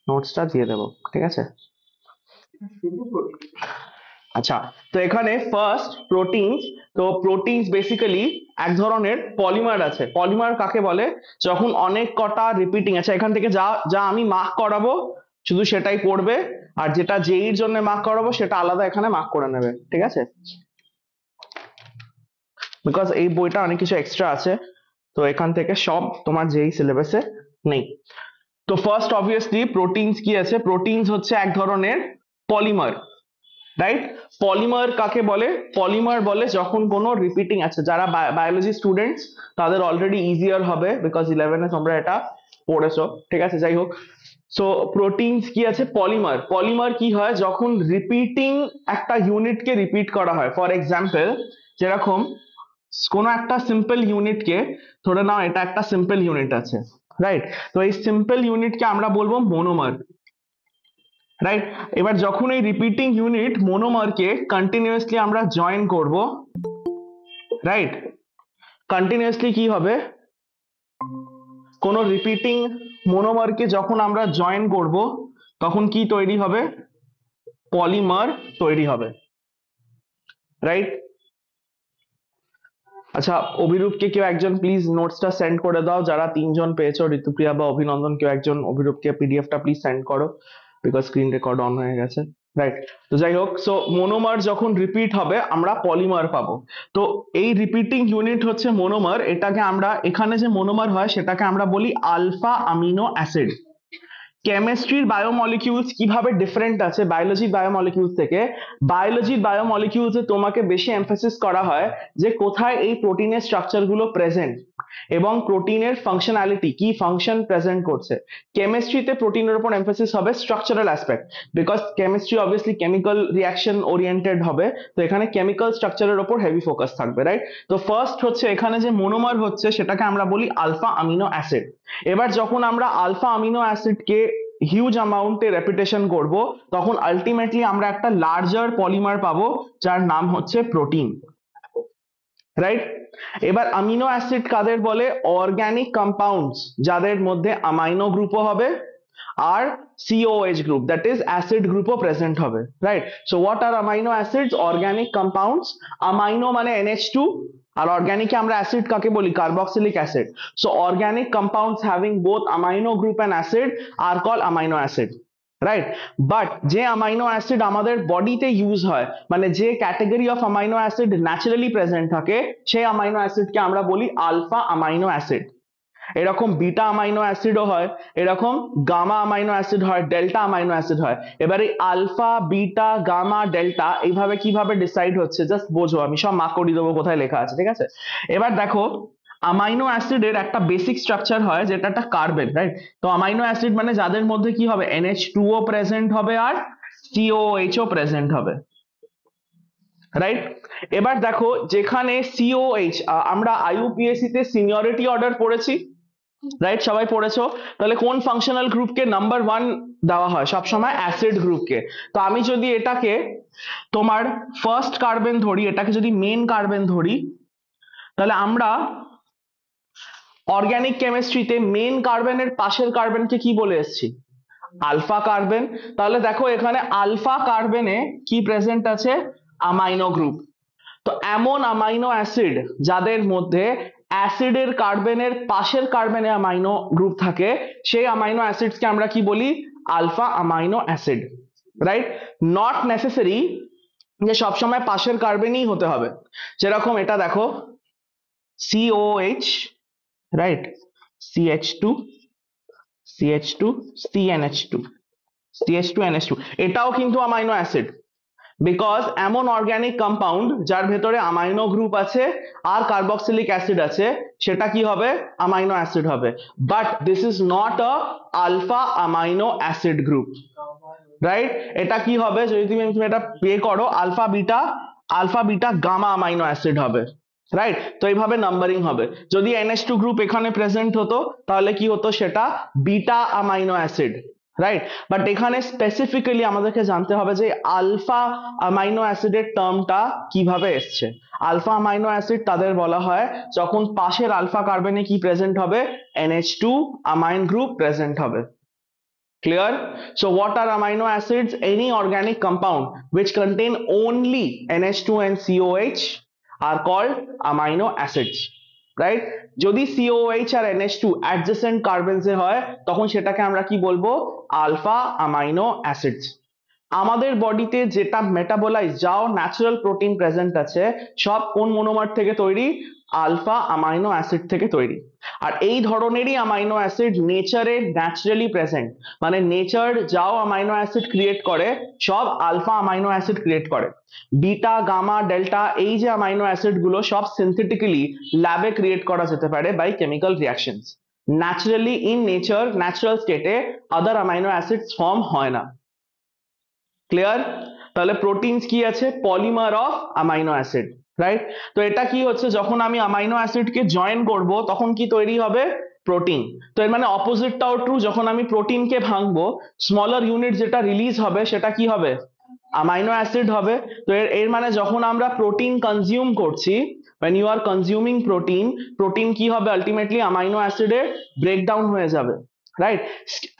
নোটসটা দিয়ে দেবো, ঠিক আছে? আচ্ছা, তো এখানে ফার্স্ট প্রোটিনস। তো প্রোটিনস বেসিক্যালি এক ধরনের পলিমার আছে। পলিমার কাকে বলে? যখন অনেক কটা রিপিটিং আছে, এখান থেকে যা যা আমি মার্ক করাবো শুধু সেটাই পড়বে, আর যেটা জেইর জন্য মার্ক করাবো সেটা আলাদা এখানে মার্ক করে নেবে, ঠিক আছে? বিকজ এই বইটা অনেক কিছু এক্সট্রা আছে, তো এখান থেকে সব তোমার জেই সিলেবাসে নেই। তো ফার্স্ট অবভিয়াসলি প্রোটিনস কি আছে? প্রোটিনস হচ্ছে এক ধরনের পলিমার, রাইট? পলিমার কাকে বলে? পলিমার বলে যখন কোনো রিপিটিং আছে। যারা বায়োলজি স্টুডেন্টস তাদের অলরেডি ইজিয়ার হবে, বিকজ 11-এ তোমরা এটা পড়েছো, ঠিক আছে? যাই হোক, সো প্রোটিনস কি আছে? পলিমার। পলিমার কি হয়? যখন রিপিটিং একটা ইউনিটকে রিপিট করা হয়। ফর এক্সাম্পল, যেরকম কোনো একটা সিম্পল ইউনিটকে ধরে নাও, এটা একটা সিম্পল ইউনিট আছে, রাইট? তো এই সিম্পল ইউনিটকে আমরা বলবো মোনোমার, রাইট? এবার যখন এই রিপিটিং ইউনিট মোনোমারকে কন্টিনিউয়াসলি আমরা জয়েন করব, রাইট? কন্টিনিউয়াসলি কি হবে? কোনো রিপিটিং মোনোমারকে যখন আমরা জয়েন করব তখন কি তৈরি হবে? পলিমার তৈরি হবে, রাইট? আচ্ছা, অভিরূপকে কেউ একজন প্লিজ নোটসটা সেন্ড করে দাও। যারা তিনজন পেয়েছো, ঋতুপ্রিয়া বা অভিনন্দন, কেউ একজন অভিরূপকে পিডিএফটা প্লিজ সেন্ড করো, বিকজ স্ক্রিন রেকর্ড অন হয়ে গেছে, রাইট? তো যাই হোক, সো মোনোমার যখন রিপিট হবে আমরা পলিমার পাবো। তো এই রিপিটিং ইউনিট হচ্ছে মোনোমার। এটাকে আমরা, এখানে যে মোনোমার হয় সেটাকে আমরা বলি আলফা আমিনো অ্যাসিড। কেমিস্ট্রির বায়োমলিকিউলস কিভাবে ডিফারেন্ট আছে বায়োলজির বায়োমলিকিউলস থেকে? বায়োলজির বায়োমলিকিউলসে তোমাকে বেশি এমফাসিস করা হয় যে কোথায় এই প্রোটিনের স্ট্রাকচার গুলো প্রেজেন্ট এবং প্রোটিনের ফাংশনালিটি কি, ফাংশন প্রেজেন্ট করছে। কেমিস্ট্রিতে প্রোটিনের উপর এমফাসিস হবে structural aspect, because chemistry obviously chemical reaction oriented হবে, তো এখানে কেমিক্যাল স্ট্রাকচারের উপর হেভি ফোকাস থাকবে, রাইট? তো ফার্স্ট হচ্ছে এখানে যে মোনোমার হচ্ছে সেটাকে আমরা বলি আলফা আমিনো অ্যাসিড। এবার যখন আমরা আলফা আমিনো অ্যাসিডকে হিউজ অ্যামাউন্টে রেপিটেশন করব তখন আলটিমেটলি আমরা একটা লার্জার পলিমার পাবো যার নাম হচ্ছে প্রোটিন, রাইট? এবার আমিনো অ্যাসিড কাদের বলে? অর্গানিক কম্পাউন্ডস যাদের মধ্যে অ্যামাইনো গ্রুপও হবে আর COH group, that is acid গ্রুপও প্রেজেন্ট হবে, right? So what are amino acids? Organic compounds. Amino মানে NH2, আর অর্গানিকে আমরা অ্যাসিড কাকে বলি? Carboxylic acid. So organic compounds having both amino group and acid are call amino acid, right? But যে অ্যামাইনো অ্যাসিড আমাদের বডিতে ইউজ হয়, মানে যে category of amino acid naturally present থাকে, সেই অ্যামাইনো অ্যাসিডকে আমরা বলি আলফা অ্যামাইনো অ্যাসিড। এরকম বিটা অ্যামাইনো অ্যাসিডও হয়, এরকম গামা অ্যামাইনো অ্যাসিড হয়, ডেল্টা অ্যামাইনো অ্যাসিড হয়। এবার এই আলফা, বিটা, গামা, ডেল্টা এইভাবে কিভাবে ডিসাইড হচ্ছে জাস্ট বোঝো, আমি সব মার্ক করে দেবো কোথায় লেখা আছে, ঠিক আছে? এবার দেখো, অ্যামাইনো অ্যাসিডের একটা বেসিক স্ট্রাকচার হয় যেটা একটা কার্বন, রাইট? তো অ্যামাইনো অ্যাসিড মানে যাদের মধ্যে কি হবে? NH2ও প্রেজেন্ট হবে আর COH ও প্রেজেন্ট হবে, রাইট? এবার দেখো, যেখানে COH, আমরা IUPAC তে সিনিয়রিটি অর্ডার পড়েছি, রাইট? সবাই পড়েছো? তাহলে কোন ফাংশনাল গ্রুপকে নাম্বার 1 দেওয়া হয়? সবসময় অ্যাসিড গ্রুপকে। তো আমি যদি এটাকে তোমার ফার্স্ট কার্বন ধরি, এটাকে যদি মেন কার্বন ধরি, তাহলে আমরা অর্গানিক কেমিস্ট্রিতে মেন কার্বনের পাশের কার্বনকে কি বলে এসেছি? Alpha carbon. তাহলে দেখো এখানে আলফা কার্বনে কি প্রেজেন্ট আছে? Amino group. তো এমন অ্যামাইনো অ্যাসিড যাদের মধ্যে অ্যাসিডের কার্বনের পাশের কার্বনে অ্যামাইনো গ্রুপ থাকে, সেই অ্যামাইনো অ্যাসিডসকে আমরা কি বলি? Alpha amino acid, right? Not necessary যে সবসময় পাশের কার্বনই হতে হবে। যেরকম এটা দেখো, COH, right? CH2, CH2, CnH2, CH2NH2, এটাও কিন্তু অ্যামাইনো অ্যাসিড, বিকজ এমন অর্গানিক কম্পাউন্ড যার ভেতরে অ্যামাইনো গ্রুপ আছে আর কার্বক্সিলিক অ্যাসিড আছে, সেটা কি হবে? অ্যামাইনো অ্যাসিড হবে। But this is not a alpha amino acid group, right? এটা কি হবে? যদি তুমি এটা পে করো, alpha beta gamma amino acid হবে, রাইট? তো এইভাবে নাম্বারিং হবে। যদি NH2 গ্রুপ এখানে প্রেজেন্ট হতো তাহলে কি হতো? সেটা beta amino acid, right? But এখানে স্পেসিফিক্যালি আমাদেরকে জানতে হবে যে আলফা অ্যামাইনো অ্যাসিডের টার্মটা কিভাবে এসছে। আলফা অ্যামাইনো অ্যাসিড তাদের বলা হয় যখন পাশের আলফা কার্বনে কি প্রেজেন্ট হবে? NH2 অ্যামাইন গ্রুপ প্রেজেন্ট হবে, Clear? So what are amino acids? Any organic compound which contain only NH2 and COH are called amino acids, right? যদি COH আর NH2 adjacent carbons এ হয় তখন সেটাকে আমরা কি বলবো? Alpha amino acids. আমাদের বডিতে যেটা মেটাবোলাইজ যাও ন্যাচারাল প্রোটিন প্রেজেন্ট আছে সব কোন মনোমার থেকে তৈরি? আলফা অ্যামাইনো অ্যাসিড থেকে তৈরি। আর এই ধরনেরই অ্যামাইনো অ্যাসিড নেচারে ন্যাচারালি প্রেজেন্ট, মানে নেচার যাও অ্যামাইনো অ্যাসিড ক্রিয়েট করে সব আলফা অ্যামাইনো অ্যাসিড ক্রিয়েট করে। বিটা, গামা, ডেল্টা এই যে অ্যামাইনো অ্যাসিড গুলো সব সিনথেটিক্যালি ল্যাবে ক্রিয়েট করা যেতে পারে by chemical reactions. Naturally in nature natural স্টেটে আদার অ্যামাইনো অ্যাসিডস ফর্ম হয় না। ক্লিয়ার? তাহলে প্রোটিনস কি আছে? Polymer of amino acid, right? তো এটা কি হচ্ছে, যখন আমি অ্যামাইনো অ্যাসিড কে জয়েন করব তখন কি তৈরি হবে? প্রোটিন। তো এর মানে অপোজিটটাও ট্রু, যখন আমি প্রোটিনকে ভাঙবো স্মলার ইউনিট যেটা রিলিজ হবে সেটা কি হবে? অ্যামাইনো অ্যাসিড হবে। তো এর মানে যখন আমরা প্রোটিন কনজিউম করছি, when you are consuming protein, protein কি হবে? আলটিমেটলি অ্যামাইনো অ্যাসিডে ব্রেকডাউন হয়ে যাবে, রাইট?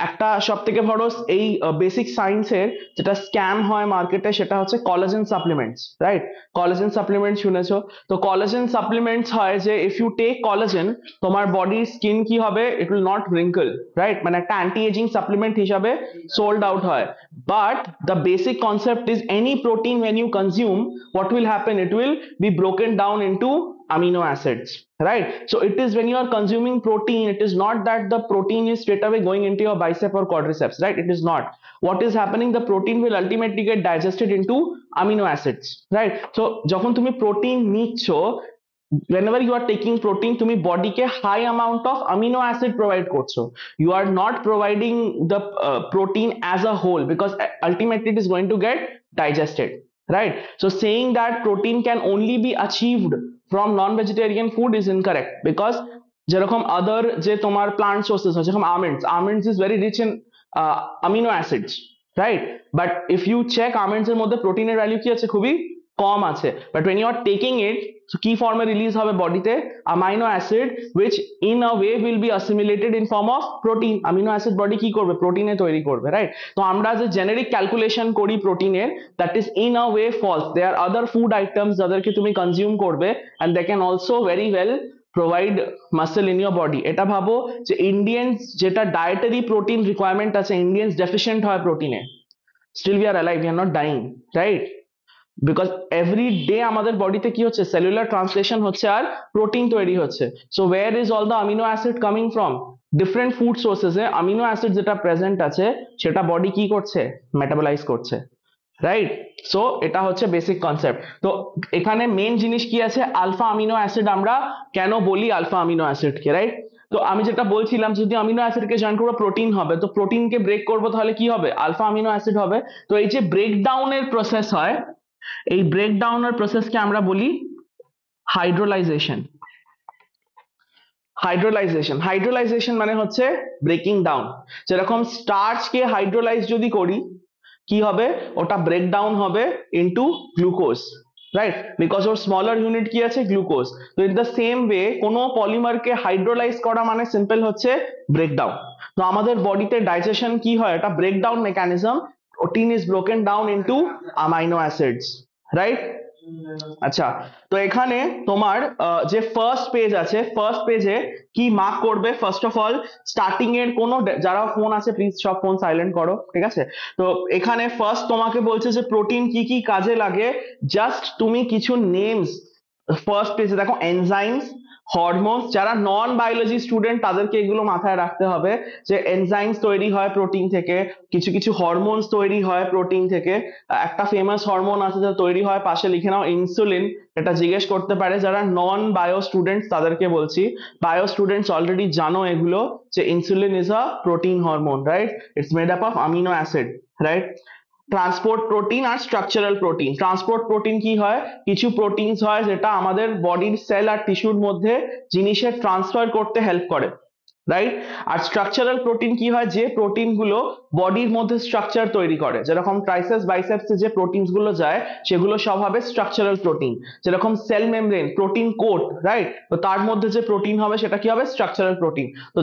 একটা সব থেকে বড় এই বেসিক সায়েন্সের যেটা স্ক্যাম হয় মার্কেটে সেটা হচ্ছে collagen supplements, right? Collagen supplement শুনেছো? তো কোলাজেন সাপ্লিমেন্টস হয় যে ইফ ইউ টেক কোলাজেন তোমার বডির স্কিন কি হবে? It will not wrinkle, right? মানে একটা অ্যান্টি এজিং সাপ্লিমেন্ট হিসাবে সোল্ড আউট হয়। But the basic concept is any protein when you consume, what will happen? It will be broken down into amino acids, right? So it is when you are consuming protein, it is not that the protein is straight away going into your bicep or quadriceps, right? It is not. What is happening? The protein will ultimately get digested into amino acids, right? So যখন তুমি protein নিচ্ছ, whenever you are taking protein তুমি বডিকে high amount of amino acid provide করছো। You are not providing the protein as a whole because ultimately it is going to get digested, right? So saying that protein can only be achieved from non-vegetarian food is incorrect because যেরকম other যে তোমার plant sources আছে যেরকম almonds is very rich in amino acids, right? But if you check almonds এর মধ্যে প্রোটিনের value কি আছে? খুবই কম আছে। But when you are taking it, so কি ফর্মে রিলিজ হবে বডিতে? Amino acid which in a way will be assimilated in form of protein. Amino acid body কি করবে? প্রোটিনে তৈরি করবে, রাইট? তো আমরা যে জেনেরিক ক্যালকুলেশন করি প্রোটিনের, that is in a way false. There are other food items যাদেরকে তুমি কনজিউম করবে and they can also very well provide muscle in your body. এটা ভাবো যে ইন্ডিয়ানস যেটা ডায়েটারি প্রোটিন রিকোয়ারমেন্ট আছে, ইন্ডিয়ানস ডেফিসিয়েন্ট হয় প্রোটিনে, still we are alive, we are not dying, right? Because every day আমাদের বডিতে কি হচ্ছে? সেলুলার ট্রান্সলেশন হচ্ছে আর প্রোটিন তৈরি হচ্ছে। So where is all the amino acid coming from? Different food সোর্সেসে অ্যামিনো অ্যাসিড যেটা প্রেজেন্ট আছে সেটা বডি কি করছে? মেটাবলাইজ করছে, রাইট? সো এটা হচ্ছে বেসিক কনসেপ্ট। তো এখানে মেন জিনিস কি আছে? Alpha amino acid. আমরা কেন বলি আলফা অ্যামিনো অ্যাসিডকে, রাইট? তো আমি যেটা বলছিলাম যদি অ্যামিনো অ্যাসিডকে জয়েন করবো প্রোটিন হবে, তো প্রোটিনকে ব্রেক করবো তাহলে কি হবে? আলফা অ্যামিনো অ্যাসিড হবে। তো এই যে ব্রেকডাউনের প্রসেস হয়, এই ব্রেকডাউনের প্রসেসকে আমরা বলি হাইড্রোলাইজেশন। হাইড্রোলাইজেশন মানে হচ্ছে ব্রেকিং ডাউন। যেরকম স্টার্চকে হাইড্রোলাইজ যদি করি কি হবে? ওটা ব্রেকডাউন হবে into glucose, right? Because or smaller unit কি আছে? গ্লুকোজ। তো ইন দ্য সেম ওয়ে কোনো পলিমারকে হাইড্রোলাইজ করা মানে সিম্পল হচ্ছে ব্রেকডাউন। তো আমাদের বডিতে ডাইজেশন কি হয়? এটা breakdown mechanism. Protein is broken down into amino acids, right? আচ্ছা, তো এখানে তোমার যে ফার্স্ট পেজ আছে, ফার্স্ট পেজে কি মার্ক করবে? ফার্স্ট অফ অল স্টার্টিং এর কোনো যারা ফোন আছে প্লিজ সব ফোন সাইলেন্ট করো, ঠিক আছে? তো এখানে ফার্স্ট তোমাকে বলছে যে প্রোটিন কি কি কাজে লাগে, জাস্ট তুমি কিছু নেমস ফার্স্ট পেজে দেখো। এনজাইমস, হরমোনস, যারা নন বায়োলজি স্টুডেন্ট তাদেরকে এগুলো মাথায় রাখতে হবে যে এনজাইমস তৈরি হয় প্রোটিন থেকে, কিছু কিছু হরমোনস তৈরি হয় প্রোটিন থেকে। একটা ফেমাস হরমোন আছে যেটা তৈরি হয়, পাশে লিখে নাও, ইনসুলিন। এটা জিজ্ঞেস করতে পারে যারা নন বায়ো স্টুডেন্টস তাদেরকে বলছি। বায়ো স্টুডেন্টস অলরেডি জানো এগুলো যে insulin is a protein hormone, right? It's made up of amino acid, right? Transport protein আর স্ট্রাকচারাল প্রোটিন। ট্রান্সপোর্ট প্রোটিন কি হয়? কিছু প্রোটিনস হয় যেটা আমাদের বডির সেল আর টিস্যুর মধ্যে জিনিসের ট্রান্সফার করতে হেল্প করে, রাইট? আর স্ট্রাকচারাল প্রোটিন কি হয়, যে প্রোটিন গুলো বডির মধ্যে স্ট্রাকচার তৈরি করে, যেরকম ট্রাইসেপস বাইসেপসে যে প্রোটিনস গুলো যায় সেগুলো সব হবে স্ট্রাকচারাল প্রোটিন। যেরকম cell membrane, protein coat, right? তো তার মধ্যে যে প্রোটিন হবে সেটা কি হবে, স্ট্রাকচারাল প্রোটিন। তো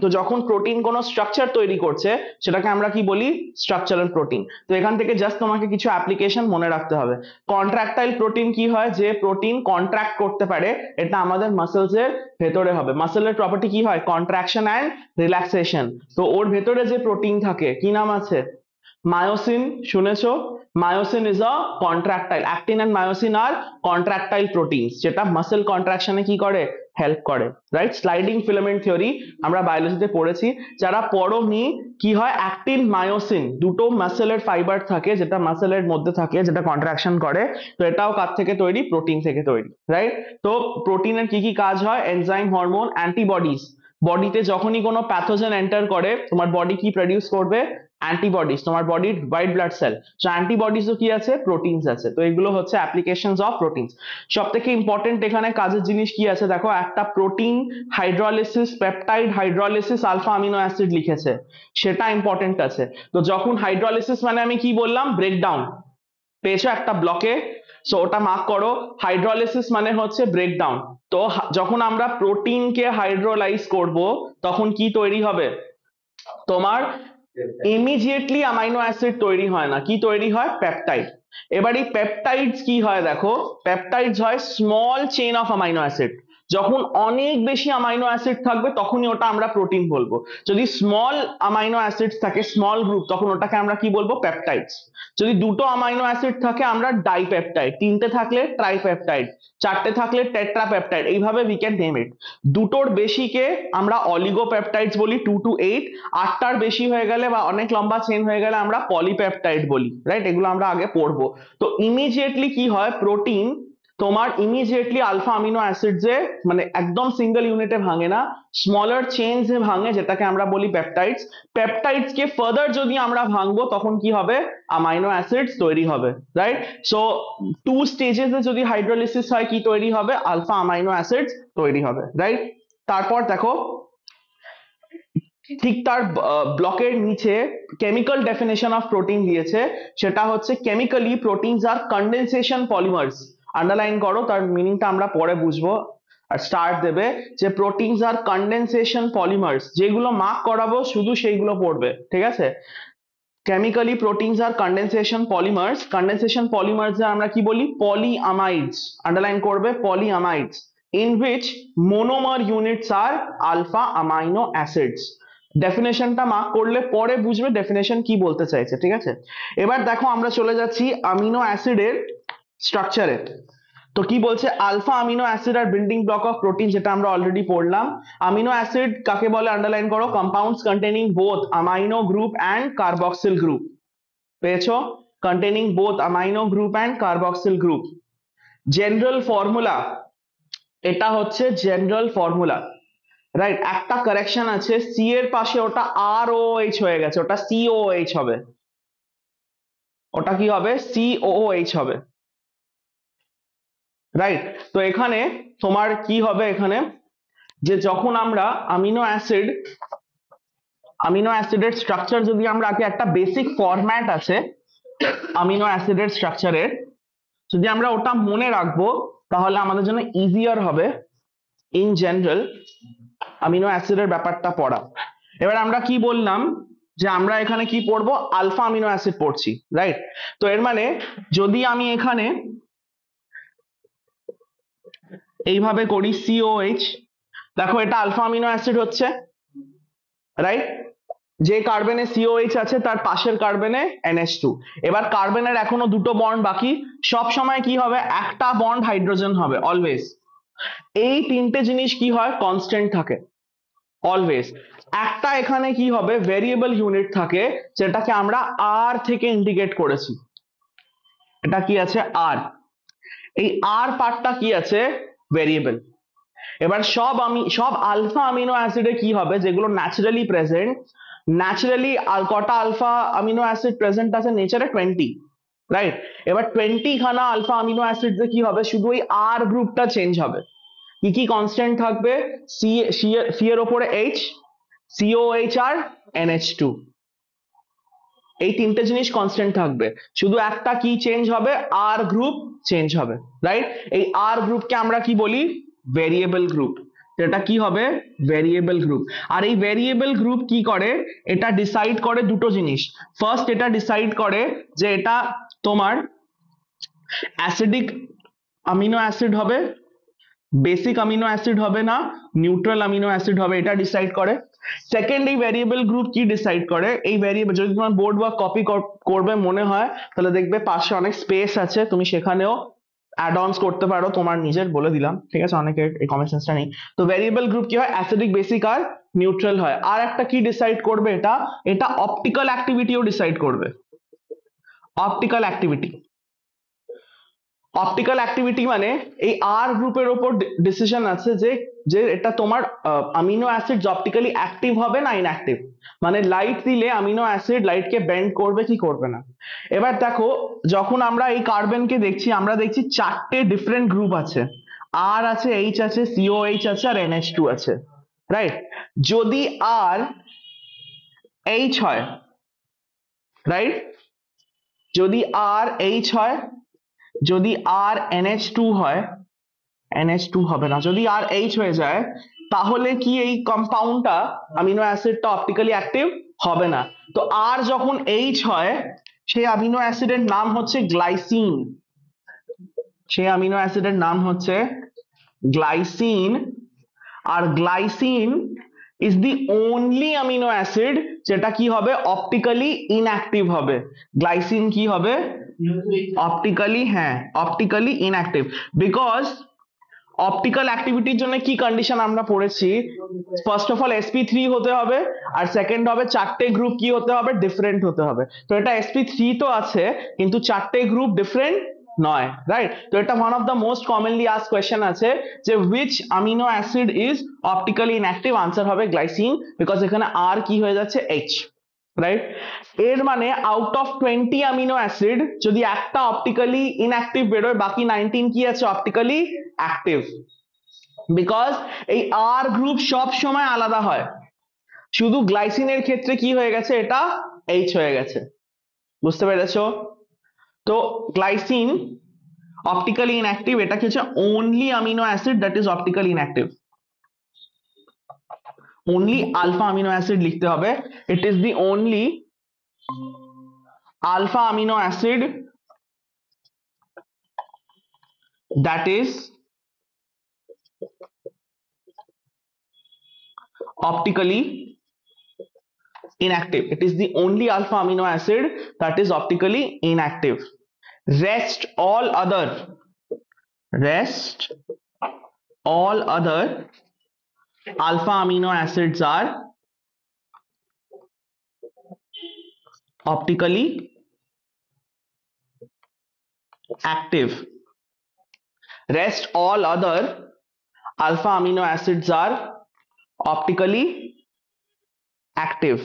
তো যখন প্রোটিন কোনো স্ট্রাকচার তৈরি করছে সেটাকে আমরা কি বলি, স্ট্রাকচারাল প্রোটিন। তো এখান থেকে জাস্ট তোমাকে কিছু অ্যাপ্লিকেশন মনে রাখতে হবে। কন্ট্রাক্টাইল প্রোটিন কি হয়, যে প্রোটিন কন্ট্রাক্ট করতে পারে, এটা আমাদের মাসেলস এর ভেতরে হবে। মাসেলের প্রপার্টি কি হয়, কন্ট্রাকশন অ্যান্ড রিল্যাক্সেশন। তো ওর ভেতরে যে প্রোটিন থাকে কি নাম আছে, মায়োসিন, শুনেছো? Myosin is a contractile, actin and myosin আর কন্ট্রাক্টাইল প্রোটিনস, যেটা মাসেল কন্ট্রাকশনে কি করে, হেল্প করে, রাইট? স্লাইডিং ফিলামেন্ট থিওরি আমরা বায়োলজিতে পড়েছি। যারা পড়োনি, কি হয়, অ্যাক্টিন মায়োসিন দুটো মাসেলের ফাইবার থাকে, যেটা মাসেলের মধ্যে থাকে, যেটা কন্ট্রাকশন করে। তো এটাও কার থেকে তৈরি, প্রোটিন থেকে তৈরি, রাইট? তো প্রোটিনের কি কি কাজ হয়, এনজাইম, হরমোন, অ্যান্টিবডিজ। বডিতে যখনই কোনো প্যাথোজেন এন্টার করে তোমার বডি কি প্রডিউস করবে, অ্যান্টিবডিজ, তোমার বডির হোয়াইট ব্লাড সেল। সো অ্যান্টিবডিজও কি আছে, প্রোটিনস আছে। তো এগুলো হচ্ছে অ্যাপ্লিকেশনস অফ প্রোটিনস। সব থেকে ইম্পর্টেন্ট এখানে কাজের জিনিস কি আছে দেখো, একটা protein hydrolysis, peptide hydrolysis, alpha amino acid লিখেছে, সেটা ইম্পর্টেন্ট আছে। তো যখন হাইড্রোলাইসিস মানে আমি কি বললাম, ব্রেকডাউন, পেয়েছো একটা ব্লকে, সো ওটা মার্ক করো। হাইড্রোলাইসিস মানে হচ্ছে ব্রেকডাউন। তো যখন আমরা প্রোটিনকে হাইড্রোলাইজ করব তখন কি তৈরি হবে, তোমার ইমিডিয়েটলি অ্যামাইনো অ্যাসিড তৈরি হয় না, কি তৈরি হয়, পেপটাইড। এবার এই পেপটাইডস কি হয় দেখো, পেপটাইডস হয় small chain of amino acid. যখন অনেক বেশি অ্যামাইনো অ্যাসিড থাকবে তখনই ওটা আমরা প্রোটিন বলবো। যদি স্মল অ্যামাইনো অ্যাসিডস থাকে, স্মল গ্রুপ, তখন ওটাকে আমরা কি বলবো, পেপটাইডস। যদি দুটো অ্যামাইনো অ্যাসিড থাকে আমরা ডাইপেপটাইড, তিনটে থাকলে ট্রাইপেপটাইড, চারটে থাকলে টেট্রাপেপটাইড, এইভাবে উই ক্যান নেম ইট। দুটোর বেশিকে আমরা অলিগোপেপটাইডস বলি, 2 to 8। আটটার বেশি হয়ে গেলে বা অনেক লম্বা চেন হয়ে গেলে আমরা পলিপেপটাইড বলি, রাইট? এগুলো আমরা আগে পড়বো। তো ইমিডিয়েটলি কি হয়, প্রোটিন তোমার ইমিডিয়েটলি আলফা অ্যামিনো অ্যাসিড যে, মানে একদম সিঙ্গেল ইউনিটে ভাঙে না, স্মলার চেইনস এ ভাঙে, যেটাকে আমরা বলি পেপটাইডস। পেপটাইডস কে ফার্দার যদি আমরা ভাঙবো তখন কি হবে, অ্যামাইনো অ্যাসিডস তৈরি হবে, রাইট? সো 2 স্টেজেস এ যদি হাইড্রোলিসিস হয় কি তৈরি হবে, আলফা অ্যামাইনো অ্যাসিডস তৈরি হবে, রাইট? তারপর দেখো, ঠিক তার ব্লকের নিচে কেমিক্যাল ডেফিনেশন অফ প্রোটিন দিয়েছে, সেটা হচ্ছে chemically proteins are condensation polymers. Underline করো, তার মিনিংটা আমরা পরে বুঝবো। আর স্টার্ট দেবে যে প্রোটিনস আর কন্ডেনসেশন পলিমার্স, যেগুলো মার্ক করাবো শুধু সেইগুলো পড়বে, ঠিক আছে? Chemically proteins are condensation polymers, condensation polymers আমরা কি বলি, পলিঅ্যামাইডস। আন্ডারলাইন করবে, polyamides in which monomer units are alpha amino acids। ডেফিনেশনটা মার্ক করলে পরে বুঝবে ডেফিনেশন কি বলতে চাইছে, ঠিক আছে? এবার দেখো আমরা চলে যাচ্ছি অ্যামিনো অ্যাসিডের স্ট্রাকচারে। তো কি বলছে, alpha amino acid are building block of protein, যেটা আমরা অলরেডি পড়লাম। অ্যামিনো অ্যাসিড কাকে বলে, আন্ডারলাইন করো, compounds containing both amino group and carboxyl group. পেয়েছো, containing both amino group and carboxyl group. General formula, এটা হচ্ছে জেনারেল ফর্মুলা, রাইট? একটা কারেকশন আছে, সি এর পাশে ওটা আর ও এইচ হয়ে গেছে, ওটা সিওএইচ হবে, ওটা কি হবে, সিওএইচ হবে, রাইট? তো এখানে তোমার কি হবে, এখানে যে যখন আমরা অ্যামিনো অ্যাসিডের স্ট্রাকচার যদি আমরা আগে, একটা বেসিক ফরম্যাট আছে অ্যামিনো অ্যাসিডের স্ট্রাকচারের, যদি আমরা ওটা মনে রাখবো তাহলে আমাদের জন্য ইজিয়ার হবে ইন জেনারেল অ্যামিনো অ্যাসিডের ব্যাপারটা পড়া। এবার আমরা কি বললাম, যে আমরা এখানে কি পড়বো, আলফা অ্যামিনো অ্যাসিড পড়ছি, রাইট? তো এর মানে যদি আমি এখানে এইভাবে করি সিওএইচ, দেখো এটা আলফা অ্যামিনো অ্যাসিড হচ্ছে, রাইট? যে কার্বনে সিওএইচ আছে তার পাশের কার্বনে NH2। এবার কার্বনের এখনো দুটো বন্ড বাকি, সব সময় কি হবে, একটা বন্ড হাইড্রোজেন হবে অলওয়েজ। এই তিনটে জিনিস কি হয়, কনস্ট্যান্ট থাকে অলওয়েজ। একটা এখানে কি হবে, ভেরিয়েবল ইউনিট থাকে, যেটাকে আমরা আর থেকে ইন্ডিকেট করেছি, এটা কি আছে, আর। এই আর পার্টটা কি আছে, ভেরিয়েবল। এবার সব আলফা অ্যামিনো অ্যাসিডে কি হবে, যেগুলো ন্যাচারালি প্রেজেন্ট, ন্যাচারালি কটা আলফা অ্যামিনো অ্যাসিড প্রেজেন্ট আছে নেচারে, 20, রাইট? এবার 20 খানা আলফা অ্যামিনো অ্যাসিড কি হবে, শুধু ওই আর গ্রুপটা চেঞ্জ হবে, কি কি কনস্ট্যান্ট থাকবে? সি এর উপরে এইচ, COH আর NH2, এই তিনটে জিনিস কনস্ট্যান্ট থাকবে। শুধু একটা কি চেঞ্জ হবে, আর গ্রুপ চেঞ্জ হবে, রাইট? এই আর গ্রুপকে আমরা কি বলি? Variable group. এটা কি হবে? Variable group. আর এই ভেরিয়েবল গ্রুপ কি করে? এটা ডিসাইড করে দুটো জিনিস। ফার্স্ট এটা ডিসাইড করে যে এটা তোমার অ্যাসিডিক অ্যামিনো অ্যাসিড হবে, বেসিক অ্যামিনো অ্যাসিড হবে না নিউট্রাল অ্যামিনো অ্যাসিড হবে, এটা ডিসাইড করে। সেকেন্ড, এই ভ্যারিয়েবল গ্রুপ কি ডিসাইড করে? এই ভ্যারিয়েবল যদি তোমার বোর্ড বা কপি করবে মনে হয়, তাহলে দেখবে পাশে অনেক স্পেস আছে, তুমি সেখানেও অ্যাড অনস করতে পারো তোমার নিজের, বলে দিলাম, ঠিক আছে? অনেকের এই কমন সেন্সটা নেই। তো ভ্যারিয়েবল গ্রুপ কি হয়? অ্যাসিডিক, বেসিক আর নিউট্রাল হয়। আর একটা কি ডিসাইড করবে? এটা এটা অপটিক্যাল অ্যাক্টিভিটিও ডিসাইড করবে। অপটিক্যাল অ্যাক্টিভিটি, অপটিক্যাল অ্যাক্টিভিটি মানে এই আর গ্রুপের ওপর ডিসিশন আছে যে যে এটা তোমার অ্যামিনো অ্যাসিড অপটিক্যালি অ্যাক্টিভ হবে না ইনঅ্যাক্টিভ। মানে লাইট দিলে অ্যামিনো অ্যাসিড লাইটকে বেন্ড করবে কি করবে না। এবার দেখো, যখন আমরা এই কার্বনকে দেখছি, আমরা দেখছি চারটে ডিফারেন্ট গ্রুপ আছে, আর আছে, এইচ আছে, COH আছে আর NH2 আছে, রাইট? যদি আর এইচ হয়, রাইট, যদি আর এইচ হয়, যদি আর NH2 হয়, NH2 হবে না, যদি আর এইচ হয়ে যায়, তাহলে কি এই কম্পাউন্ডটা অ্যামিনো অ্যাসিডটা অপটিক্যালি অ্যাক্টিভ হবে না। তো আর যখন এইচ হয়, সেই অ্যামিনো অ্যাসিডের নাম হচ্ছে গ্লাইসিন, সেই অ্যামিনো অ্যাসিডের নাম হচ্ছে গ্লাইসিন। আর glycine is the only amino acid যেটা কি হবে? অপটিক্যালি ইনঅ্যাক্টিভ হবে। গ্লাইসিন কি হবে? অপটিক্যালি, হ্যাঁ, অপটিক্যালি ইনঅ্যাক্টিভ। বিকজ অপটিক্যাল অ্যাক্টিভিটির জন্য কি কন্ডিশন আমরা পড়েছি? ফার্স্ট অফ অল sp3 হতে হবে, আর সেকেন্ড হবে চারটে গ্রুপ কি হতে হবে? ডিফারেন্ট হতে হবে। তো এটা sp3 তো আছে, কিন্তু চারটে গ্রুপ ডিফারেন্ট নয়, রাইট? তো এটা one of the most commonly asked question আছে যে which amino acid is optically inactive, answer হবে গ্লাইসিন, বিকজ এখানে আর কি হয়ে যাচ্ছে? H, right? এর মানে আউট অফ 20 অ্যামিনো অ্যাসিড যদি একটা অপটিক্যালি ইনঅ্যাক্টিভ বেরোয়, বাকি 19 কি আছে? Optically active. বিকজ এই আর গ্রুপ সব সময় আলাদা হয়, শুধু গ্লাইসিনের ক্ষেত্রে কি হয়ে গেছে? এটা এইচ হয়ে গেছে। বুঝতে পেরেছো? তো গ্লাইসিন অপটিক্যালি ইনঅ্যাক্টিভ, এটা কি হচ্ছে? Only amino acid that is optically inactive. Only alpha amino acid লিখতে হবে। It is the only alpha amino acid that is optically inactive. It is the only alpha amino acid that is optically inactive. Rest all other alpha amino acids are optically active. Rest all other alpha amino acids are optically active.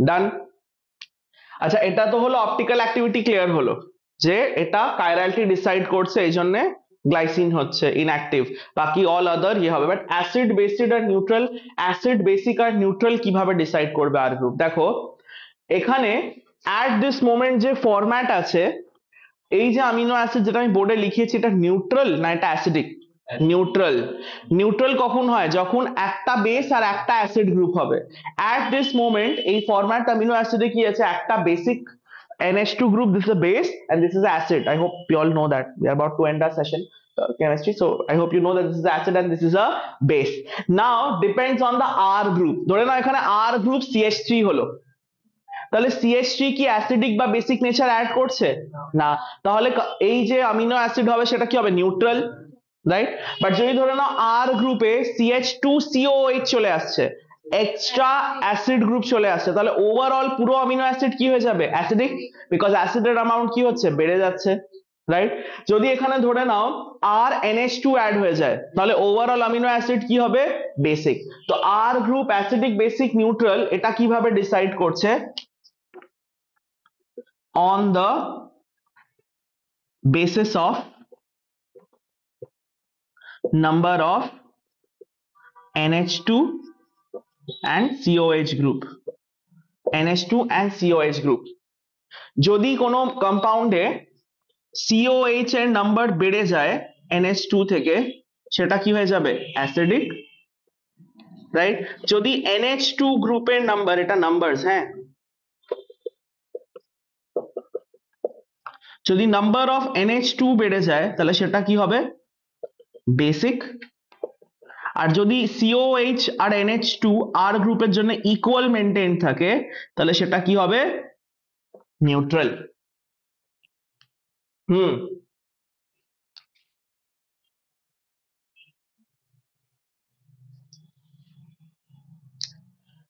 ডান। আচ্ছা, এটা তো হলো optical activity, clear হলো যে এটা কাইরালটি decide করছে, এই জন্য গ্লাইসিন হচ্ছে ইনঅ্যাক্টিভ, বাকি অল আদার ইয়ে হবে। বাট অ্যাসিড, বেসিক আর নিউট্রাল, অ্যাসিড, বেসিক আর নিউট্রাল কিভাবে ডিসাইড করবে আর গ্রুপ? দেখো এখানে অ্যাট দিস মোমেন্ট যে ফরম্যাট আছে, এই যে অ্যামিনো অ্যাসিড যেটা আমি বোর্ডে লিখিয়েছি, এটা নিউট্রাল না এটা অ্যাসিডিক? নিউট্রাল। নিউট্রাল কখন হয়? যখন একটা বেস আর একটা অ্যাসিড গ্রুপ হবে। অ্যাট দিস মোমেন্ট এই ফরম্যাট অ্যামিনো অ্যাসিডে কি আছে? একটা basic NH2 group, this is a base and this is acid. I hope you all know that. We are about to end our session chemistry, so I hope you know that this is acid and this is a base. Now depends on the R group. ধরে নাও এখানে R group CH3 হলো, তাহলে CH3 কি acidic বা basic nature add করছে? না। তাহলে এই যে অ্যামিনো অ্যাসিড হবে সেটা কি হবে? Neutral, right? বাট যদি ধরে নাও আর গ্রুপে CH2COOH চলে আসছে, এক্সট্রা অ্যাসিড গ্রুপ চলে আসছে, তাহলে ওভারঅল পুরো অ্যামিনো অ্যাসিড কি হয়ে যাবে? অ্যাসিডিক, বিকজ অ্যাসিডের অ্যামাউন্ট কি হচ্ছে? বেড়ে যাচ্ছে, রাইট? যদি এখানে ধরে নাও আর NH2 অ্যাড হয়ে যায়, তাহলে ওভারঅল অ্যামিনো অ্যাসিড কি হবে? বেসিক। তো আর গ্রুপ অ্যাসিডিক, বেসিক, নিউট্রাল এটা কিভাবে ডিসাইড করছে? On the basis of number of NH2 and COH group, NH2 and COH group। যদি কোনো কম্পাউন্ডে COH এর নাম্বার বেড়ে যায় NH2 থেকে, সেটা কি হয়ে যাবে? Acidic, right? যদি NH2 গ্রুপের নাম্বার, এটা নাম্বারস, হ্যাঁ, যদি নাম্বার অফ NH2 বেড়ে যায় তাহলে সেটা কি হবে? বেসিক। আর যদি COH আর NH2 আর গ্রুপের জন্য ইকুয়াল মেনটেন থাকে তাহলে সেটা কি হবে? নিউট্রাল।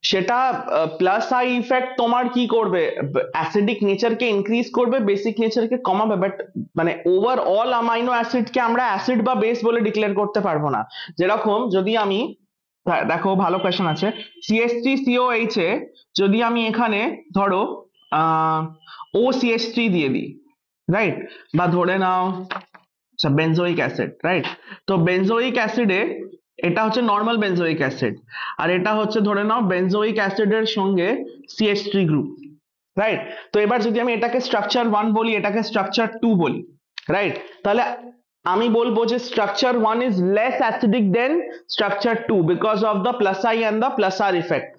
সেটা প্লাস আই ইফেক্ট তোমার কি করবে? অ্যাসিডিক নেচারকে ইনক্রিজ করবে, বেসিক নেচারকে কমাবে, বাট মানে ওভারঅল অ্যামাইনো অ্যাসিডকে আমরা অ্যাসিড বা বেস বলে ডিক্লেয়ার করতে পারবো না। যেরকম যদি আমি, দেখো ভালো কোয়েশ্চেন আছে, CH3COH এ যদি আমি এখানে ধরো OCH3 দিয়ে দিই, রাইট? বা ধরে নাও বেনজোইক অ্যাসিড, রাইট? তো বেনজোইক অ্যাসিডে এটা হচ্ছে নর্মাল বেনজোইক অ্যাসিড, আর এটা হচ্ছে ধরে নাও বেনজোইক অ্যাসিডের সঙ্গে CH3 গ্রুপ, রাইট? তো এবার যদি আমি এটাকে স্ট্রাকচার 1 বলি, এটাকে স্ট্রাকচার 2 বলি, রাইট? তাহলে আমি বলবো যে structure 1 is less acidic than structure 2 because of the plus I and the plus R effect,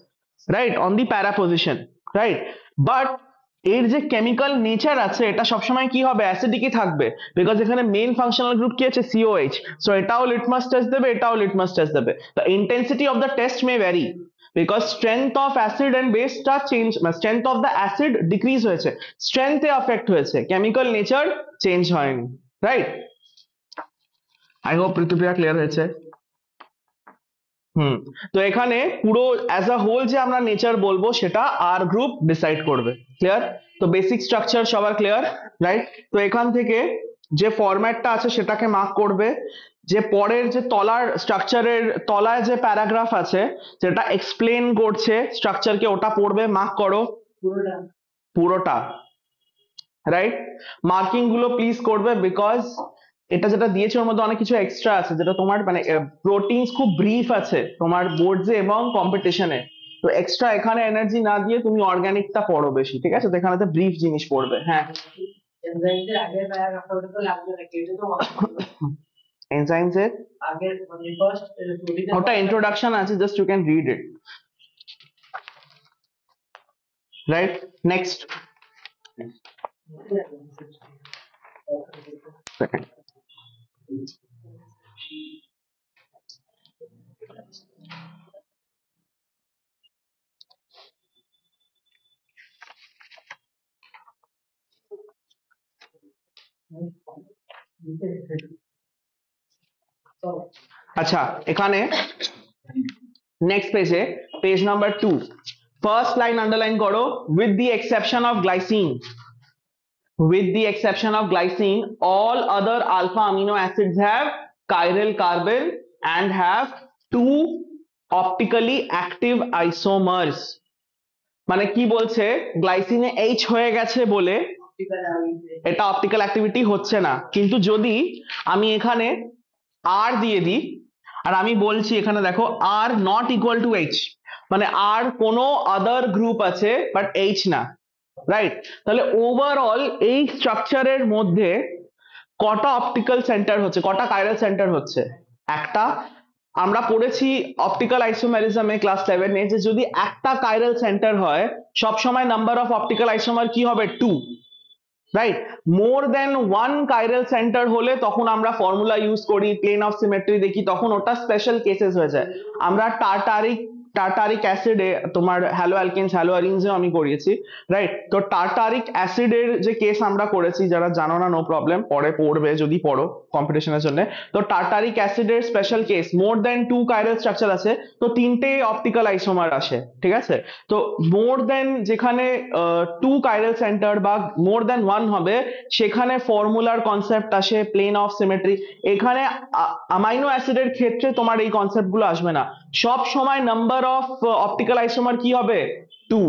right, on the para position, right? But এর যে কেমিক্যাল নেচার আছে এটা সবসময় কি হবে? অ্যাসিডিকই থাকবে, বিকজ এখানে মেইন ফাংশনাল গ্রুপ কি আছে? COH। সো এটাও লিটমাস টেস্ট দেবে, এটাও লিটমাস টেস্ট দেবে। The intensity of the test may vary because strength of acid and বেসটা change, strength of the acid decrease হয়েছে, স্ট্রেংথে অ্যাফেক্ট হয়েছে, কেমিক্যাল নেচার চেঞ্জ হয়নি, right? I hope Ritupriya clear হয়েছে। তো এখানে পুরো অ্যাজ আ হোল যে আমরা নেচার বলবো সেটা আর গ্রুপ ডিসাইড করবে, ক্লিয়ার? তো বেসিক স্ট্রাকচার সবার ক্লিয়ার, রাইট? তো এখান থেকে যে ফরম্যাটটা আছে সেটাকে মার্ক করবে, যে পরের যে তলার স্ট্রাকচারের তলায় যে প্যারাগ্রাফ আছে যেটা এক্সপ্লেন করছে স্ট্রাকচারকে, ওটা পড়বে, মার্ক করো পুরোটা, রাইট? মার্কিং গুলো প্লিজ করবে, বিকজ এটা যেটা দিয়েছে ওর মধ্যে অনেক কিছু এক্সট্রা আছে, যেটা তোমার মানে প্রোটিনস খুব ব্রিফ আছে তোমার বোর্ডসে এবং কম্পিটিশনে, তো এক্সট্রা এখানে এনার্জি না দিয়ে তুমি অর্গানিকটা পড়ো বেশি, ঠিক আছে? তো এখানে তো ব্রিফ জিনিস পড়বে, হ্যাঁ। এনজাইমসের আগের প্যারাগ্রাফটা ওটা তো লাগবে না, কেটে তো এনজাইমসের আগের মানে ফার্স্ট ওটা ইন্ট্রোডাকশন আছে, just you can read it, right? Next second, আচ্ছা এখানে নেক্সট পেজে, page number 2, first line underline করো, with the exception of glycine, with the exception of glycine all other alpha amino acids have chiral carbon and have two optically active isomers। মানে কি বলছে? গ্লাইসিনে H হয়ে গেছে বলে এটা optical activity হচ্ছে না, কিন্তু যদি আমি এখানে R দিয়ে দিই আর আমি বলছি এখানে দেখো R not equal to H, মানে আর কোনো আদার গ্রুপ আছে বাট H না, রাইট? তাহলে ওভারঅল এই স্ট্রাকচারের মধ্যে কটা অপটিক্যাল সেন্টার হচ্ছে, কটা কাইরাল সেন্টার হচ্ছে? একটা। আমরা পড়েছি অপটিক্যাল আইসোমেরিজমে ক্লাস 7 এ যে যদি একটা কাইরাল সেন্টার হয় সব সময় নাম্বার অফ অপটিক্যাল আইসোমার কি হবে? 2, রাইট? মোর দেন ওয়ান কাইরাল সেন্টার হলে তখন আমরা ফর্মুলা ইউজ করি, প্লেন অফ সিমেট্রি দেখি, তখন ওটা স্পেশাল কেসেস হয়ে যায়। আমরা টার্টারিক টার্টারিক অ্যাসিডে তোমার হ্যালো অ্যালকেনস হ্যালো অ্যালিনসে আমি করিয়েছি, রাইট? তো টার্টারিক অ্যাসিডের যে কেস আমরা করেছি, যারা জানো না নো প্রবলেম, পরে পড়বে যদি পড়ো কম্পিটিশনের জন্য। তো টার্টারিক অ্যাসিডের স্পেশাল কেস, মোর দেন 2 কাইরাল স্ট্রাকচার আছে, তো 3টে অপটিক্যাল আইসোমার আসে, ঠিক আছে? তো মোর দেন যেখানে 2 কাইরাল সেন্টার বা মোর দেন 1 হবে, সেখানে ফর্মুলার কনসেপ্ট আসে, প্লেন অফ সিমেট্রি। এখানে অ্যামাইনো অ্যাসিডের ক্ষেত্রে তোমার এই কনসেপ্ট গুলো আসবে না, সব সময় নাম্বার অফ অপটিক্যাল আইসোমার কি হবে? 2,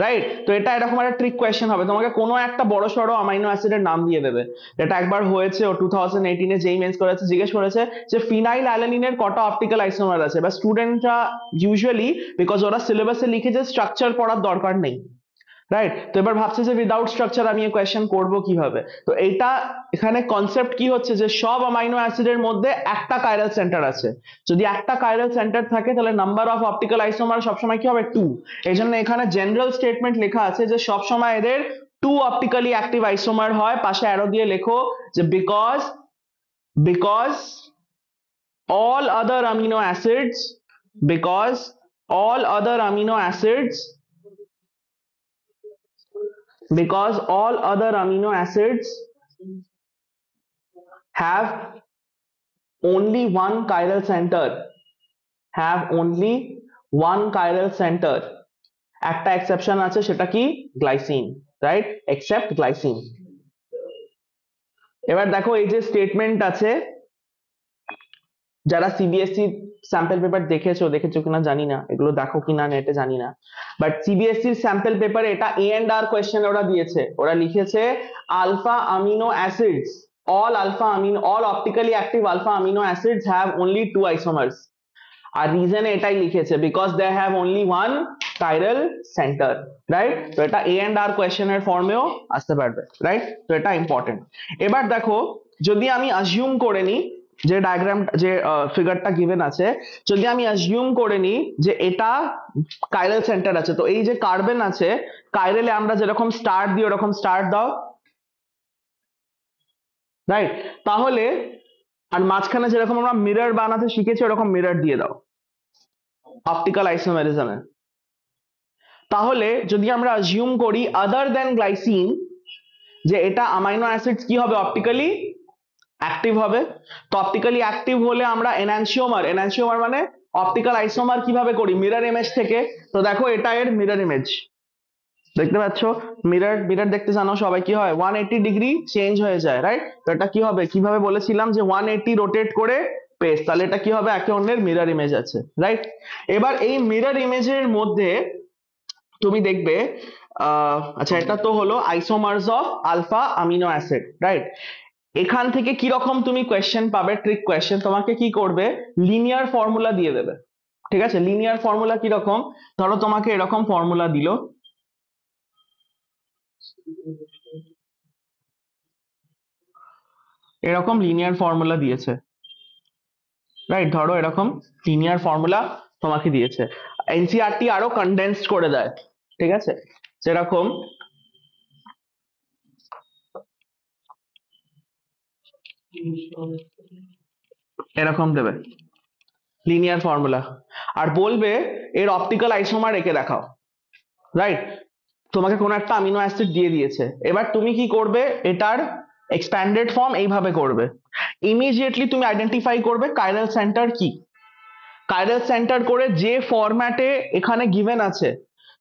রাইট? তো এটা এরকম একটা ট্রিক কোয়েশ্চেন হবে, তোমাকে কোনো একটা বড় সড়ো অ্যামাইনো অ্যাসিডের নাম দিয়ে দেবে। এটা একবার হয়েছে, ও 2018 এ যেই মেন্স করেছে জিজ্ঞেস করেছে যে ফিনাইল অ্যালানিনের কটা অপটিক্যাল আইসোমার আছে, বা স্টুডেন্টরা ইউজুয়ালি, বিকজ ওরা সিলেবাসে লিখেছে স্ট্রাকচার পড়ার দরকার নেই, রাইট? তো এবার ভাবছে যে উইদাউট স্ট্রাকচার আমি এই কোয়েশ্চেন করবো কিভাবে। তো এইটা এখানে কনসেপ্ট কি হচ্ছে যে সব অ্যামাইনো অ্যাসিডের মধ্যে একটা কাইরাল সেন্টার আছে, যদি একটা কাইরাল সেন্টার থাকে তাহলে নাম্বার অফ অপটিক্যাল আইসোমার সবসময় কি হবে? 2। এই জন্য এখানে জেনারেল স্টেটমেন্ট লেখা আছে যে সবসময় এদের 2 অপটিক্যালি অ্যাক্টিভ আইসোমার হয়, পাশে অ্যারো দিয়ে লেখো যে because all other amino acids because all other amino acids because all other amino acids have only one chiral center, have only one chiral center, একটা এক্সেপশন আছে, সেটা কি? Glycine, right? Except glycine. এবার দেখো এই যে স্টেটমেন্ট আছে, যারা সিবিএসসি স্যাম্পল পেপার দেখেছো কিনা জানি না, এগুলো দেখো কিনা নেটে জানি না, বাট সিবিএসসির স্যাম্পল পেপারে এটা এ এন্ড আর কোয়েশ্চেন ওরা দিয়েছে, ওরা লিখেছে alpha amino acids, all optically active alpha amino acids have only 2 isomers, আর রিজন এটাই লিখেছে because they have only one chiral center, right? তো এটা এ এন্ড আর কোয়েশ্চেনের ফর্মেও আসতে পারবে, রাইট? তো এটা ইম্পর্টেন্ট। এবার দেখো, যদি আমি অ্যাজিউম করে নিই যে ডায়াগ্রাম, যে ফিগারটা গিভেন আছে, যদি আমি অ্যাজিউম করে নিই যে এটা কাইরাল সেন্টার আছে, তো এই যে কার্বন আছে, কাইরালে আমরা যেরকম স্টার দিই ওরকম স্টার দাও, রাইট? তাহলে আর মাঝখানে যেরকম আমরা মিরর বানাতে শিখেছি ওরকম মিরর দিয়ে দাও অপটিক্যাল আইসোমেরিজমে। তাহলে যদি আমরা অ্যাজিউম করি আদার দেন গ্লাইসিন, যে এটা অ্যামাইনো অ্যাসিডস কি হবে? অপটিক্যালি অ্যাক্টিভ হবে। তো অপটিক্যালি অ্যাক্টিভ হলে আমরা এনানসিওমার মানে অপটিক্যাল আইসোমার কিভাবে করি? মিরর ইমেজ থেকে। তো দেখো এটা এর মিরর ইমেজ, দেখতে পাচ্ছ? মিরর দেখতে জানো সবাই, কি হয়? 180 ডিগ্রি চেঞ্জ হয়ে যায়, রাইট? তো এটা কি হবে? কিভাবে বলেছিলাম যে 180 রোটেট করে পেস্ট, তাহলে এটা কি হবে? একে অন্যের মিরর ইমেজ আছে, রাইট? এবার এই মিরর ইমেজের মধ্যে তুমি দেখবে, আচ্ছা এটা তো হলো isomers of alpha amino acid, right? এখান থেকে কি রকম তুমি কোয়েশ্চেন পাবে? ট্রিক কোয়েশ্চেন, তোমাকে কি করবে? লিনিয়ার ফর্মুলা দিয়ে দেবে, ঠিক আছে? লিনিয়ার ফর্মুলা কি রকম? ধরো তোমাকে এরকম ফর্মুলা দিল, এরকম লিনিয়ার ফর্মুলা দিয়েছে, রাইট? ধরো এরকম লিনিয়ার ফর্মুলা তোমাকে দিয়েছে, এনসিইআরটি আরো কনডেন্সড করে দেয়, ঠিক আছে? যেরকম এরকম দেবে লিনিয়ার ফর্মুলা, আর বলবে এর অপটিক্যাল আইসোমার এঁকে দেখাও, রাইট? তোমাকে কোনো একটা অ্যামিনো অ্যাসিড দিয়ে দিয়েছে, এবার তুমি কি করবে? এটার এক্সপ্যান্ডেড ফর্ম এইভাবে করবে, ইমিডিয়েটলি তুমি আইডেন্টিফাই করবে কাইরাল সেন্টার কি, কাইরাল সেন্টার করে যে ফরম্যাটে এখানে গিভেন আছে,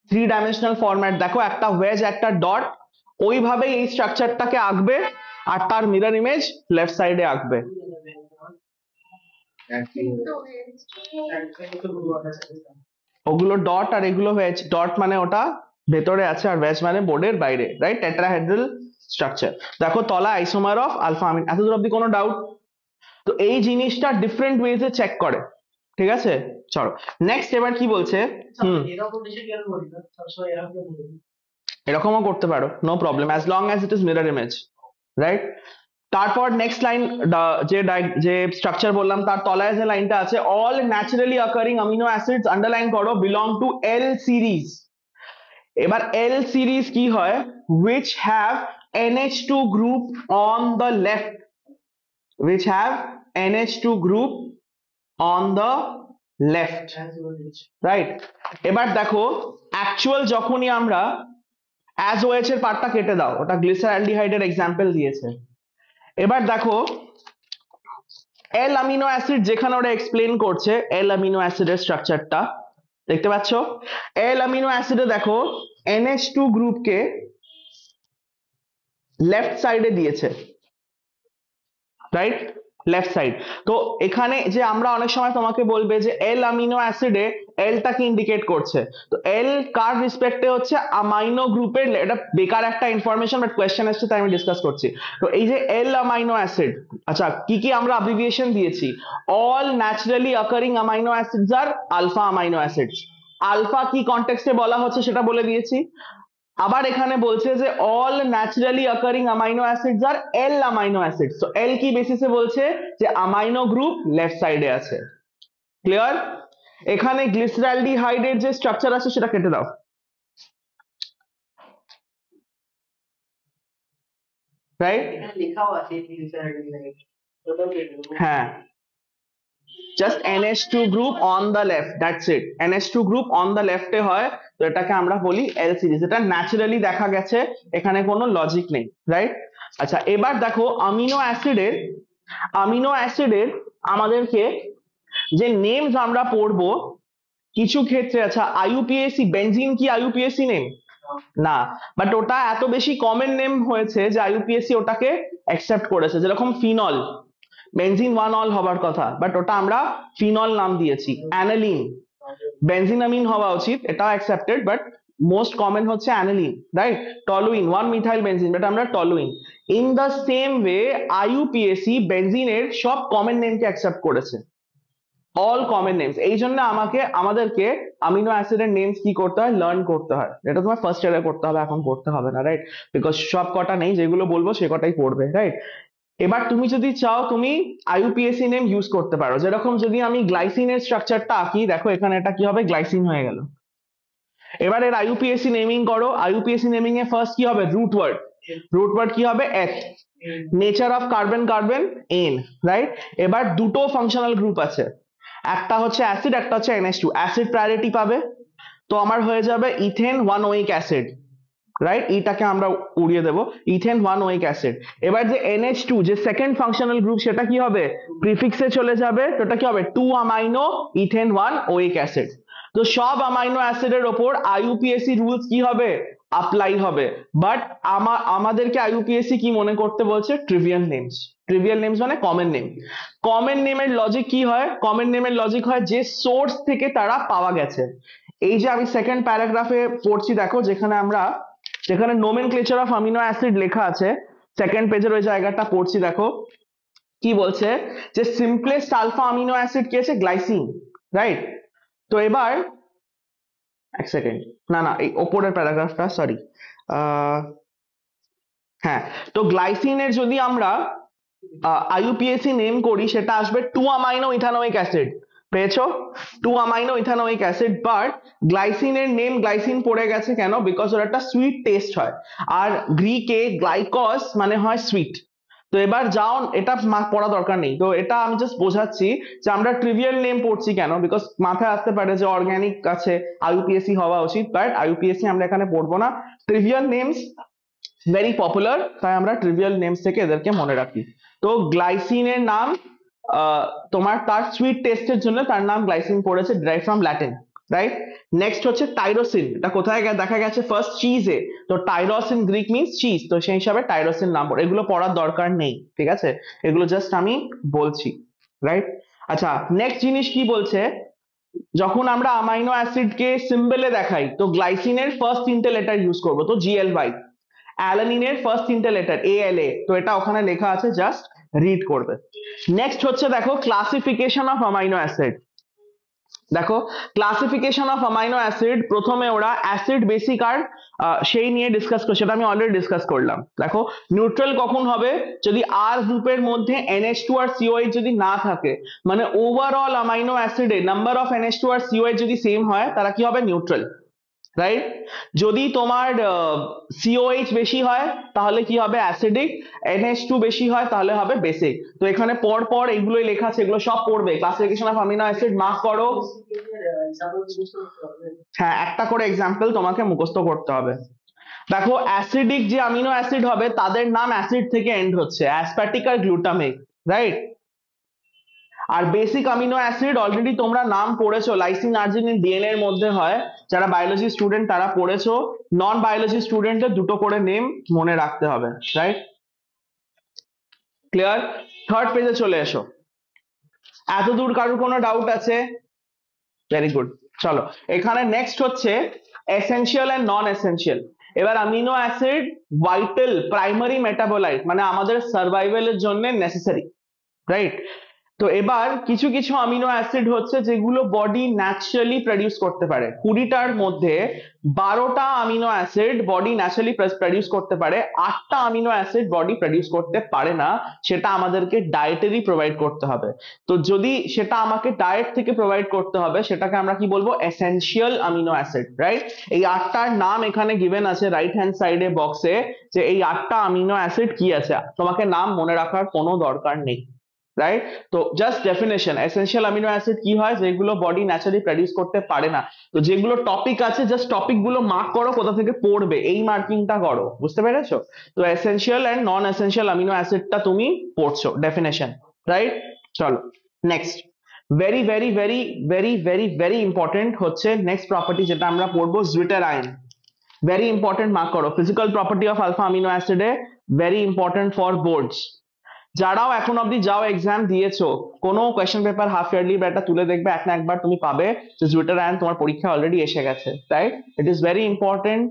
3 ডাইমেনশনাল ফরম্যাট, দেখো একটা ওয়েজ একটা ডট, ওইভাবেই এই স্ট্রাকচারটাকে আঁকবে, আর তার মিরর ইমেজ লেফট সাইডে আঁকবে। ওগুলো ডট আর এগুলো ওয়েজ, ডট মানে ওটা ভেতরে আছে আর ওয়েজ মানে বোর্ডের বাইরে, রাইট? Tetrahedral structure. দেখো তলা আইসোমার অফ আলফা আমিন, এতদূর অব্দি কোনো ডাউট? তো এই জিনিসটা ডিফারেন্ট ওয়েজে চেক করে, ঠিক আছে? চলো নেক্সট, এবার কি বলছে? এরকমও করতে পারো, no problem, as long as it is mirror image, right? তারপর নেক্সট লাইন, যে স্ট্রাকচার বললাম তার তলায় যে লাইনটা আছে, all naturally occurring amino acids, underline করো, বিলং টু এল সিরিজ। এবার এল সিরিজ কি হয়? which have NH2 group on the left, which have NH2 group on the left, right? এবার দেখো অ্যাকচুয়াল যখনই আমরা অ্যাজ ওএইচ এর পার্টটা কেটে দাও, ওটা গ্লিসারঅ্যালডিহাইডের এক্সাম্পল দিয়েছে। এবার দেখো এল অ্যামিনো অ্যাসিড যেখানে ওরা এক্সপ্লেন করছে এল অ্যামিনো অ্যাসিডের স্ট্রাকচারটা দেখতে পাচ্ছ। এল অ্যামিনো অ্যাসিডে দেখো NH2 গ্রুপকে লেফট সাইডে দিয়েছে, রাইট? Left side. তো এখানে যে আমরা অনেক সময় তোমাকে বলবে যে এল অ্যামিনো অ্যাসিডে এলটাকে ইন্ডিকেট করছে, তো এল কার রেসপেক্টে হচ্ছে অ্যামাইনো গ্রুপের, এটা বেকার একটা ইনফরমেশন বাট কোয়েশ্চেন এসছে তাই আমি ডিসকাস করছি। তো এই যে এল অ্যামাইনো অ্যাসিড, আচ্ছা কি কি আমরা অ্যাব্রিভিয়েশন দিয়েছি? All naturally occurring amino acids are alpha amino acids. Alpha কি কনটেক্সটে বলা হচ্ছে সেটা বলে দিয়েছি। আবার এখানে বলছে যে all naturally occurring amino acids are L amino acids. তো এল কি বেসিসে বলছে? যে অ্যামাইনো গ্রুপ লেফট সাইডে আছে। ক্লিয়ার? এখানে গ্লিসারঅ্যালডিহাইডের যে স্ট্রাকচার আছে সেটা কেটে দাও, রাইট? লেখাও আছে গ্লিসারঅ্যালডিহাইড, হ্যাঁ, just NH2 group on the left, that's it. NH2 group on the লেফটে হয়, তো এটাকে আমরা বলি এল সিরিজ। এটা ন্যাচারালি দেখা গেছে, এখানে কোনো লজিক নেই, রাইট? আচ্ছা এবার দেখো আমিনো অ্যাসিডের আমাদেরকে যে নেমস আমরা পড়বো কিছু ক্ষেত্রে, আচ্ছা IUPAC বেনজিন কি IUPAC নেম? না, বাট ওটা এত বেশি কমন নেম হয়েছে যে IUPAC ওটাকে অ্যাকসেপ্ট করেছে। যেরকম ফিনল, বেনজিন ওয়ান অল হবার কথা, বাট ওটা আমরা ফিনল নাম দিয়েছি। অ্যানালিন, বেনজিনামিন হওয়া উচিত, এটাও অ্যাকসেপ্টেড, বাট মোস্ট কমন হচ্ছে aniline, right? Toluene, 1 methyl benzene, but আমরা toluene. In the same way IUPAC বেনজিনের সব কমন নেমকে অ্যাকসেপ্ট করেছে, অল কমন নেমস। এই জন্য আমাদেরকে অ্যামিনো অ্যাসিডের নেমস কি করতে হয়, লার্ন করতে হয়। এটা তোমার ফার্স্ট ইয়ারে করতে হবে, এখন করতে হবে না, রাইট? বিকজ সব কটা নেই, যেগুলো বলবো সে কটাই পড়বে, রাইট? এবার তুমি যদি চাও তুমি IUPAC নেম ইউজ করতে পারো। যেরকম যদি আমি গ্লাইসিনের স্ট্রাকচারটা আঁকি, দেখো এখানে এটা কি হবে, গ্লাইসিন হয়ে গেল। এবার এর IUPAC নেমিং করো। IUPAC নেমিং এ ফার্স্ট কি হবে, রুট ওয়ার্ড কি হবে, H। Nature of carbon N, right? এবার দুটো ফাংশনাল গ্রুপ আছে, একটা হচ্ছে অ্যাসিড, একটা হচ্ছে NH2। অ্যাসিড প্রায়োরিটি পাবে, তো আমার হয়ে যাবে ইথেন 1 ওয়িক অ্যাসিড, রাইট? এটাকে আমরা উড়িয়ে দেবো, ইথেন 1 ওয়িক অ্যাসিড। এবার যে NH2 যে সেকেন্ড ফাংশনাল গ্রুপ, সেটা কি হবে, প্রিফিক্সে চলে যাবে, তো এটা কি হবে, 2 অ্যামাইনো ইথেন 1 ওয়িক অ্যাসিড। তো সব অ্যামাইনো অ্যাসিডের ওপর IUPAC রুলস কি হবে, অ্যাপ্লাই হবে। বাট আমাদেরকে IUPAC কি মনে করতে বলছে, ট্রিভিয়াল নেমস মানে কমন নেম। কমন নেমের লজিক কি হয়, কমন নেমের লজিক হয় যে সোর্স থেকে তারা পাওয়া গেছে। এই যে আমি সেকেন্ড প্যারাগ্রাফে পড়ছি, দেখো যেখানে নোমেনক্লেচার অফ অ্যামিনো অ্যাসিড লেখা আছে, সেকেন্ড পেজের ওই জায়গাটা পড়ছি, দেখো কি বলছে, যে সিম্পলেস্ট আলফা অ্যামিনো অ্যাসিড কি আছে, গ্লাইসিন, রাইট? তো এবার এক সেকেন্ড, না এই ওপরের প্যারাগ্রাফটা, সরি, হ্যাঁ, তো গ্লাইসিনের যদি আমরা IUPAC নেম করি, সেটা আসবে 2 অ্যামাইনো ইথানোয়িক অ্যাসিড। পেয়েছো, 2 অ্যামাইনো ইথানোয়িক অ্যাসিড। বাট গ্লাইসিনের নেম গ্লাইসিন পড়ে গেছে কেন, বিকজ ওর একটা সুইট টেস্ট হয়, আর গ্রিকে গ্লাইকস মানে হয় সুইট। তো এবার যাও, এটা পড়া দরকার নেই, তো এটা আমি জাস্ট বোঝাচ্ছি যে আমরা ট্রিভিয়াল নেম পড়ছি কেন, বিকজ মাথায় আসতে পারে যে অর্গানিক আছে IUPAC হওয়া উচিত, বাট IUPAC আমরা এখানে পড়বো না। ট্রিভিয়াল নেমস ভেরি পপুলার, তাই আমরা ট্রিভিয়াল নেমস থেকে এদেরকে মনে রাখি। তো গ্লাইসিনের নাম তোমার তার সুইট টেস্টের জন্য তার নাম গ্লাইসিন পড়েছে, derive from Latin, right? Next হচ্ছে টাইরোসিন, এটা কোথায় দেখা গেছে, ফার্স্ট চিজে। তো টাইরোসিন গ্রিক মিন্স চিজ, তো সেই হিসাবে টাইরোসিন নাম পড়ে। এগুলো পড়ার দরকার নেই, ঠিক আছে, এগুলো জাস্ট আমি বলছি, রাইট? আচ্ছা নেক্সট জিনিস কি বলছে, যখন আমরা অ্যামাইনো অ্যাসিড কে সিম্বলে দেখাই, তো গ্লাইসিনের ফার্স্ট 3টে লেটার ইউজ করবো, তো GLY। অ্যালানিনের ফার্স্ট 3টে লেটার ALA, তো এটা ওখানে লেখা আছে, জাস্ট রিড করবে। নেক্সট হচ্ছে দেখো ক্লাসিফিকেশন অফ অ্যামাইনো অ্যাসিড। দেখো ক্লাসিফিকেশন অফ অ্যামাইনো অ্যাসিড, প্রথমে ওরা অ্যাসিড বেসিক আর সেই নিয়ে ডিসকাস করছে, সেটা আমি অলরেডি ডিসকাস করলাম। দেখো নিউট্রাল কখন হবে, যদি R গ্রুপের মধ্যে NH2 আর COH যদি না থাকে, মানে ওভারঅল অ্যামাইনো অ্যাসিডে নাম্বার অফ NH2 আর COH যদি সেম হয়, তারা কি হবে, নিউট্রাল, রাইট? যদি তোমার সিওএইচ বেশি হয় তাহলে কি হবে অ্যাসিডিক, NH2 বেশি হয় তাহলে হবে বেসিক। তো এখানে পর পর এগুলোই লেখা আছে, এগুলো সব পড়বে, classification of amino acid mark করো। হ্যাঁ, একটা করে এক্সাম্পল তোমাকে মুখস্থ করতে হবে। দেখো অ্যাসিডিক যে অ্যামিনো অ্যাসিড হবে তাদের নাম অ্যাসিড থেকে এন্ড হচ্ছে, অ্যাসপার্টিক আর গ্লুটামিক, রাইট? আর বেসিক অ্যামিনো অ্যাসিড অলরেডি তোমরা নাম পড়েছো, লাইসিন আর্জিনিন ডিএনএ এর মধ্যে হয়, যারা বায়োলজি স্টুডেন্ট তারা পড়েছো। নন বায়োলজি স্টুডেন্টের দুটো করে নেম মনে রাখতে হবে, রাইট? ক্লিয়ার? থার্ড পেজে চলে এসো। এত দূর কারোর কোনো ডাউট আছে? Very good. চলো, এখানে নেক্সট হচ্ছে এসেনশিয়াল এন্ড নন এসেনশিয়াল। এবার amino acid vital primary metabolite, মানে আমাদের সার্ভাইভালের জন্য নেসেসারি, রাইট? তো এবার কিছু কিছু অ্যামিনো অ্যাসিড হচ্ছে যেগুলো বডি ন্যাচারালি প্রডিউস করতে পারে। 20টার মধ্যে 12টা amino acid body naturally produce করতে পারে, 8টা অ্যামিনো অ্যাসিড বডি প্রডিউস করতে পারে না, সেটা আমাদেরকে ডায়েটারি প্রোভাইড করতে হবে। তো যদি সেটা আমাকে ডায়েট থেকে প্রোভাইড করতে হবে, সেটাকে আমরা কি বলবো, এসেনশিয়াল অ্যামিনো অ্যাসিড, রাইট? এই 8টার নাম এখানে গিভেন আছে রাইট হ্যান্ড সাইডে বক্সে, যে এই 8টা অ্যামিনো অ্যাসিড কি আছে, তোমাকে নাম মনে রাখার কোনো দরকার নেই, রাইট? তো just definition, essential amino acid কি হয়, যেগুলো বডি ন্যাচারালি প্রডিউস করতে পারে না। তো যেগুলো টপিক আছে জাস্ট টপিক গুলো মার্ক করো, কোথা থেকে পড়বে এই মার্কিংটা করো, বুঝতে পেরেছো? তো essential and non essential amino অ্যাসিডটা তুমি পড়ছো ডেফিনেশন, রাইট? চলো next, very very very very very very important হচ্ছে নেক্সট প্রপার্টি যেটা আমরা পড়বো, zwitterion. Very important, mark করো। Physical property of alpha amino অ্যাসিডে ভেরি ইম্পর্টেন্ট ফর বোর্ডস। যারাও এখন অব্দি যাও এক্সাম দিয়েছো, কোনো কোয়েশ্চেন পেপার হাফ ইয়ারলি বা একটা তুলে দেখবে, এক না একবার তুমি পাবে যে জুইটার আয়ন তোমার পরীক্ষা অলরেডি এসে গেছে, right? It is very important.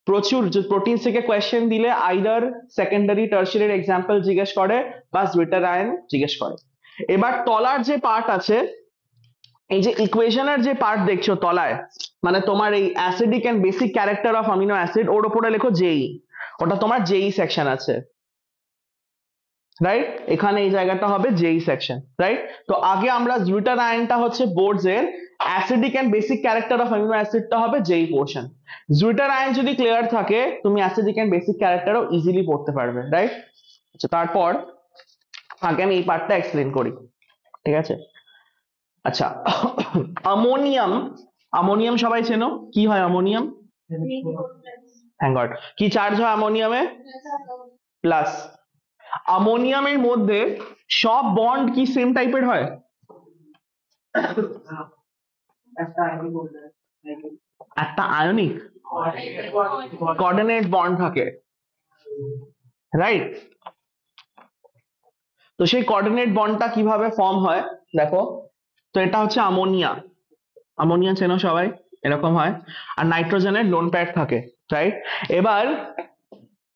প্রচুর প্রোটিন থেকে কোয়েশ্চেন দিলে আইদার সেকেন্ডারি টার্সিয়ারি এক্সাম্পল জিজ্ঞেস করে বা জুইটার আয়ন জিজ্ঞেস করে। এবার তলার যে পার্ট আছে, এই যে ইকুয়েশনের যে পার্ট দেখছো তলায়, মানে তোমার এই acidic and basic character of amino acid, ওর উপরে লেখো জেই, ওটা তোমার জেই সেকশন আছে, রাইট? এখানে এই জায়গাটা হবে জেই সেকশন, রাইট? তো আগে আমরা জুইটার আয়নটা হচ্ছে বোর্ডস এর, acidic and basic character of amino অ্যাসিডটা হবে জেই পোর্শন। জুইটার আয়ন যদি ক্লিয়ার থাকে তুমি অ্যাসিডিক এন্ড বেসিক ক্যারেক্টারও ইজিলি পড়তে পারবে, রাইট? আচ্ছা, তারপর আগে আমি এই পার্টটা এক্সপ্লেন করি, ঠিক আছে? আচ্ছা, অ্যামোনিয়াম, অ্যামোনিয়াম সবাই চেনো, কি হয় অ্যামোনিয়াম? Thank god. কি চার্জ হয় অ্যামোনিয়ামে? প্লাস। অ্যামোনিয়ামের মধ্যে সব বন্ড কি সেম টাইপের হয়? একটা আয়নিক কোঅর্ডিনেট বন্ড থাকে, রাইট? তো সেই কোঅর্ডিনেট বন্ডটা কিভাবে ফর্ম হয় দেখো, তো এটা হচ্ছে অ্যামোনিয়া, অ্যামোনিয়া চেনো সবাই, এরকম হয়। আর নাইট্রোজেনের লোন প্যাড থাকে, রাইট? এবার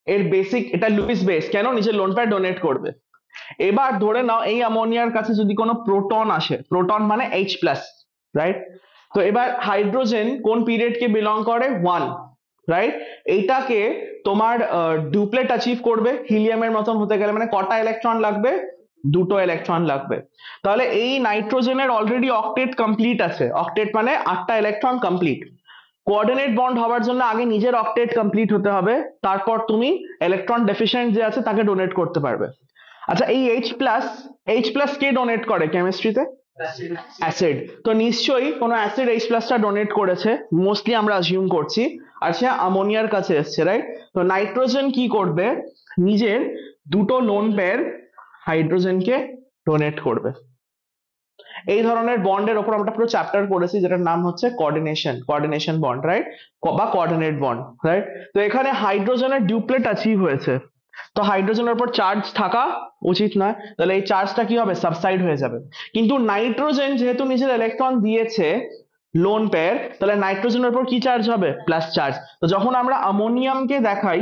এর বেসিক, এটা লুইস বেস, কেন? নিজের লোন প্যাড ডোনেট করবে। এবার ধরে নাও এই অ্যামোনিয়ার কাছে যদি কোনো প্রোটন আসে, প্রোটন মানে H+, রাইট? তো এবার হাইড্রোজেন কোন পিরিয়ড কে বিলং করে? 1, রাইট? এইটাকে তোমার ডুপ্লেট অ্যাচিভ করবে, হিলিয়ামের মতন হতে গেলে মানে কটা ইলেকট্রন লাগবে? 2টো ইলেকট্রন লাগবে। তাহলে এই নাইট্রোজেনের অলরেডি অক্টেট কমপ্লিট আছে, অক্টেট মানে 8টা ইলেকট্রন কমপ্লিট। কোঅর্ডিনেট বন্ড হওয়ার জন্য আগে নিজের অক্টেট কমপ্লিট হতে হবে, তারপর তুমি ইলেকট্রন ডেফিসিয়েন্ট যে আছে তাকে ডোনেট করতে পারবে। আচ্ছা, এই H+ কে ডোনেট করে কেমিস্ট্রিতে? অ্যাসিড। তো নিশ্চয়ই কোনো অ্যাসিড H+টা ডোনেট করেছে, মোস্টলি আমরা অ্যাজিউম করছি, আর সে অ্যামোনিয়ার কাছে এসছে, রাইট? তো নাইট্রোজেন কি করবে? নিজের 2টো লোন পেয়ার হাইড্রোজেনকে ডোনেট করবে। এই ধরনের বন্ডের ওপর আমরা পুরো চ্যাপ্টার পড়েছি যেটার নাম হচ্ছে কোঅর্ডিনেশন বন্ড, রাইট? বা কোঅর্ডিনেট বন্ড, রাইট? তো এখানে হাইড্রোজেনের ডিউপ্লেট অ্যাচিভ হয়েছে, তো হাইড্রোজেনের উপর চার্জ থাকা উচিত নয়, তাহলে এই চার্জটা কি হবে? সাবসাইড হয়ে যাবে। কিন্তু নাইট্রোজেন যেহেতু নিজের ইলেকট্রন দিয়েছে লোন পেয়ার, তাহলে নাইট্রোজেনের উপর কি চার্জ হবে? Plus charge. তো যখন আমরা অ্যামোনিয়ামকে দেখাই,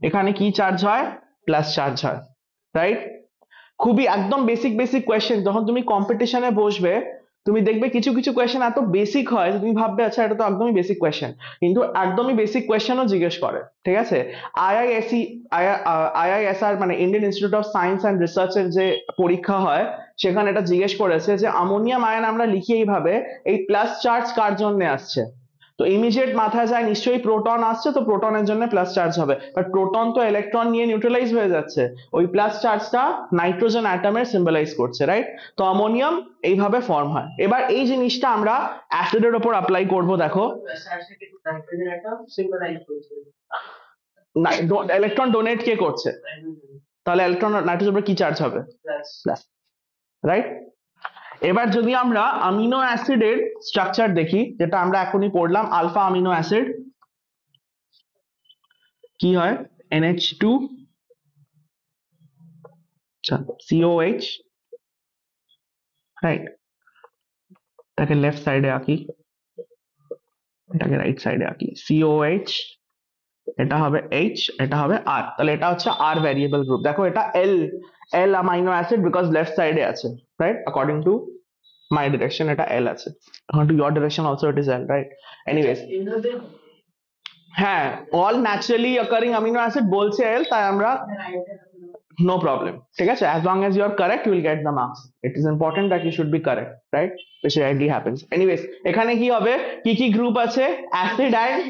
এখানে কি চার্জ হয়? প্লাস চার্জ হয়, রাইট? খুবই একদম বেসিক বেসিক কোয়েশ্চেন, যখন তুমি কম্পিটিশনে বসবে তুমি দেখবে কিছু কিছু কোয়েশ্চেন এত বেসিক হয় যে তুমি ভাববে আচ্ছা এটা তো একদমই বেসিক কোয়েশ্চেন, কিন্তু একদমই বেসিক কোয়েশ্চেনও জিজ্ঞেস করে, ঠিক আছে? আইআইএসআর মানে Indian institute of science and রিসার্চের যে পরীক্ষা হয়, সেখানে এটা জিজ্ঞেস করেছে যে অ্যামোনিয়াম আয়ন আমরা লিখি এইভাবে, এই প্লাস চার্জ কার জন্য আসছে? তো ইমিডিয়েট মাথায় যায় নিশ্চয়ই প্রোটন আসছে, তো প্রোটনের জন্য প্লাস চার্জ হবে, বাট প্রোটন তো ইলেকট্রন নিয়ে নিউট্রালাইজ হয়ে যাচ্ছে, ওই প্লাস চার্জটা নাইট্রোজেন অ্যাটমের সিম্বলাইজ করছে, রাইট? তো অ্যামোনিয়াম এইভাবে ফর্ম হয়। এবার এই জিনিসটা আমরা অ্যাসিডের উপর অ্যাপ্লাই করব। দেখো ইলেকট্রন ডোনেট কে করছে, তাহলে ইলেকট্রন নাইট্রোজেনের উপর কি চার্জ হবে? Plus, right? এবার যদি আমরা অ্যামিনো অ্যাসিডের স্ট্রাকচার দেখি, যেটা আমরা এখনই পড়লাম, আলফা অ্যামিনো অ্যাসিড কি হয়? NH2 COH, right? এটাকে লেফট সাইডে আঁকি, এটাকে রাইট সাইডে আঁকি। COH, এটা হবে H, এটা হবে R, তাহলে এটা হচ্ছে R ভ্যারিয়েবল গ্রুপ। দেখো এটা L amino acid because left সাইডে আছে, right? According to my direction এটা L আছে, according to your direction also it is L, right? Anyways, হ্যাঁ, all naturally occurring amino acid বলছে L, তাই আমরা no problem, ঠিক আছে? as long as you are correct you will get the marks. It is important that you should be correct, right? which rarely happens. Anyways, এখানে কি হবে, কি group আছে? Acid and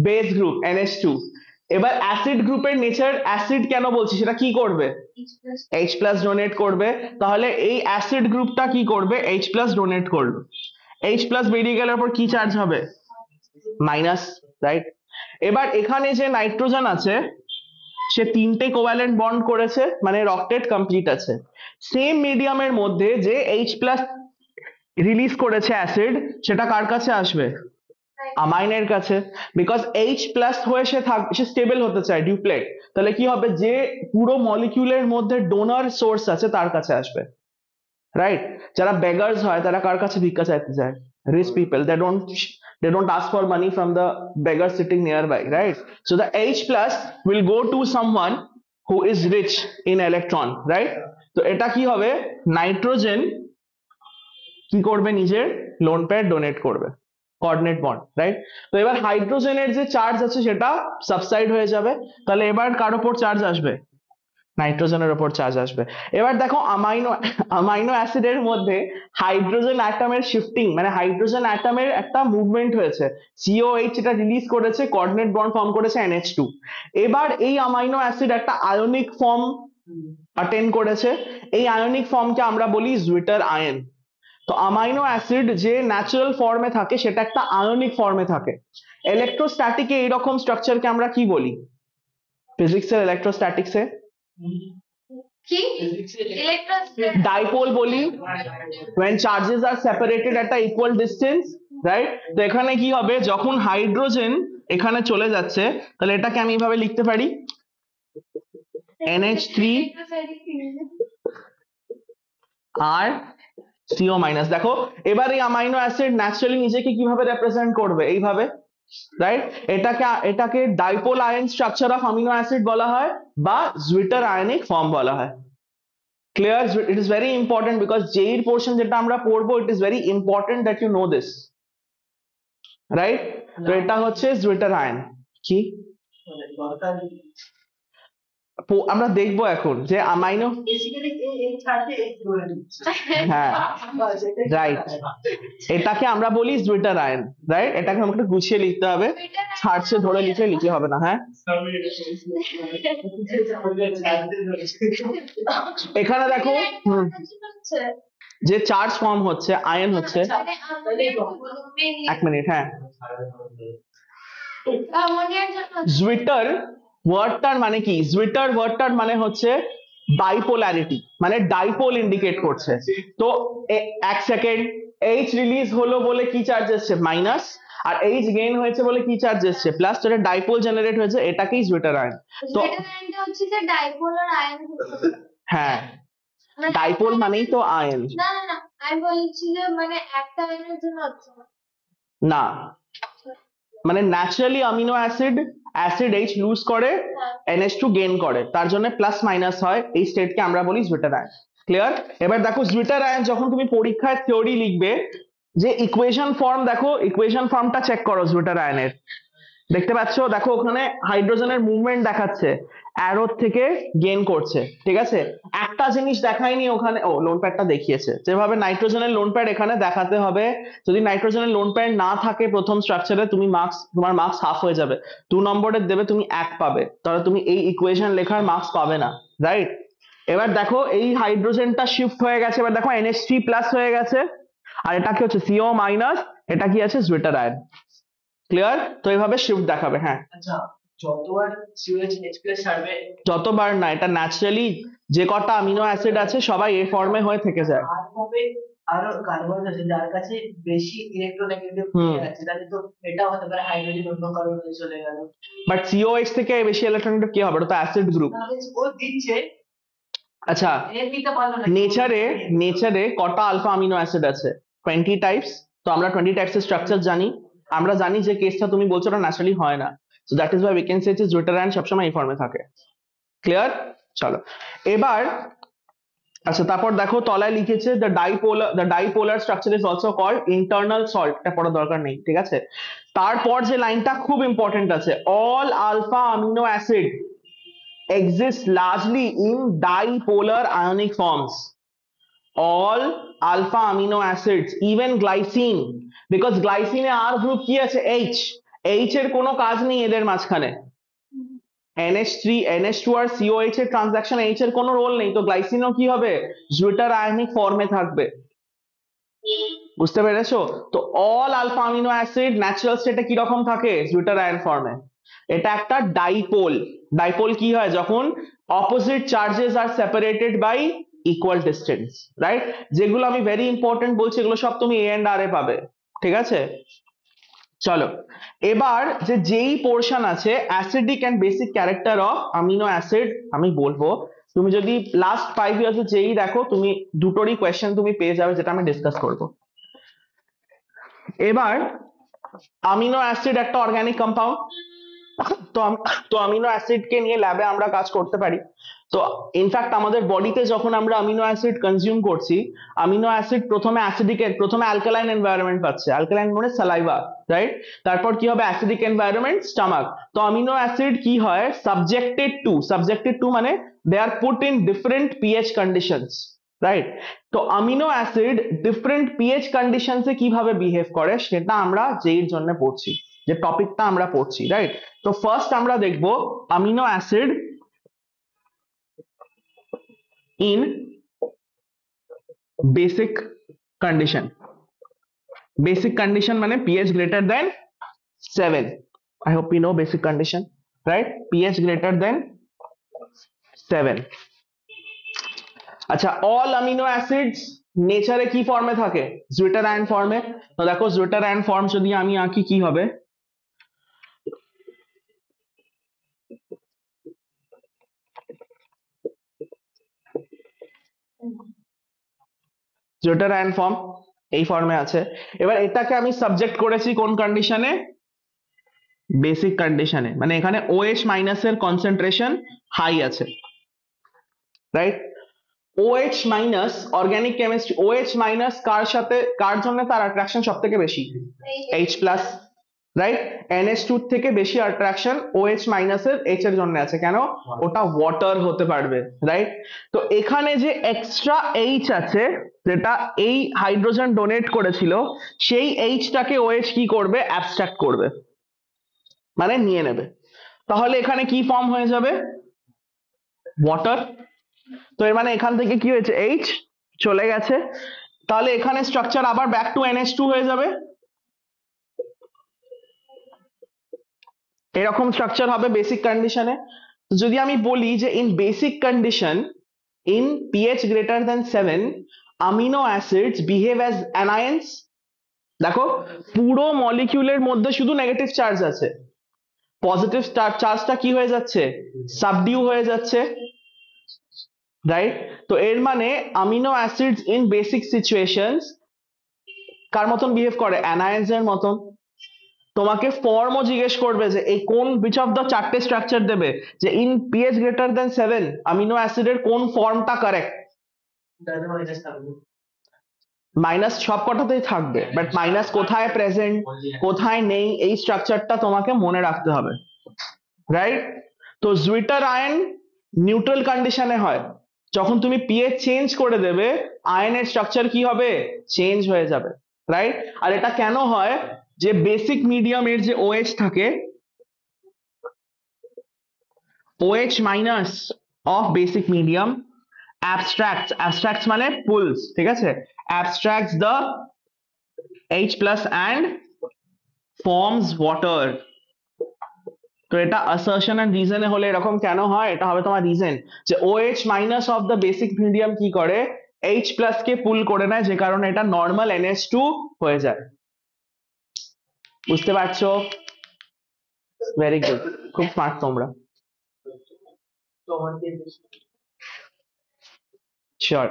base group NH2। এবার acid গ্রুপের nature, acid কেন বলছি, সেটা কি করবে? H প্লাস ডোনেট করবে, তাহলে এই অ্যাসিড গ্রুপটা কি করবে? H প্লাস ডোনেট করলো, H প্লাস বেরিয়ে গেলে পর কি চার্জ হবে? Minus, right? এবার এখানে যে নাইট্রোজেন আছে সে তিনটে কোভ্যালেন্ট বন্ড করেছে, মানে অক্টেট কমপ্লিট আছে। সেম মিডিয়ামের মধ্যে যে H প্লাস রিলিজ করেছে অ্যাসিড, সেটা কার কাছে আসবে? আমাইনের কাছে, বিকজ H প্লাস হয়ে সে স্টেবল হতে চায়, ডিউপ্লেট। তাহলে কি হবে, যে পুরো মলিকিউলের মধ্যে ডোনার সোর্স আছে তার কাছে আসবে, রাইট? যারা বেগার্স হয় তারা কার কাছে ভিক্ষা চাইতে যায়? Rich people, they don't ask for money from the beggar sitting nearby, right? So the H plus will go to someone who is rich in electron, right? তো এটা কি হবে, নাইট্রোজেন কি করবে, নিজের লোন পেয়ার ডোনেট করবে, coordinate bond, right? তো এবার হাইড্রোজেনের যে চার্জ আছে সেটা সাবসাইড হয়ে যাবে, তাহলে এবার কার উপর চার্জ আসবে? নাইট্রোজেনের উপর চার্জ আসবে। এবার দেখো অ্যামাইনো অ্যাসিডের মধ্যে হাইড্রোজেন অ্যাটমের শিফটিং, মানে হাইড্রোজেন অ্যাটমের একটা মুভমেন্ট হয়েছে। COH এটা রিলিজ করেছে, কোঅর্ডিনেট বন্ড ফর্ম করেছে NH2। এবার এই অ্যামাইনো অ্যাসিড একটা আয়নিক ফর্ম অ্যাটেন্ড করেছে, এই আয়নিক ফর্মকে আমরা বলি জুইটার আয়ন। তো অ্যামাইনো অ্যাসিড যে ন্যাচারাল ফর্মে থাকে সেটা একটা আয়নিক ফর্মে থাকে। ইলেকট্রোস্ট্যাটিকে এইরকম স্ট্রাকচারকে আমরা কি বলি? ফিজিক্সের ইলেকট্রোস্ট্যাটিক্সে ডাইপোল বলি, when charges are separated at a equal distance, right? তো এখানে কি হবে, যখন হাইড্রোজেন এখানে চলে যাচ্ছে, তাহলে এটাকে আমি এইভাবে লিখতে পারি NH3 আর CO মাইনাস। দেখো এবার এই অ্যামাইনো অ্যাসিড ন্যাচারালি নিজেকে কিভাবে রিপ্রেজেন্ট করবে? এইভাবে, রাইট? এটাকে dipole ion structure of amino acid বলা হয় বা জুইটার আয়নিক ফর্ম বলা হয়। Clear? It is very important because যেই পোর্শন যেটা আমরা পড়বো, it is very important that you know this, right? তো এটা হচ্ছে জুইটার আয়ন। কি আমরা দেখবো এখন যে অ্যামাইনো, হ্যাঁ রাইট, এটাকে আমরা বলি জুইটার আয়ন, রাইট? এটাকে আমাকে গুছিয়ে লিখতে হবে, ছাড়ছে ধরে লিখে হবে না, হ্যাঁ? এখানে দেখো যে চার্জ ফর্ম হচ্ছে, আয়ন হচ্ছে, এক মিনিট, হ্যাঁ। জুইটার ওয়ার্ডটার মানে কি? জুইটার ওয়ার্ডটার মানে হচ্ছে বাইপোলারিটি, মানে ডাইপোল ইন্ডিকেট করছে। তো এক সেকেন্ড, H রিলিজ হলো বলে কি চার্জ এসছে? মাইনাস, আর H গেইন হয়েছে বলে কি চার্জ এসছে? প্লাস। তো এটা ডাইপোল জেনারেট হয়েছে, এটাকেই জুইটার আয়ন। তো হচ্ছে যে ডাইপোল আর আয়ন, হ্যাঁ, ডাইপোল মানেই তো আয়ন। না না না, আমি বলছি যে মানে একটা আয়নের জন্য হচ্ছে না, মানে naturally amino acid H lose করে, NH2 গেইন করে, তার জন্য প্লাস মাইনাস হয়, এই স্টেটকে আমরা বলি জুইটার আয়ন। ক্লিয়ার? এবার দেখো জুইটার আয়ন যখন তুমি পরীক্ষায় থিওরি লিখবে, যে ইকুয়েশন ফর্ম, দেখো ইকুয়েশন ফর্মটা চেক করো জুইটার আয়নের। দেখতে পাচ্ছো, দেখো ওখানে হাইড্রোজেনের মুভমেন্ট দেখাচ্ছে, অ্যারো থেকে গেইন করছে, ঠিক আছে। একটা জিনিস দেখায়নি ওখানে, ও লোন প্যাডটা দেখিয়েছে, যেভাবে নাইট্রোজেনের লোন প্যাড এখানে দেখাতে হবে। যদি নাইট্রোজেনের লোন প্যাড না থাকে প্রথম স্ট্রাকচারে, তোমার মার্কস হাফ হয়ে যাবে। 2 নম্বরের দেবে, তুমি 1 পাবে, তাহলে তুমি এই ইকুয়েশন লেখার মার্কস পাবে না, রাইট। এবার দেখো এই হাইড্রোজেনটা শিফট হয়ে গেছে, এবার দেখো NH3 প্লাস হয়ে গেছে, আর এটা কি হচ্ছে CO মাইনাস, এটা কি আছে জুইটার আয়ন। ক্লিয়ার? তো এইভাবে শিফট দেখাবে। হ্যাঁ, আচ্ছা, যতবার COH প্লাস ছাড়বে যতবার না, এটা ন্যাচারালি যে কটা অ্যামিনো অ্যাসিড আছে সবাই এ ফর্মে হয়ে থেকে যায়। আর হবে আরো কার্বন আছে যার কাছে বেশি ইলেকট্রোনেগেটিভ আছে, তাহলে তো এটা হতে পারে হাইড্রোজেন অন্য কার্বনে চলে গেল। বাট COH থেকে বেশি ইলেকট্রননেগেটিভ কি হবে, ওটা তো অ্যাসিড গ্রুপ। তাহলে ও দিচ্ছে, আচ্ছা, এর দিতে পারলো না। নেচারে কটা আলফা অ্যামিনো অ্যাসিড আছে? 20 টাইপস। তো আমরা 20 টাইপস এর স্ট্রাকচার জানি। আমরা জানি যে কেসটা তুমি বলছো ওটা ন্যাচারালি হয় না, so that is why we can say যে জুইটার আয়ন সবসময় এই ফর্মে থাকে। ক্লিয়ার? চলো এবার, আচ্ছা তারপর দেখো তলায় লিখেছে the dipolar structure is also called internal salt, এটা পড়ার দরকার নেই, ঠিক আছে। তারপর যে লাইনটা খুব ইম্পর্টেন্ট আছে, all alpha amino acid exist largely in dipolar ionic forms. All alpha amino acids, even glycine, because glycine A R group কি আছে, H এর কোনো কাজ নেই এদের মাঝখানে। NH3 NH2 আর COH এর ট্রানজাকশন H এর কোনো রোল নেই, তো গ্লাইসিনও কি হবে, জুইটার আয়নিক ফর্মে থাকবে। বুঝতে পেরেছো? তো all alpha amino acid natural স্টেটে কি রকম থাকে, জুইটার আয়ন ফর্মে। এটা একটা ডাইপোল। ডাইপোল কি হয়, যখন opposite charges are separated by equal distance, right. যেগুলো আমি ভেরি ইম্পর্টেন্ট বলছি, এগুলো সব তুমি A and R এ পাবে, ঠিক আছে। চলো এবার যেই পোর্শন আছে acidic and basic character of amino acid, আমি বলবো তুমি যদি লাস্ট 5 ইয়ার্স যেই দেখো, তুমি দুটোরই কোয়েশ্চেন তুমি পেয়ে যাবে, যেটা আমি ডিসকাস করবো। এবার অ্যামিনো অ্যাসিড একটা অর্গানিক কম্পাউন্ড, তো অ্যামিনো অ্যাসিড কে নিয়ে ল্যাবে আমরা কাজ করতে পারি। তো ইনফ্যাক্ট আমাদের বডিতে যখন আমরা অ্যামিনো অ্যাসিড কনজিউম করছি, অ্যামিনো অ্যাসিড প্রথমে অ্যালকালাইন এনভায়রনমেন্ট পাচ্ছে, অ্যালকালাইন মানে সালাইভা, রাইট। তারপর কি হবে, অ্যাসিডিক এনভায়রনমেন্ট স্টমাক। তো অ্যামিনো অ্যাসিড কি হয়, সাবজেক্টেড টু মানে they are put in different pH conditions, right. তো অ্যামিনো অ্যাসিড ডিফারেন্ট পিএইচ কন্ডিশনসে কিভাবে বিহেভ করে সেটা আমরা যেই জন্য পড়ছি, যে টপিকটা আমরা পড়ছি, রাইট। তো ফার্স্ট আমরা দেখবো amino acid in basic condition. Basic condition মানে pH greater than 7. I hope you know basic condition, right? pH greater than 7. আচ্ছা, অল অ্যামিনো অ্যাসিডস নেচারে কি ফর্মে থাকে, জুইটার আয়ন ফর্মে। তো দেখো জুইটার আয়ন ফর্ম যদি আমি আঁকি কি হবে, জুইটার আয়ন ফর্ম এই ফর্মে আছে। এবার এটাকে আমি সাবজেক্ট করেছি কোন কন্ডিশনে, বেসিক কন্ডিশনে, মানে এখানে OH মাইনাসের কনসেন্ট্রেশন হাই আছে, right. OH minus organic chemistry, OH minus কার জন্য তার অ্যাট্রাকশন সব থেকে বেশি, H প্লাস, রাইট। NH2 থেকে বেশি অ্যাট্রাকশন OH মাইনাসের H এর জন্য আছে, কেন, ওটা ওয়াটার হতে পারবে, রাইট। তো এখানে যে এক্সট্রা H আছে, যেটা এই হাইড্রোজেন ডোনেট করেছিল, সেই H টাকে OH কি করবে, অ্যাবস্ট্রাক্ট করবে, মানে নিয়ে নেবে। তাহলে এখানে কি ফর্ম হয়ে যাবে, ওয়াটার। তো এর মানে এখান থেকে কি হয়েছে, H চলে গেছে, তাহলে এখানে স্ট্রাকচার আবার ব্যাক টু NH2 হয়ে যাবে, এরকম স্ট্রাকচার হবে বেসিক কন্ডিশনে। যদি আমি বলি যে in basic condition in pH greater than 7 amino acids behave as anions, দেখো পুরো মলিকিউলের মধ্যে শুধু নেগেটিভ চার্জ আছে, পজিটিভ চার্জটা কি হয়ে যাচ্ছে, সাবডিউ হয়ে যাচ্ছে, রাইট। তো এর মানে amino acids in basic situations কার মতন বিহেভ করে, অ্যানায়ন্স এর মতন। তোমাকে ফর্মও জিজ্ঞেস করবে যে এই কোন বিচ অফ দ্য চারটে স্ট্রাকচার দেবে, যে in pH greater than 7 amino অ্যাসিডের কোন ফর্মটা কারেক্ট, মাইনাস সব কটাতেই থাকবে, বাট মাইনাস কোথায় প্রেজেন্ট কোথায় নেই এই স্ট্রাকচারটা তোমাকে মনে রাখতে হবে, রাইট? তো জুইটার আয়ন নিউট্রাল কন্ডিশনে হয়, যখন তুমি পিএইচ চেঞ্জ করে দেবে আয়নের স্ট্রাকচার কি হবে, চেঞ্জ হয়ে যাবে, রাইট? আর এটা কেন হয়, যে বেসিক মিডিয়ামের যে OH থাকে, OH minus of basic medium abstracts মানে pulls, ঠিক আছে, abstracts the H plus and forms water. তো এটা assertion and reason এ হলে এরকম কেন হয়, এটা হবে তোমার রিজন, যে OH minus of the basic medium কি করে, H প্লাস কে পুল করে নেয়, যে কারণে এটা নর্মাল NH2 হয়ে যায়। বুঝতে পারছো? ভেরি গুড, খুব স্মার্ট তোমরা। শিওর।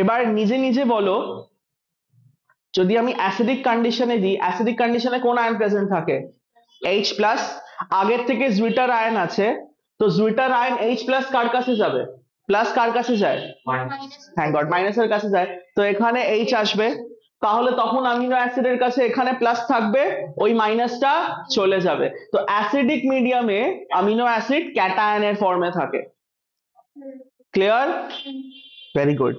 এবার নিজে নিজে বলো, যদি আমি অ্যাসিডিক কন্ডিশনে দিই, অ্যাসিডিক কন্ডিশনে কোন আয়ন প্রেজেন্ট থাকে, H প্লাস। আগের থেকে জুইটার আয়ন আছে, তো জুইটার আয়ন H প্লাস কার কাছে যাবে, প্লাস কার কাছে যায়, থ্যাংক গড মাইনাসের কাছে যায়, তো এখানে H আসবে, তাহলে তখন অ্যামিনো অ্যাসিডের কাছে এখানে প্লাস থাকবে, ওই মাইনাসটা চলে যাবে। তো অ্যাসিডিক মিডিয়ামে অ্যামিনো অ্যাসিড ক্যাটায়নের ফর্মে থাকে। ক্লিয়ার? Very good.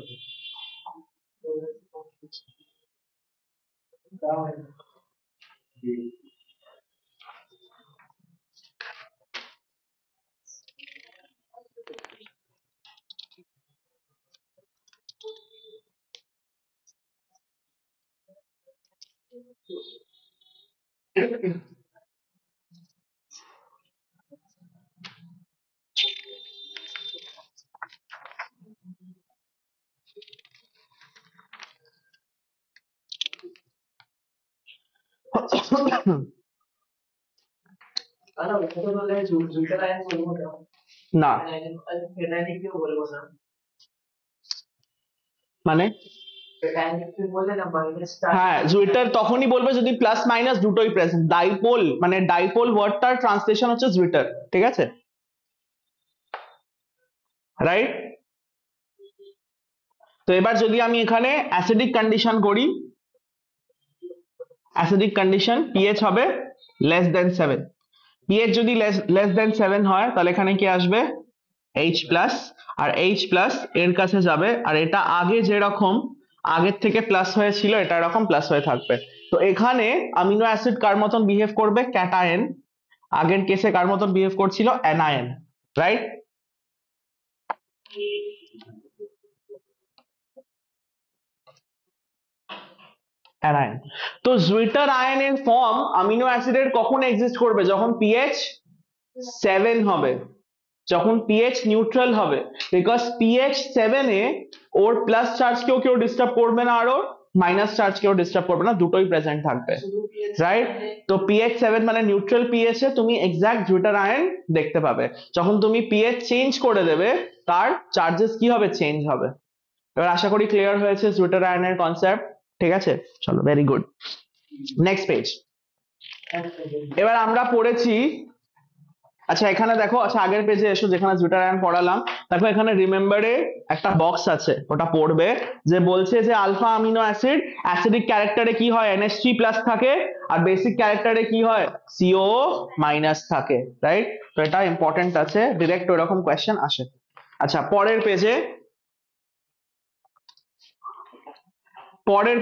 না মানে হ্যাঁ, জুইটার তখনই বলবে যদি প্লাস মাইনাস দুটোই প্রেজেন্ট। ডাইপোল মানে ডাইপোল ওয়ার্ডটার ট্রান্সলেশন হচ্ছে জুইটার, ঠিক আছে, রাইট? তো এবার যদি আমি এখানে অ্যাসিডিক কন্ডিশন করি, অ্যাসিডিক কন্ডিশন পিএইচ হবে লেস দেন 7, পিএইচ যদি লেস দেন 7 হয়, তাহলে এখানে কি আসবে, H প্লাস, আর H প্লাস এর কাছে যাবে, আর এটা আগে যেরকম আগের থেকে প্লাস হয়েছিল এটা এরকম প্লাস হয়ে থাকবে। তো এখানে অ্যামিনো অ্যাসিড কার মতন বিহেভ করবে, ক্যাটায়ন। আগের কেসে কার মতন বিহেভ করছিল, অ্যানায়ন, রাইট? অ্যানায়ন। তো জুইটার আয়নের ফর্ম অ্যামিনো অ্যাসিডের কখন এক্সিস্ট করবে, যখন পিএইচ 7 হবে, যখন পিএইচ নিউট্রাল হবে, because pH 7 A or plus charge কেউ ডিস্টার্ব করবে না, আর ওর মাইনাস চার্জ কেউ ডিস্টার্ব করবে না, দুটোই প্রেজেন্ট থাকবে, রাইট? তো পিএইচ 7 মানে নিউট্রাল পিএইচ এ তুমি এক্সাক্ট জুইটার আয়ন দেখতে পাবে। যখন তুমি পিএইচ চেঞ্জ করে দেবে, তার চার্জেস কি হবে, চেঞ্জ হবে। এবার আশা করি ক্লিয়ার হয়েছে জুইটার আয়নের কনসেপ্ট, ঠিক আছে? চলো, ভেরি গুড। Next page. এবার আমরা পড়েছি, আচ্ছা এখানে দেখো, আচ্ছা আগের পেজে এসো যেখানে জুইটার আয়ন পড়ালাম, দেখো এখানে রিমেম্বারে একটা বক্স আছে, ওটা পড়বে, যে বলছে যে আলফা অ্যামিনো অ্যাসিড অ্যাসিডিক ক্যারেক্টারে কি হয়, NH3 প্লাস থাকে, আর বেসিক ক্যারেক্টারে কি হয়, CO মাইনাস থাকে, রাইট? তো এটা ইম্পর্টেন্ট আছে, ডিরেক্ট ওরকম কোয়েশ্চেন আসে। আচ্ছা পরের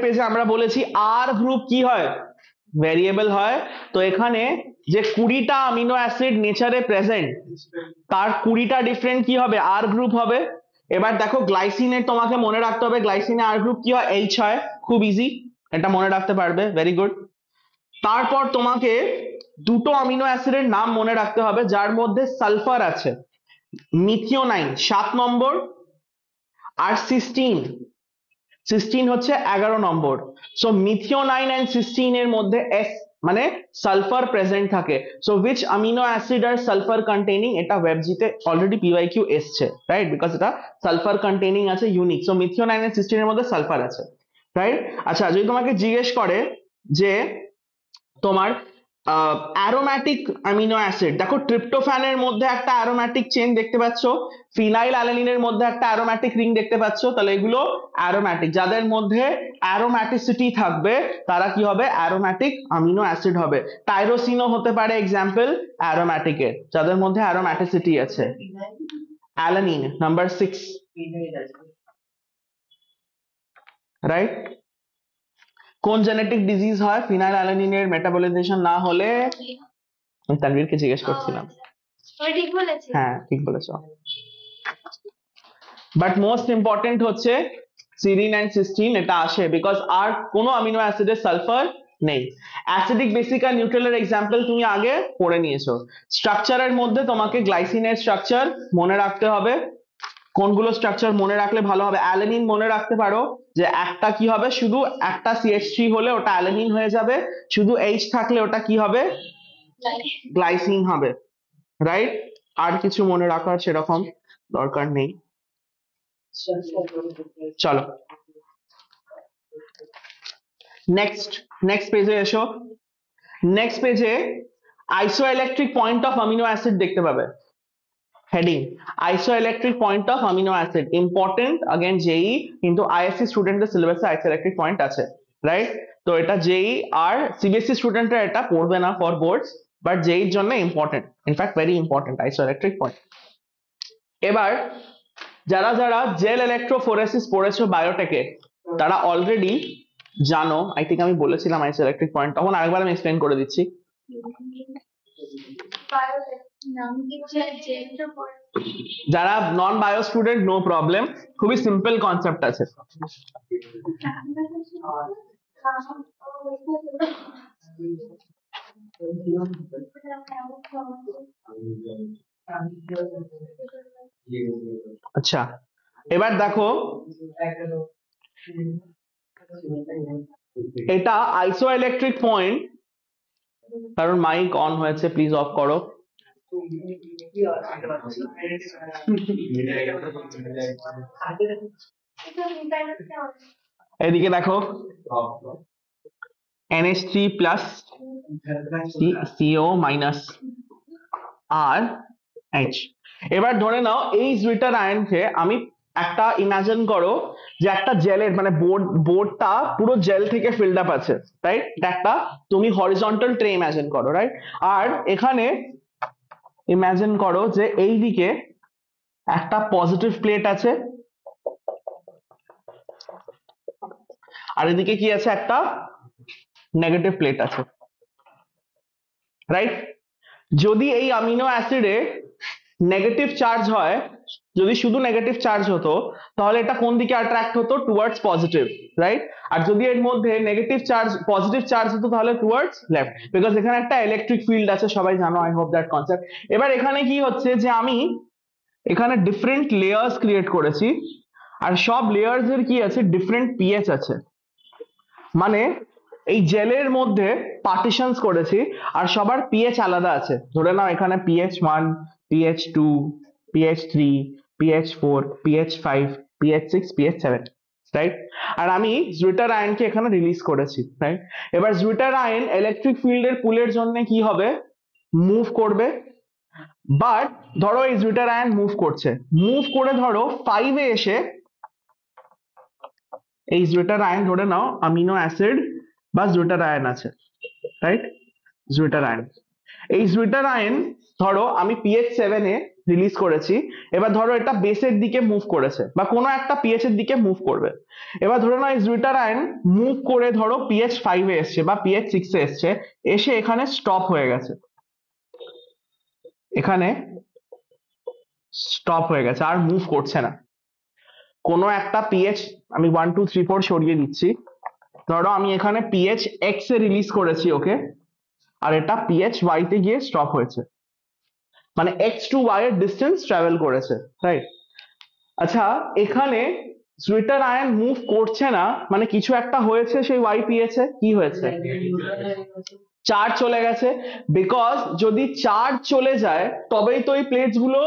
পেজে আমরা বলেছি আর গ্রুপ কি হয়, ভেরিয়েবল হয়। তো এখানে যে 20টা অ্যামিনো অ্যাসিড নেচারে প্রেজেন্ট, তার 20টা ডিফারেন্ট কি হবে, আর গ্রুপ হবে। এবার দেখো গ্লাইসিনের তোমাকে মনে রাখতে হবে, গ্লাইসিনে আর গ্রুপ কি হয়, H হয়, খুব ইজি, এটা মনে রাখতে পারবে, ভেরি গুড। তারপর তোমাকে দুটো অ্যামিনো অ্যাসিডের নাম মনে রাখতে হবে যার মধ্যে সালফার আছে, মিথিওনাইন 7 নম্বর, আর সিস্টিন হচ্ছে 11 number. So methionine and cysteine এর মধ্যে S মানে সালফার প্রেজেন্ট থাকে। So which amino acid are sulfur containing, এটা ওয়েবজিতে অলরেডি PYQ এসছে, রাইট? বিকজ এটা সালফার কন্টেইনিং আছে, unique. So methionine and cysteine এর মধ্যে সালফার আছে, রাইট? আচ্ছা যদি তোমাকে জিজ্ঞেস করে যে তোমার অ্যারোম্যাটিক অ্যামিনো অ্যাসিড, দেখো ট্রিপ্টোফ্যানের মধ্যে একটা অ্যারোম্যাটিক চেন দেখতে পাচ্ছ, ফিনাইল অ্যালানিনের মধ্যে একটা অ্যারোম্যাটিক রিং দেখতে পাচ্ছ, তাহলে এগুলো অ্যারোম্যাটিক। যাদের মধ্যে অ্যারোম্যাটিসিটি থাকবে তারা কি হবে? অ্যারোম্যাটিক অ্যামিনো অ্যাসিড হবে। টাইরোসিনও হতে পারে এক্সাম্পল অ্যারোম্যাটিকের, যাদের মধ্যে অ্যারোম্যাটিসিটি আছে। Alanine number 6, right? কোন জেনেটিক ডিজিজ হয় ফিনাইল অ্যালানিনের মেটাবলাইজেশন না হলে? আমি তানভীরকে জিজ্ঞেস করছিলাম। আমি ঠিক বলেছি? হ্যাঁ ঠিক বলেছো। বাট মোস্ট ইম্পর্টেন্ট হচ্ছে সিরিন অ্যান্ড সিস্টিন, এটা আসে বিকজ আর কোনো অ্যামিনো অ্যাসিডের সালফার নেই। অ্যাসিডিক বেসিক আর নিউট্রালের এক্সাম্পল তুমি আগে পড়ে নিয়েছো। স্ট্রাকচারের মধ্যে তোমাকে গ্লাইসিনের স্ট্রাকচার মনে রাখতে হবে। কোনগুলো স্ট্রাকচার মনে রাখলে ভালো হবে? অ্যালানিন মনে রাখতে পারো যে একটা কি হবে, শুধু একটা CH3 হলে ওটা অ্যালানিন হয়ে যাবে, শুধু H থাকলে ওটা কি হবে? গ্লাইসিন হবে, রাইট? আর কিছু মনে রাখার সেরকম দরকার নেই। চলো নেক্সট পেজে এসো। নেক্সট পেজে isoelectric point of amino acid দেখতে পাবে। Heading isoelectric point of amino acid, important again JEE, কিন্তু আইএসসি স্টুডেন্টদের সিলেবাসে আইসোইলেকট্রিক পয়েন্ট আছে, রাইট? তো এটা জেই আর সিবিএসসি স্টুডেন্টরা এটা পড়বে না ফর বোর্ডস, বাট জেইর জন্য important, in fact very important isoelectric point. এবার যারা যারা জেল ইলেকট্রোফোরেসিস পড়েছো বায়োটেকে তারা অলরেডি জানো, আই থিঙ্ক আমি বলেছিলাম আইসোইলেকট্রিক পয়েন্ট, তখন আরেকবার আমি এক্সপ্লেন করে দিচ্ছি। যারা নন বায়ো স্টুডেন্ট নো প্রবলেম, খুবই সিম্পল কনসেপ্ট আছে। আচ্ছা এবার দেখো, এটা আইসোইলেকট্রিক পয়েন্ট, কারণ মাইক অন হয়েছে, প্লিজ অফ করো। এদিকে দেখো NH3 প্লাস CO মাইনাস আর H। এবার ধরে নাও এই জুইটার আয়নকে আমি একটা ইমাজিন করো যে একটা জেলের মানে বোর্ডটা পুরো জেল থেকে ফিল্ড আপ আছে, রাইট? একটা তুমি হরিজন্টাল ট্রে ইমাজিন করো, রাইট? আর এখানে ইমাজিন করো যে এই দিকে একটা পজিটিভ প্লেট আছে আর এদিকে কি আছে? একটা নেগেটিভ প্লেট আছে, রাইট? যদি এই অ্যামিনো অ্যাসিডে নেগেটিভ চার্জ হয়, যদি শুধু নেগেটিভ চার্জ হতো তাহলে এটা কোন দিকে অ্যাট্রাক্ট হতো? Towards positive, right? আর যদি এর মধ্যে নেগেটিভ চার্জ পজিটিভ চার্জ হতো তাহলে টুয়ার্ডস লেফট, বিকজ এখানে একটা ইলেকট্রিক ফিল্ড আছে, সবাই জানো, আই হোপ দ্যাট কনসেপ্ট। এবার এখানে কি হচ্ছে যে আমি এখানে ডিফারেন্ট লেয়ার্স ক্রিয়েট করেছি, আর সব লেয়ার্স এর কি আছে? ডিফারেন্ট পিএইচ আছে, মানে এই জেলের মধ্যে পার্টিশনস করেছি আর সবার পিএইচ আলাদা আছে। ধরে নাও এখানে pH 1, pH 2, pH 3, pH 4, pH 5, pH 6, pH 7, right? আর আমি জুইটার আয়নকে এখানে রিলিজ করেছি, রাইট? এবার জুইটার আয়ন ইলেকট্রিক ফিল্ডের পুলের জন্য কি হবে? মুভ করবে। বাট ধরো এই জুইটার আয়ন মুভ করছে, মুভ করে ধরো 5 এ এসে এই জুইটার আয়ন, ধরে নাও অ্যামিনো অ্যাসিড বা জুইটার আয়ন আছে, রাইট? জুইটার আয়ন, এই জুইটার আয়ন ধরো আমি pH 7 এ রিলিজ করেছি, এবার ধরো এটা বেসের দিকে মুভ করেছে বা কোনো একটা pH এর দিকে মুভ করবে। এবার ধরে নাও এই জুইটার আয়ন মুভ করে ধরো pH 5 এ এসছে বা pH 6 এ এসছে, এসে এখানে স্টপ হয়ে গেছে, এখানে স্টপ হয়ে গেছে, আর মুভ করছে না। কোনো একটা pH আমি 1 2 3 4 সরিয়ে দিচ্ছি, ধরো আমি এখানে pH X এ রিলিজ করেছি ওকে, আর এটা pH Y তে গিয়ে স্টপ হয়েছে, মানে X to Y এর ডিস্টেন্স ট্রাভেল করেছে, রাইট? আচ্ছা এখানে জুইটার আয়ন মুভ করছে না, মানে কিছু একটা হয়েছে সেই Y pH এ, কি হয়েছে? চার্জ চলে গেছে। বিকজ যদি চার্জ চলে যায় তবেই তো এই প্লেটস গুলো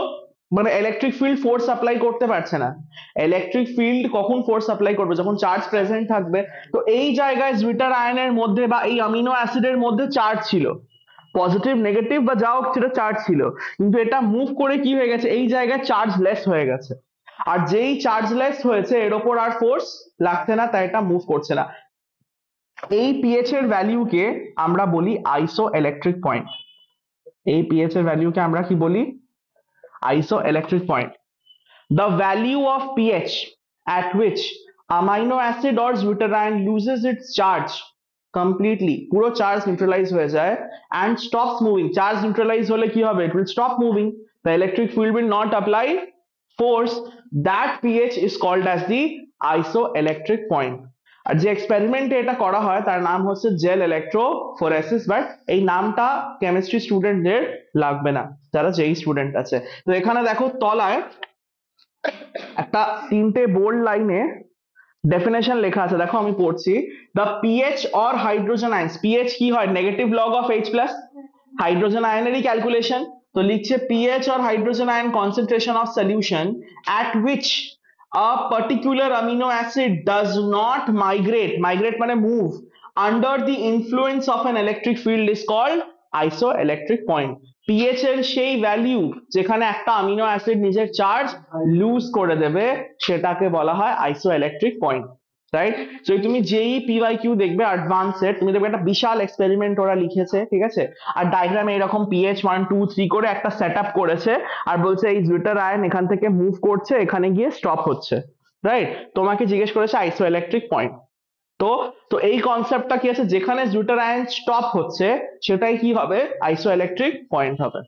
মানে ইলেকট্রিক ফিল্ড ফোর্স সাপ্লাই করতে পারছে না। ইলেকট্রিক ফিল্ড কখন ফোর্স সাপ্লাই করবে? যখন চার্জ প্রেজেন্ট থাকবে। তো এই জায়গায় জুইটার আয়নের মধ্যে বা এই অ্যামিনো অ্যাসিডের মধ্যে চার্জ ছিল, পজিটিভ নেগেটিভ বা যা হোক সেটা চার্জ ছিল, কিন্তু এটা মুভ করে কি হয়ে গেছে, এই জায়গায় চার্জ লেস হয়ে গেছে। আর যেই চার্জ লেস হয়েছে এর ওপর আর ফোর্স লাগছে না, তাই এটা মুভ করছে না। এই পিএইচ এর ভ্যালুকে আমরা বলি আইসো ইলেকট্রিক পয়েন্ট। এই পিএইচ এর ভ্যালুকে আমরা কি বলি, আইসো electric point. The value of pH at which amino acid or deuterion loses its charge completely, পুরো চার্জ নিউট্রালাইজ হয়ে যায় and stops moving, charge neutralise হলে কি হবে, it will stop moving, the electric field will not apply force, that pH is called as the isoelectric point। আর যে এক্সপেরিমেন্টে এটা করা হয় তার নাম হচ্ছে জেল ইলেকট্রোফোরেসিস, বাট এই নামটা কেমিস্ট্রি স্টুডেন্টদের লাগবে না, যারা যেই স্টুডেন্ট আছে। তো এখানে দেখো তলায় একটা 3টে বোল্ড লাইনে ডেফিনেশন লেখা আছে, দেখো আমি পড়ছি। The pH or hydrogen ions, pH কি হয়, negative log of H plus, hydrogen আয়নেরই ক্যালকুলেশন। তো লিখছে pH or hydrogen ion concentration of solution at which a particular amino acid does not migrate, migrate মানে move, under the influence of an electric field is called isoelectric point। PH এর সেই value যেখানে একটা amino acid নিজের charge loose করে দেবে সেটাকে বলা হয় আইসোইলেকট্রিক পয়েন্ট, রাইট। তো তুমি যেই পিওয়াইকিউ দেখবে অ্যাডভান্সের, তুমি দেখবে একটা বিশাল এক্সপেরিমেন্ট ওরা লিখেছে, ঠিক আছে, আর ডায়াগ্রামে এরকম পিএইচ 1 2 3 করে একটা সেট আপ করেছে, আর বলছে এই জুটার আয়ন এখান থেকে মুভ করছে, এখানে গিয়ে স্টপ হচ্ছে, রাইট। তোমাকে জিজ্ঞেস করেছে আইসোইলেকট্রিক পয়েন্ট। তো তো এই কনসেপ্টটা কি আছে, যেখানে জুটার আয়ন স্টপ হচ্ছে সেটাই কি হবে, আইসোইলেকট্রিক পয়েন্ট হবে।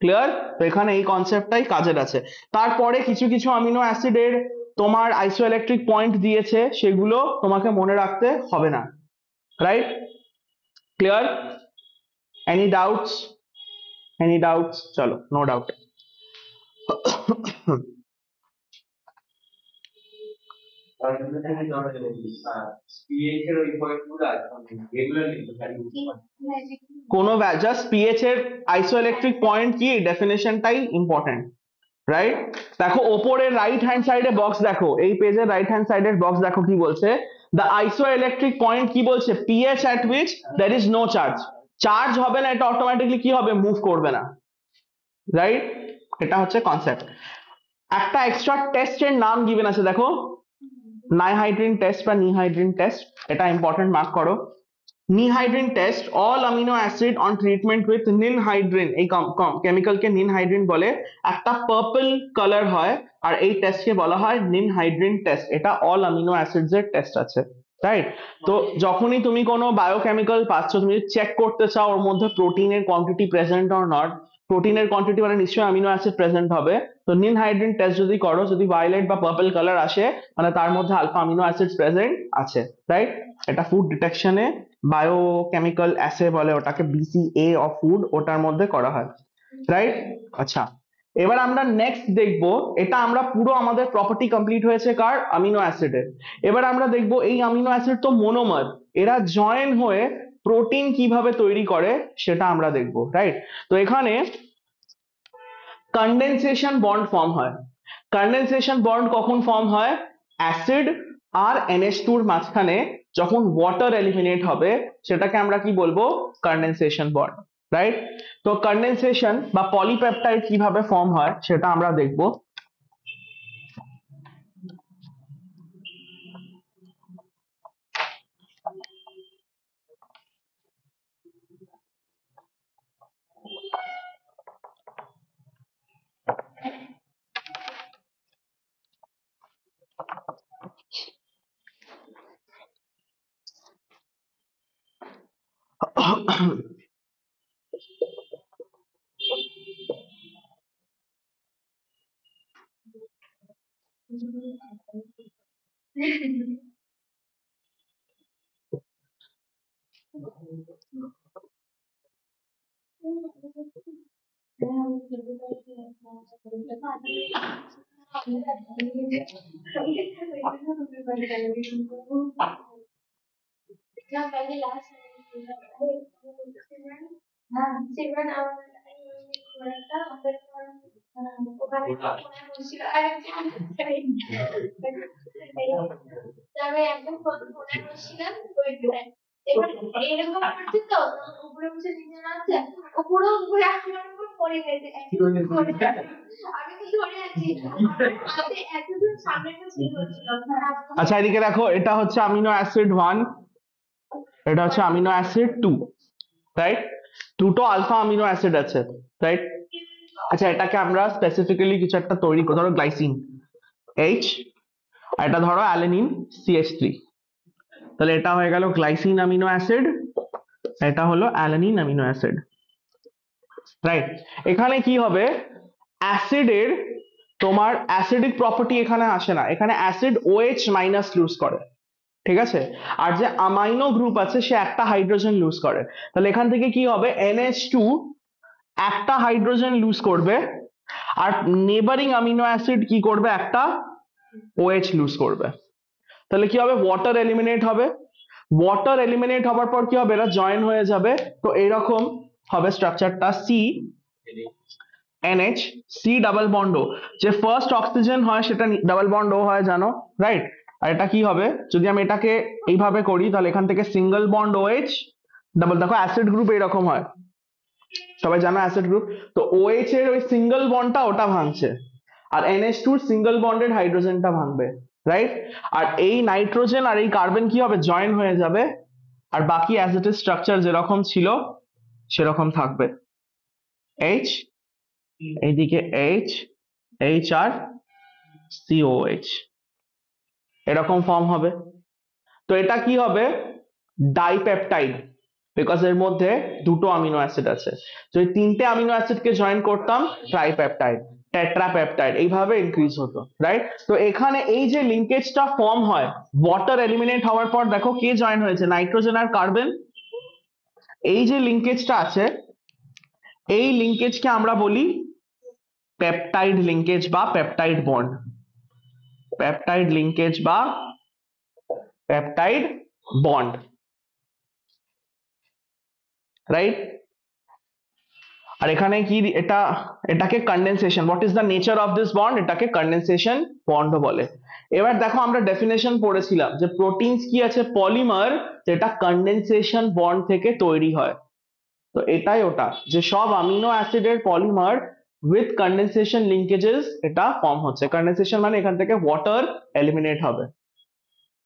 ক্লিয়ার? তো এখানে এই কনসেপ্টটাই কাজের আছে। তারপরে কিছু কিছু অ্যামিনো অ্যাসিডের তোমার আইসোইলেকট্রিক পয়েন্ট দিয়েছে, সেগুলো তোমাকে মনে রাখতে হবে না, right? Clear? Any doubts? Any doubts? চলো, নো ডাউট। কোনো জাস্ট পিএইচ এর আইসোইলেকট্রিক পয়েন্ট কি, ডেফিনেশনটাই ইম্পর্টেন্ট, রাইট। দেখো ওপরের রাইট হ্যান্ড সাইডে বক্স দেখো, এই পেজের রাইট হ্যান্ড সাইডের বক্স দেখো কি বলছে, দ্য আইসোইলেকট্রিক পয়েন্ট কি বলছে, pH at which there is no charge, charge হবে না, এটা অটোমেটিকলি কি হবে, মুভ করবে না, রাইট। এটা হচ্ছে কনসেপ্ট। একটা এক্সট্রা টেস্টের নাম গিভেন আছে দেখো, নাইহাইড্রিন টেস্ট বা নিহাইড্রিন টেস্ট, এটা ইম্পর্টেন্ট, মার্ক করো। Ninhydrin test, all amino acid on treatment with ninhydrin, এই কেমিক্যালকে নিনহাইড্রিন বলে, একটা পার্পল কালার হয়, আর এই টেস্টকে বলা হয় নিনহাইড্রিন টেস্ট। এটা অল অ্যামিনো অ্যাসিডস এর টেস্ট আছে, রাইট। তো যখনই তুমি কোনো বায়োকেমিক্যাল পাচ্ছ, তুমি চেক করতে চাও ওর মধ্যে প্রোটিনের কোয়ান্টিটি প্রেজেন্ট অর নট, প্রোটিনের কোয়ান্টিটি মানে নিশ্চয়ই অ্যামিনো অ্যাসিড প্রেজেন্ট হবে, তো নিনহাইড্রিন টেস্ট যদি করো, যদি ভায়োলেট বা পার্পল কালার আসে মানে তার মধ্যে আলফা অ্যামিনো অ্যাসিডস প্রেজেন্ট আছে, রাইট। এটা ফুড ডিটেকশনে বায়োকেমিক্যাল অ্যাসে বলে ওটাকে, বিসিএ অফ ফুড, ওটার মধ্যে করা হয়, রাইট। আচ্ছা, এবার আমরা নেক্সট দেখবো, এটা আমরা পুরো আমাদের প্রপার্টি কমপ্লিট হয়েছে কার, অ্যামিনো অ্যাসিডের। এবার আমরা দেখবো এই অ্যামিনো অ্যাসিড তো মোনোমার, এরা জয়েন হয়ে প্রোটিন কিভাবে তৈরি করে সেটা আমরা দেখবো, রাইট। তো এখানে কন্ডেনসেশন বন্ড ফর্ম হয়। কন্ডেনসেশন বন্ড কখন ফর্ম হয়, অ্যাসিড আর NH2 এর মাঝখানে যখন ওয়াটার এলিমিনেট হবে সেটাকে আমরা কি বলবো, কন্ডেনসেশন বন্ড, রাইট। তো কন্ডেনসেশন বা পলিপেপটাইড কিভাবে ফর্ম হয় সেটা আমরা দেখবো। ना पहले लास्ट हाँ सिमरन था फिर ওখানে বসছিল আর আমি একদম ফোনে বসছিলাম ওই এবার এরকম করছে তো উপরে বসে নিচে নাচছে ও পুরো ঘুরে আমার উপর পড়ে গেছে আমি তো ধরে আছি আমার হাতে এতদূর সামনে ছিল আচ্ছা এদিকে দেখো, এটা হচ্ছে অ্যামিনো অ্যাসিড 1, এটা হচ্ছে অ্যামিনো অ্যাসিড 2, রাইট? দুটো আলফা অ্যামিনো অ্যাসিড আছে, রাইট? আচ্ছা এটাকে আমরা স্পেসিফিক্যালি কিছু একটা তৈরি করি, ধরো গ্লাইসিন H, আর এটা ধরো অ্যালানিন CH3, তাহলে এটা হয়ে গেল গ্লাইসিন অ্যামিনো অ্যাসিড, এটা হলো অ্যালানিন অ্যামিনো অ্যাসিড, রাইট? এখানে কি হবে, অ্যাসিডের তোমার অ্যাসিডিক প্রপার্টি এখানে আসে না, এখানে অ্যাসিড OH মাইনাস লুজ করে, ঠিক আছে? আর যে অ্যামাইনো গ্রুপ আছে সে একটা হাইড্রোজেন লুজ করে, তাহলে এখান থেকে কি হবে, NH2 একটা হাইড্রোজেন লুজ করবে, আর নেবারিং অ্যামিনো অ্যাসিড কি করবে, একটা OH লুজ করবে, তাহলে কি হবে, ওয়াটার এলিমিনেট হবে, ওয়াটার এলিমিনেট হওয়ার পর কি হবে, এরা জয়েন হয়ে যাবে, তো এইরকম হবে স্ট্রাকচারটা, CNH, C ডাবল বন্ড ও, যে ফার্স্ট অক্সিজেন হয় সেটা ডাবল বন্ড ও হয় জানো, রাইট? আর এটা কি হবে, যদি আমি এটাকে এইভাবে করি তাহলে এখান থেকে সিঙ্গেল বন্ড OH ডাবল, দেখো অ্যাসিড গ্রুপ এরকম হয়, সবাই জানো অ্যাসিড গ্রুপ, তো OH এর ওই সিঙ্গেল বন্ডটা ওটা ভাঙছে, আর NH2 সিঙ্গেল বন্ডেড হাইড্রোজেনটা ভাঙবে, রাইট? আর এই নাইট্রোজেন আর এই কার্বন কি হবে, জয়েন হয়ে যাবে, আর বাকি অ্যাজ ইট ইজ স্ট্রাকচার যেরকম ছিল সেরকম থাকবে, H, এইদিকে H আর COH, এরকম ফর্ম হবে। তো এটা কি হবে, ডাইপেপটাইড, বিকজ এর মধ্যে দুটো অ্যামিনো অ্যাসিড আছে, যদি তিনটে অ্যামিনো অ্যাসিডকে জয়েন করতাম ট্রাইপেপটাইড, টেট্রাপেপটাইড, এইভাবে ইনক্রিজ হতো, রাইট? তো এখানে এই যে লিঙ্কেজটা ফর্ম হয়, ওয়াটার এলিমিনেট হওয়ার পর দেখো কে জয়েন হয়েছে, নাইট্রোজেন আর কার্বন, এই যে লিঙ্কেজটা আছে এই লিঙ্কেজকে আমরা বলি পেপটাইড লিঙ্কেজ বা পেপটাইড বন্ড, পেপটাইড লিঙ্কেজ বা পেপটাইড বন্ড, রাইট? আর এখানে কি, এটাকে condensation, what is the nature of this bond, এটাকে কন্ডেনসেশন বন্ড বলে। এবার দেখো আমরা ডেফিনেশন পড়েছিলাম যে প্রোটিনস কি আছে, পলিমার, যেটা কন্ডেনসেশন বন্ড থেকে তৈরি হয়, তো এটাই ওটা, যে সব অ্যামিনো অ্যাসিডের পলিমার উইথ কন্ডেনসেশন লিঙ্কেজেস এটা ফর্ম হচ্ছে, কন্ডেনসেশন মানে এখান থেকে ওয়াটার এলিমিনেট হবে,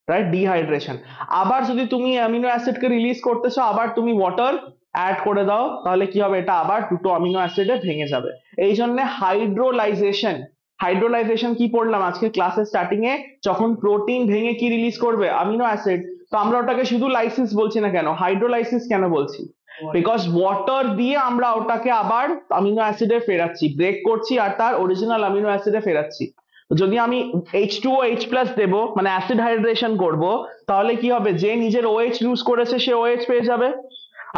রাইট? ডিহাইড্রেশন, আবার যদি তুমি অ্যামিনো অ্যাসিডকে রিলিজ করতেছো আবার তুমি ওয়াটার অ্যাড করে দাও, তাহলে কি হবে, এটা আবার দুটো অ্যামিনো অ্যাসিডে ভেঙে যাবে, এই জন্য হাইড্রোলাইজেশন, হাইড্রোলাইজেশন কি পড়লাম আজকে ক্লাসে স্টার্টিং এ, যখন প্রোটিন ভেঙে কি রিলিজ করবে, অ্যামিনো অ্যাসিড, তো আমরা ওটাকে শুধু লাইসিস বলছি না কেন, হাইড্রোলাইসিস কেন বলছি, বিকজ ওয়াটার দিয়ে আমরা ওটাকে আবার অ্যামিনো অ্যাসিডে ফেরাচ্ছি, ব্রেক করছি আর তার অরিজিনাল অ্যামিনো অ্যাসিডে ফেরাচ্ছি। যদি আমি H2OH+ দেবো, মানে অ্যাসিড হাইড্রেশন করব, তাহলে কি হবে, যে নিজের OH লুজ করেছে সে OH পেয়ে যাবে,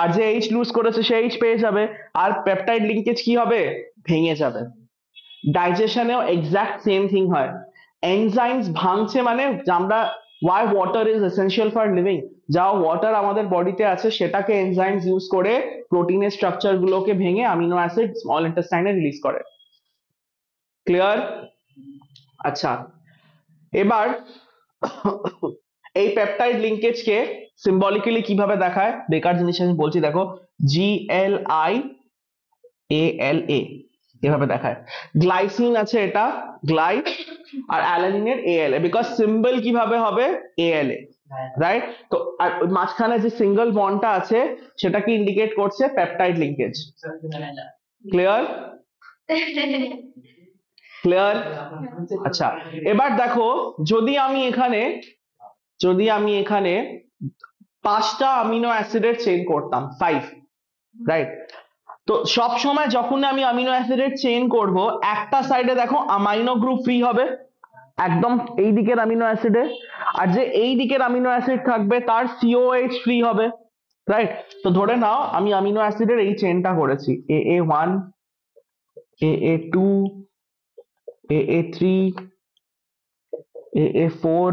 আর যে H লুজ করেছে সে H পেয়ে যাবে, আর পেপটাইড লিঙ্কেজ কি হবে, ভেঙে যাবে। ডাইজেশনেও এক্সাক্ট সেম থিং হয়, এনজাইমস ভাঙছে, মানে আমরা why water is essential for living, যা ওয়াটার আমাদের বডিতে আছে সেটাকে এনজাইমস ইউজ করে প্রোটিনের স্ট্রাকচার গুলোকে ভেঙে অ্যামিনো অ্যাসিড স্মল ইন্টেস্টাইনে রিলিজ করে, ক্লিয়ার? আচ্ছা এবার এই পেপটাইড লিঙ্কেজকে সিম্বলিক্যালি কিভাবে দেখায়, বেকার জিনিস আমি বলছি, দেখো GLIALA এভাবে দেখায়, গ্লাইসিন আছে এটা গ্লাই, আর অ্যালানিনের ALA, বিকজ সিম্বল কিভাবে হবে, ALA, রাইট? তো আর ওই মাঝখানে যে সিঙ্গেল বন্ডটা আছে সেটা কি ইন্ডিকেট করছে, পেপটাইড লিঙ্কেজ, ক্লিয়ার? ক্লিয়ার? আচ্ছা এবার দেখো, যদি আমি এখানে 5টা অ্যামিনো অ্যাসিডের চেইন করতাম, 5, রাইট? তো সব সময় যখন আমি অ্যামিনো অ্যাসিডের চেইন করব, একটা সাইডে দেখো অ্যামাইনো গ্রুপ ফ্রি হবে, একদম এই দিকের অ্যামিনো অ্যাসিডে, আর যে এই দিকের অ্যামিনো অ্যাসিড থাকবে তার COH ফ্রি হবে, রাইট? তো ধরে নাও আমি অ্যামিনো অ্যাসিডের এই চেইনটা করেছি, AA1, AA2, AA3, AA4,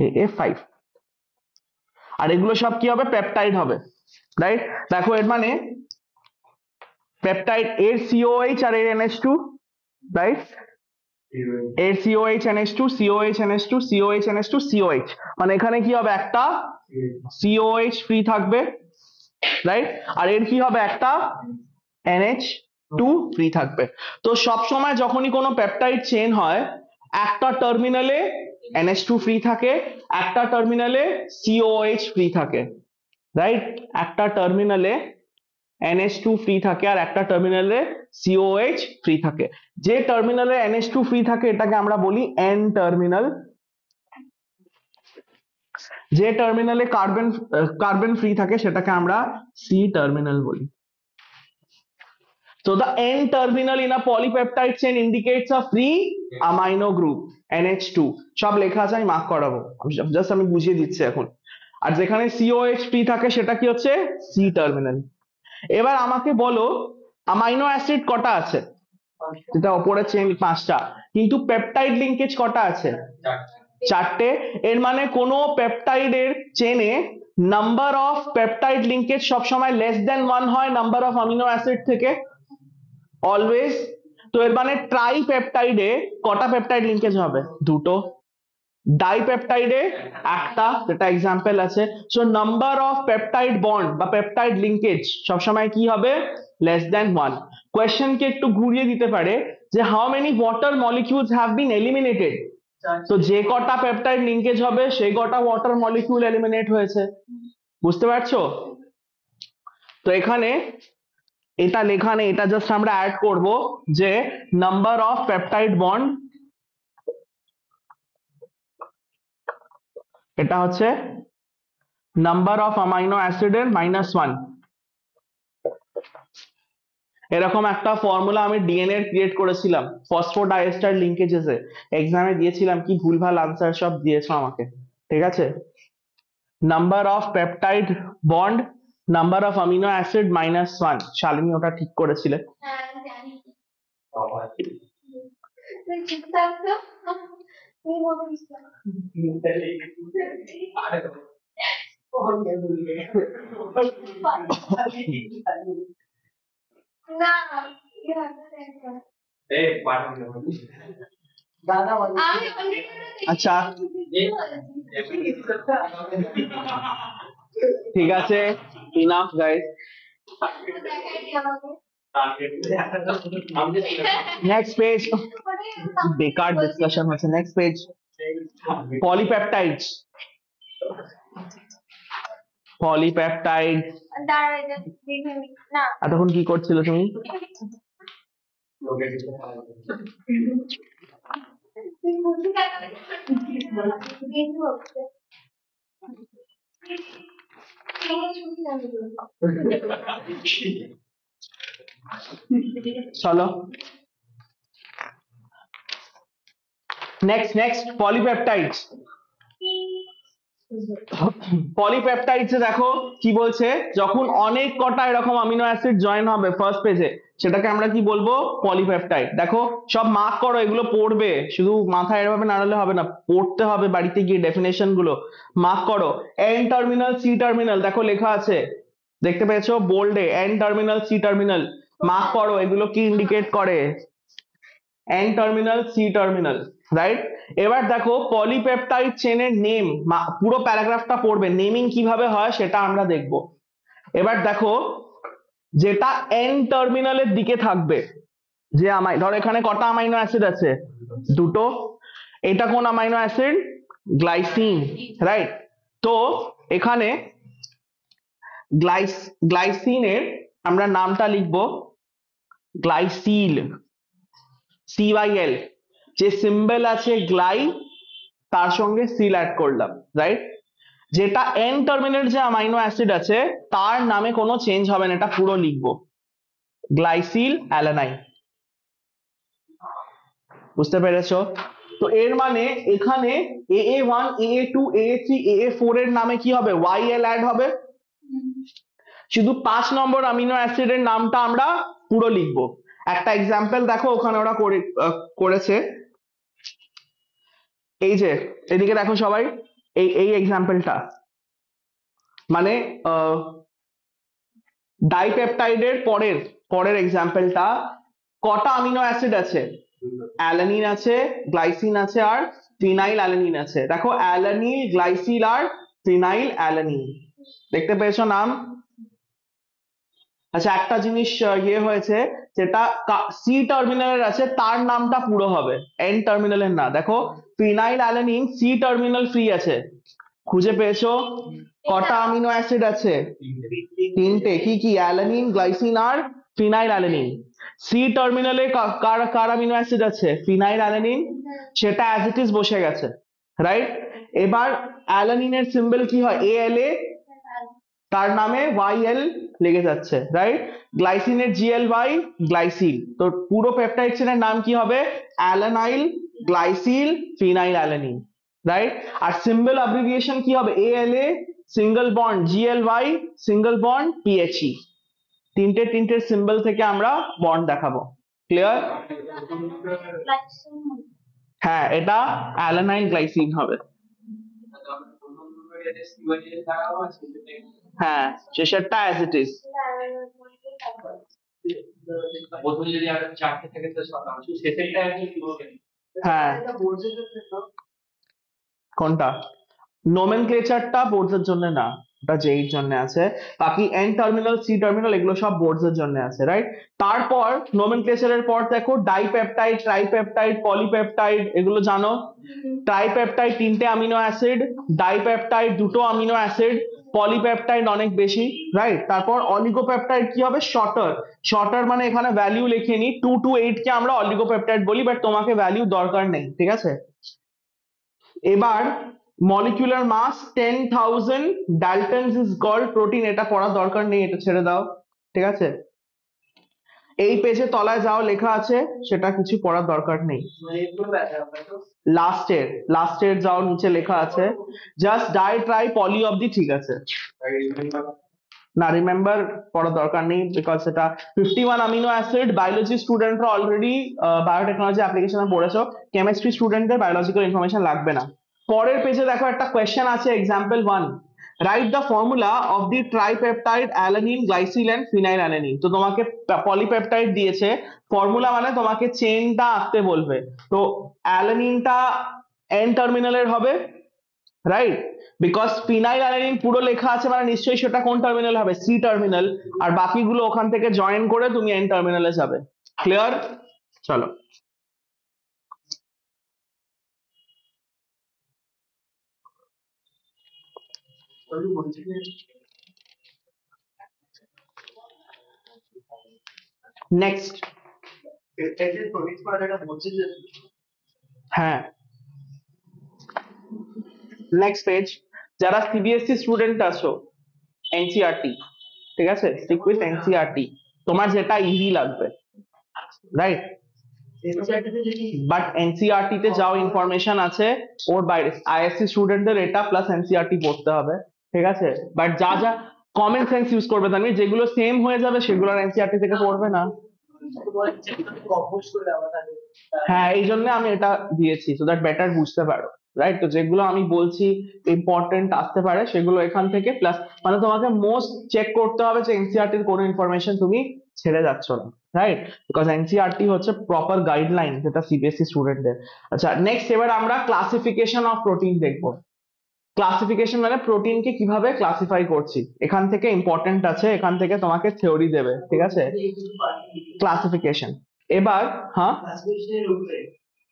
AA5, আর এগুলো সব কি হবে, পেপটাইড হবে, রাইট? দেখো এর মানে পেপটাইড এর COH আর এর NH2, রাইট? এর COH NH2 COH NH2 COH NH2 COH, মানে এখানে কি হবে, একটা COH ফ্রি থাকবে, রাইট? আর এর কি হবে, একটা NH2 ফ্রি থাকবে। তো সব সময় যখনই কোনো পেপটাইড চেইন হয়, একটা টার্মিনালে NH2 ফ্রি থাকে, একটা টার্মিনালে COH ফ্রি থাকে, রাইট? একটা টার্মিনালে NH2 ফ্রি থাকে আর একটা টার্মিনালে COH ফ্রি থাকে। যে টার্মিনালে NH2 ফ্রি থাকে এটাকে আমরা বলি N টার্মিনাল, যে টার্মিনালে কার্বন ফ্রি থাকে সেটাকে আমরা C টার্মিনাল বলি। So the N terminal in a polypeptide chain indicates a free amino group NH2। সব লেখা আছে, আমি মার্ক করাবো, জাস্ট আমি বুঝিয়ে দিচ্ছি এখন। আর যেখানে COH ফ্রি থাকে সেটা কি হচ্ছে, C টার্মিনাল। এবার আমাকে বলো অ্যামাইনো অ্যাসিড কটা আছে, যেটা ওপরে চেন 5টা, কিন্তু পেপটাইড লিঙ্কেজ কটা আছে, 4টে। এর মানে কোনো পেপটাইডের চেনে নাম্বার অফ পেপটাইড লিঙ্কেজ সবসময় লেস দেন 1 হয় নাম্বার অফ অ্যামিনো অ্যাসিড থেকে, অলওয়েজ। তো এর মানে ট্রাই পেপটাইডে কটা পেপটাইড লিঙ্কেজ হবে, 2টো। ডাইপেপটাইডে একটা, যেটা এক্সাম্পল আছে। So number of peptide bond বা পেপটাইড লিঙ্কেজ সবসময় কি হবে, লেস দেন 1। কোয়েশ্চেনকে একটু ঘুরিয়ে দিতে পারে যে how many water molecules have been eliminated, তো যে কটা পেপটাইড লিঙ্কেজ হবে সেই কটা ওয়াটার মলিকিউল এলিমিনেট হয়েছে, বুঝতে পারছো? তো এখানে এটা লেখা নেই, এটা জাস্ট আমরা অ্যাড করব যে নাম্বার অফ পেপটাইড বন্ড, এটা হচ্ছে নাম্বার অফ অ্যামাইনো অ্যাসিডের -1। এরকম একটা ফর্মুলা আমি ডিএনএ ক্রিয়েট করেছিলাম ফসফোডাইএস্টার লিঙ্কেজেসে, এক্সামে দিয়েছিলাম, কি ভুলভাল আনসার সব দিয়েছো আমাকে, ঠিক আছে? Number of peptide bond, number of amino acid -1, Shalini ওটা ঠিক করেছিলে। হ্যাঁ আমি জানি। তুই চুপ থাক তো, তুই বলিস না। না you have to send her. দাদা বলো। আমি already ওটা আচ্ছা ঠিক আছে, ইনাফ গাইস, দেখাই দি আমাকে। Next page. বেকার ডিসকাশন হচ্ছে, নেক্সট পেজ। Polypeptides, polypeptide. দাঁড়া এটা দেখে নি না। এতক্ষণ কি করছিলে তুমি? তুই বুঝি কেন দেখবো চলো নেক্সট পলিপেপটাইডস। পলিপেপটাইডস দেখো কি বলছে, যখন অনেক কটা এরকম অ্যামিনো অ্যাসিড জয়েন হবে ফার্স্ট পেজে সেটাকে আমরা কি বলবো, পলিপেপটাইড। দেখো সব মার্ক করো, এগুলো পড়বে, শুধু মাথায় এভাবে নাড়ালে হবে না, পড়তে হবে বাড়িতে গিয়ে, ডেফিনেশন গুলো মার্ক করো। এন টার্মিনাল সি টার্মিনাল, দেখো লেখা আছে, দেখতে পেয়েছো বোল্ডে, N terminal C terminal, mark করো, এগুলো কি ইন্ডিকেট করে, N terminal C terminal, right? এবার দেখো পলিপেপটাইড চেনের নেম, পুরো প্যারাগ্রাফটা পড়বে, নেমিং কিভাবে হয় সেটা আমরা দেখব। এবার দেখো যেটা এন টার্মিনালের দিকে থাকবে, যে ধর এখানে কটা অ্যামাইনো অ্যাসিড আছে, 2টো, এটা কোন অ্যামাইনো অ্যাসিড, গ্লাইসিন, রাইট? তো এখানে গ্লাইসিনের আমরা নামটা লিখবো গ্লাইসিল, CYL, যে সিম্বল আছে গ্লাই, তার সঙ্গে সিল অ্যাড করলাম, রাইট? যেটা এন টার্মিনাল যে অ্যামাইনো অ্যাসিড আছে তার নামে কোনো চেঞ্জ হবে না, এটা পুরো লিখবো গ্লাইসিল অ্যালানাইন, বুঝতে পেরেছো? তো এর মানে এখানে AA1 AA2 AA3 AA4 এর নামে কি হবে, YL অ্যাড হবে, শুধু 5 নম্বর অ্যামিনো অ্যাসিডের নামটা আমরা পুরো লিখবো। একটা এক্সাম্পল দেখো ওখানে ওরা করেছে, এই যে এদিকে দেখো সবাই, এই এক্সাম্পলটা, মানে ডাইপেপটাইডের পরের এক্সাম্পলটা, কটা অ্যামিনো অ্যাসিড আছে, অ্যালানিন আছে, গ্লাইসিন আছে, আর ফিনাইল অ্যালানিন আছে। দেখো অ্যালানিল, গ্লাইসিল আর ফিনাইল অ্যালানিন, দেখতে পেয়েছো নাম? আচ্ছা একটা জিনিস ইয়ে হয়েছে, যেটা সি টার্মিনালের আছে তার নামটা পুরো হবে, এন টার্মিনালের না। দেখো phenyl alanine C terminal free আছে, খুঁজে পেয়েছো? কটা অ্যামিনো অ্যাসিড আছে? তিনটে। কি কি? অ্যালানিন, গ্লাইসিন আর ফিনাইল অ্যালানিন। সি টার্মিনালে কার কার অ্যামিনো অ্যাসিড আছে? ফিনাইল অ্যালানিন, সেটা অ্যাজ ইট ইজ বসে গেছে, রাইট? এবার অ্যালানিনের সিম্বল কি হয়? এএলএ, তার নামে ওয়াইএল লেগে যাচ্ছে, রাইট? গ্লাইসিনের জিএলওয়াই, গ্লাইসিল। তো পুরো পেপটাইড চেনের নাম কি হবে? Alanyl glycyl phenyl alanine, right? আর সিম্বল অ্যাব্রিভিয়েশন কি হবে? ALA single bond GLY single bond PHE. তিনটে সিম্বল থেকে আমরা বন্ড দেখাবো, ক্লিয়ার? হ্যাঁ, এটা অ্যালানাইল গ্লাইসিন হবে। হ্যাঁ, শেষেরটা অ্যাজ ইট ইজ। হ্যাঁ, কোনটা? নোমেনক্লেচারটা বোর্ডস এর জন্য না, ওটা জেই এর জন্য আছে। বাকি এন টার্মিনাল, সি টার্মিনাল এগুলো সব বোর্ডস এর জন্য আছে, রাইট? তারপর নোমেনক্লেচারের পর দেখো ডাইপেপটাইড, ট্রাইপেপটাইড, পলিপেপটাইড, এগুলো জানো? ট্রাইপেপটাইড তিনটে অ্যামিনো অ্যাসিড, ডাইপেপটাইড দুটো অ্যামিনো অ্যাসিড, পলিপেপটাইড অনেক বেশি, রাইট? তারপর অলিগোপেপটাইড কি হবে? শর্টার। শর্টার মানে এখানে ভ্যালু লিখে নি, 2 to 8 কে আমরা অলিগোপেপটাইড বলি, বাট তোমাকে ভ্যালু দরকার নেই, ঠিক আছে? এবার molecular mass 10,000 daltons is called protein, এটা পড়ার দরকার নেই, এটা ছেড়ে দাও, ঠিক আছে? এই পেজে তলায় যাও লেখা আছে, সেটা কিছু পড়ার দরকার নেই। লাস্টের যাও, নিচে লেখা আছে জাস্ট ডাই ট্রাই পলি অব্দি, ঠিক আছে? না, রিমেম্বার পড়ার দরকার নেই, বিকজ এটা 51 অ্যামিনো অ্যাসিড। বায়োলজি স্টুডেন্টরা অলরেডি বায়োটেকনোলজি অ্যাপ্লিকেশনে পড়েছো, কেমিস্ট্রি স্টুডেন্টদের বায়োলজিক্যাল ইনফরমেশন লাগবে না। পরের পেজে দেখো একটা কোয়েশ্চেন আছে, example 1, write the formula of the tripeptide alanine glycyl and phenyl alanine. তো তোমাকে পলিপেপটাইড দিয়েছে, ফর্মুলা মানে তোমাকে চেনটা আঁকতে বলবে। তো অ্যালানিনটা এন টার্মিনালের হবে, রাইট? বিকজ ফিনাইল অ্যালানিন পুরো লেখা আছে মানে নিশ্চয়ই সেটা কোন টার্মিনাল হবে? C terminal. আর বাকিগুলো ওখান থেকে জয়েন করে তুমি এন টার্মিনালে যাবে, ক্লিয়ার? চলো নেক্সট। হ্যাঁ, নেক্সট পেজ। যারা সিবিএসসি স্টুডেন্ট আছো, এনসিআরটি, ঠিক আছে? স্টিক উইথ এনসিআরটি, তোমার যেটা ইজি লাগবে, রাইট? বাট এনসিআরটি তে যাও ইনফরমেশন আছে, ওর বাইরে আইএসসি স্টুডেন্টদের এটা প্লাস এনসিআরটি পড়তে হবে, ঠিক আছে? বাট যা যা কমন সেন্স ইউজ করবে, তার মানে যেগুলো সেম হয়ে যাবে সেগুলো এনসিআরটি থেকে পড়বে না। হ্যাঁ, এই জন্য আমি এটা দিয়েছি, সো দ্যাট বেটার বুঝতে পারো, রাইট? তো যেগুলো আমি বলছি ইম্পর্টেন্ট আসতে পারে সেগুলো এখান থেকে, প্লাস মানে তোমাকে মোস্ট চেক করতে হবে যে এনসিআরটির কোনো ইনফরমেশন তুমি ছেড়ে যাচ্ছ না, রাইট? বিকজ এনসিআরটি হচ্ছে প্রপার গাইডলাইন যেটা সিবিএসসি স্টুডেন্টদের। আচ্ছা নেক্সট, এবার আমরা ক্লাসিফিকেশন অফ প্রোটিন দেখবো। ক্লাসিফিকেশন মানে প্রোটিনকে কিভাবে ক্লাসিফাই করছি, এখান থেকে ইম্পর্টেন্ট আছে, এখান থেকে তোমাকে থিওরি দেবে, ঠিক আছে? ক্লাসিফিকেশন। এবার হ্যাঁ,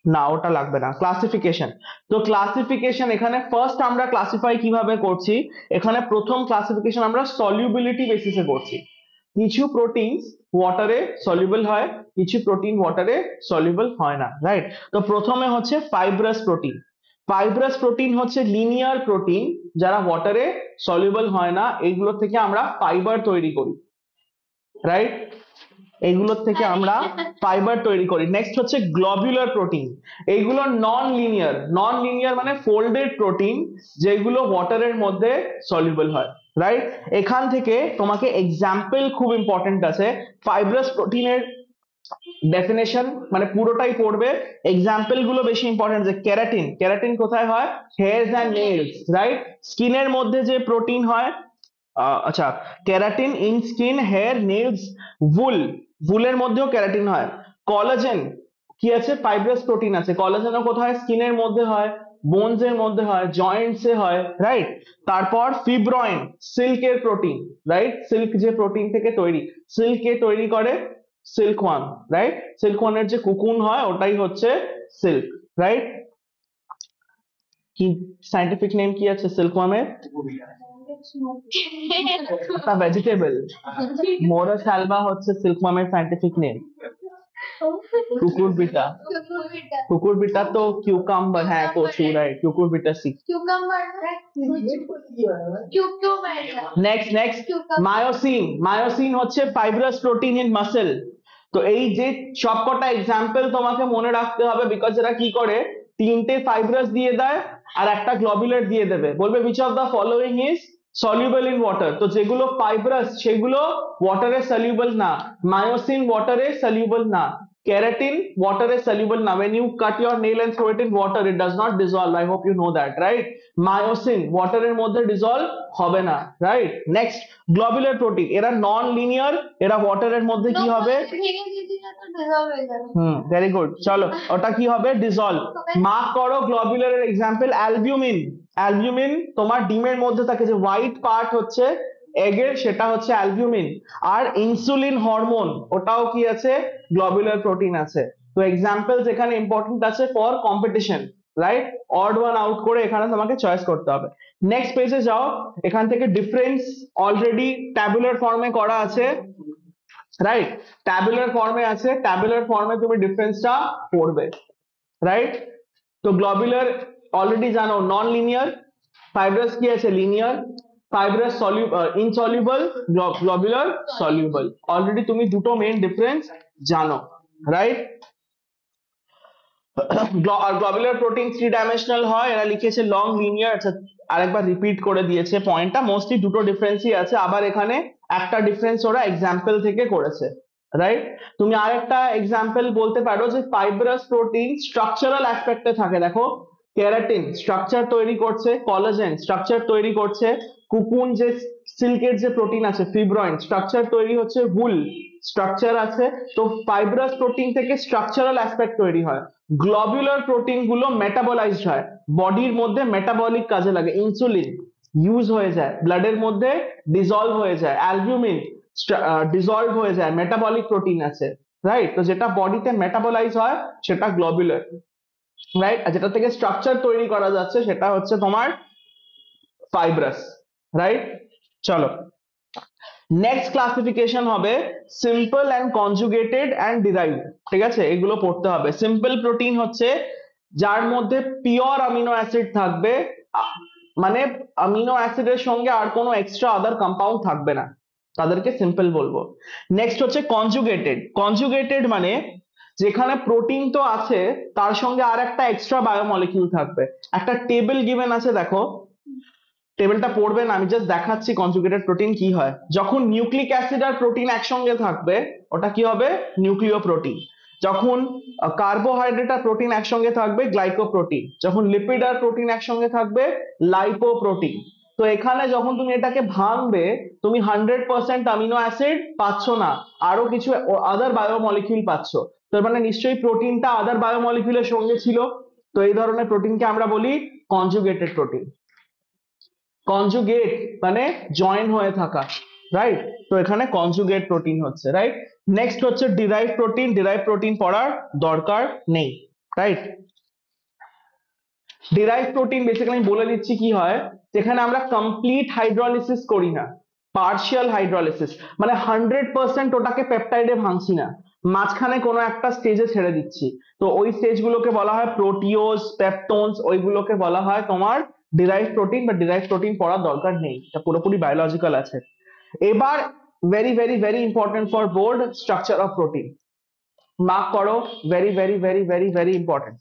না ওটা লাগবে না, ক্লাসিফিকেশন। তো ক্লাসিফিকেশন এখানে ফার্স্ট আমরা ক্লাসিফাই কিভাবে করছি, এখানে প্রথম ক্লাসিফিকেশন আমরা সলিউবিলিটি বেসিসে করছি। কিছু প্রোটিন ওয়াটারে সলিউবল হয়, কিছু প্রোটিন ওয়াটারে সলিউবল হয় না, রাইট? তো প্রথমে হচ্ছে ফাইব্রাস প্রোটিন। ফাইব্রাস প্রোটিন হচ্ছে লিনিয়ার প্রোটিন যারা ওয়াটারে সলিউবল হয় না, এইগুলো থেকে আমরা ফাইবার তৈরি করি, রাইট? এইগুলোর থেকে আমরা ফাইবার তৈরি করি। নেক্সট হচ্ছে গ্লোবুলার প্রোটিন, এইগুলো নন লিনিয়ার মানে ফোল্ডেড প্রোটিন, যেগুলো ওয়াটারের মধ্যে সলিউবল হয়, রাইট? এখান থেকে তোমাকে এক্সাম্পল খুব ইম্পর্টেন্ট আছে। ফাইব্রাস প্রোটিনের ডেফিনেশন মানে পুরোটাই পড়বে, এক্সাম্পল গুলো বেশি ইম্পর্টেন্ট। যে ক্যারাটিন কোথায় হয়? Hairs and nails, right? স্কিনের মধ্যে যে প্রোটিন হয়, আচ্ছা, keratin in skin, hair, nails, উলের মধ্যেও ক্যারাটিন হয়। কোলাজেন কি আছে, ফাইব্রাস প্রোটিন আছে। কোলাজেনও কোথায়, স্কিনের মধ্যে হয়, বোনস এর মধ্যে হয়, জয়েন্টস এ হয়, রাইট। তারপর ফিব্রয়েন, সিল্কের প্রোটিন, রাইট, সিল্ক যে প্রোটিন থেকে তৈরি, সিল্ক কে তৈরি করে, সিল্কওয়ার্ম, রাইট, সিল্কওয়ার্মের যে কুকুন হয় ওটাই হচ্ছে সিল্ক, রাইট। কি সাইন্টিফিক নেম কি আছে সিল্কওয়ার্মের? একটা ভেজিটেবল, মোরাস অ্যালবা হচ্ছে সিল্কওয়ার্মের সাইন্টিফিক নেম। কুকুরবিটা, কুকুরবিটা তো কিউকাম্বার, হ্যাঁ কচু, right, cucurbita seed. cucumber next myosin, myosin হচ্ছে ফাইব্রাস প্রোটিন ইন মাসেল। তো এই যে সবকটা এক্সাম্পল তোমাকে মনে রাখতে হবে, বিকজ এরা কি করে, তিনটে ফাইব্রাস দিয়ে দেয় আর একটা গ্লোবুলার দিয়ে দেবে, বলবে which of the following is soluble in water, তো যেগুলো ফাইব্রাস সেগুলো ওয়াটারে সলিউবল না, মায়োসিন ওয়াটারে সলিউবল না, keratin water is soluble না, when you cut your nail and throw it in water it does not dissolve, I hope you know that, right? Myosin ওয়াটারের মধ্যে dissolve হবে না, রাইট। নেক্সট গ্লোবুলার প্রোটিন, এরা non linear, এরা ওয়াটারের মধ্যে কি হবে, ভেরি গুড, চলো ওটা কি হবে, ডিসলভ। মার্ক করো গ্লোবুলারের এক্সাম্পল, অ্যালবিউমিন, অ্যালবিউমিন তোমার ডিমের মধ্যে থাকে, যে হোয়াইট পার্ট হচ্ছে এগের সেটা হচ্ছে অ্যালবিউমিন। আর ইনসুলিন হরমোন ওটাও কি আছে, গ্লোবুলার প্রোটিন আছে। তো এক্সাম্পলস এখানে ইম্পর্টেন্ট আছে for competition, right, odd one out করে এখানে তোমাকে চয়েস করতে হবে। নেক্সট পেজে যাও, এখান থেকে ডিফারেন্স অলরেডি ট্যাবুলার ফর্মে করা আছে, রাইট, ট্যাবুলার ফর্মে আছে, ট্যাবুলার ফর্মে তুমি ডিফারেন্সটা পড়বে, রাইট। তো গ্লোবুলার অলরেডি জানো নন লিনিয়ার, ফাইব্রাস কি আছে linear, fibrous insoluble, globular soluble, already তুমি দুটো মেইন ডিফারেন্স জানো, রাইট। আর গ্লোবুলার প্রোটিন 3 ডাইমেনশনাল হয়, এরা লিখেছে লং লিনিয়ার, আরেকবার রিপিট করে দিয়েছে পয়েন্টটা, মোস্টলি দুটো ডিফারেন্সই আছে, আবার এখানে একটা ডিফারেন্স ওরা এক্সাম্পল থেকে করেছে, রাইট। তুমি আরেকটা এক্সাম্পল বলতে পারো যে ফাইব্রাস প্রোটিন স্ট্রাকচারাল অ্যাসপেক্টে থাকে, দেখো কেরাটিন স্ট্রাকচার তৈরি করছে, কোলাজেন স্ট্রাকচার তৈরি করছে, কুকুন যে সিল্কের যে প্রোটিন আছে ফিব্রয়েন স্ট্রাকচার তৈরি হচ্ছে, উল স্ট্রাকচার আছে। তো ফাইব্রাস প্রোটিন থেকে স্ট্রাকচারাল অ্যাসপেক্ট তৈরি হয়, গ্লোবুলার প্রোটিন গুলো মেটাবলাইজড হয়, বডির মধ্যে মেটাবলিক কাজে লাগে, ইনসুলিন ইউজ হয়ে যায়, ব্লাডের মধ্যে ডিসলভ হয়ে যায়, অ্যালবিউমিন ডিসলভ হয়ে যায়, মেটাবলিক প্রোটিন আছে, রাইট। তো যেটা বডিতে মেটাবলাইজ হয় সেটা গ্লোবুলার, রাইট, আর যেটা থেকে স্ট্রাকচার তৈরি করা যাচ্ছে সেটা হচ্ছে তোমার ফাইব্রাস, রাইট। চলো নেক্সট ক্লাসিফিকেশন হবে simple and conjugated and derived, ঠিক আছে, এগুলো পড়তে হবে। সিম্পল প্রোটিন হচ্ছে যার মধ্যে পিওর অ্যামিনো অ্যাসিড থাকবে, মানে অ্যামিনো অ্যাসিডের সঙ্গে আর কোনো এক্সট্রা আদার কম্পাউন্ড থাকবে না, তাদেরকে সিম্পল বলবো। নেক্সট হচ্ছে কনজুগেটেড, কনজুগেটেড মানে যেখানে প্রোটিন তো আছে তার সঙ্গে আর একটা এক্সট্রা বায়োমলিকিউল থাকবে। একটা টেবিল গিভেন আছে, দেখো টেবিলটা পড়বেন, আমি জাস্ট দেখাচ্ছি কনজুগেটেড প্রোটিন কি হয়। যখন নিউক্লিক অ্যাসিড আর প্রোটিন একসঙ্গে থাকবে ওটা কি হবে, নিউক্লিয় প্রোটিন। যখন কার্বোহাইড্রেট আর প্রোটিন একসঙ্গে থাকবে, গ্লাইকোপ্রোটিন। যখন লিপিড আর প্রোটিন একসঙ্গে থাকবে, লাইপোপ্রোটিন। তো এখানে যখন তুমি এটাকে ভাঙবে তুমি 100% অ্যামিনো অ্যাসিড পাচ্ছ না, আরো কিছু আদার বায়োমলিকিউল পাচ্ছ। তো মানে নিশ্চয়ই প্রোটিনটা আদার বায়োমলিকিউলের সঙ্গে ছিল, তো এই ধরনের প্রোটিনকে আমরা বলি কনজুগেটেড প্রোটিন। কনজুগেট মানে জয়েন হয়ে থাকা, রাইট। তো এখানে কনজুগেট প্রোটিন হচ্ছে, রাইট। নেক্সট হচ্ছে ডিরাইভ প্রোটিন, ডিরাইভ প্রোটিন পড়ার দরকার নেই, রাইট। ডিরাইভ প্রোটিন বেসিক্যালি আমি বলে দিচ্ছি কি হয়, যেখানে আমরা কমপ্লিট হাইড্রোলিসিস করি না, পার্শিয়াল হাইড্রোলিসিস, মানে 100% ওটাকে পেপটাইডে ভাঙছি না, মাঝখানে কোনো একটা স্টেজে ছেড়ে দিচ্ছি, তো ওই স্টেজ গুলোকে বলা হয় প্রোটিওজ, পেপটোনস, ওইগুলোকে বলা হয় তোমার ডিরাইভ প্রোটিন, বা ডিরাইভ প্রোটিন পড়ার দরকার নেই, এটা পুরোপুরি বায়োলজিক্যাল আছে। এবার very very very important for board, structure of protein, mark করো, very very very very very important.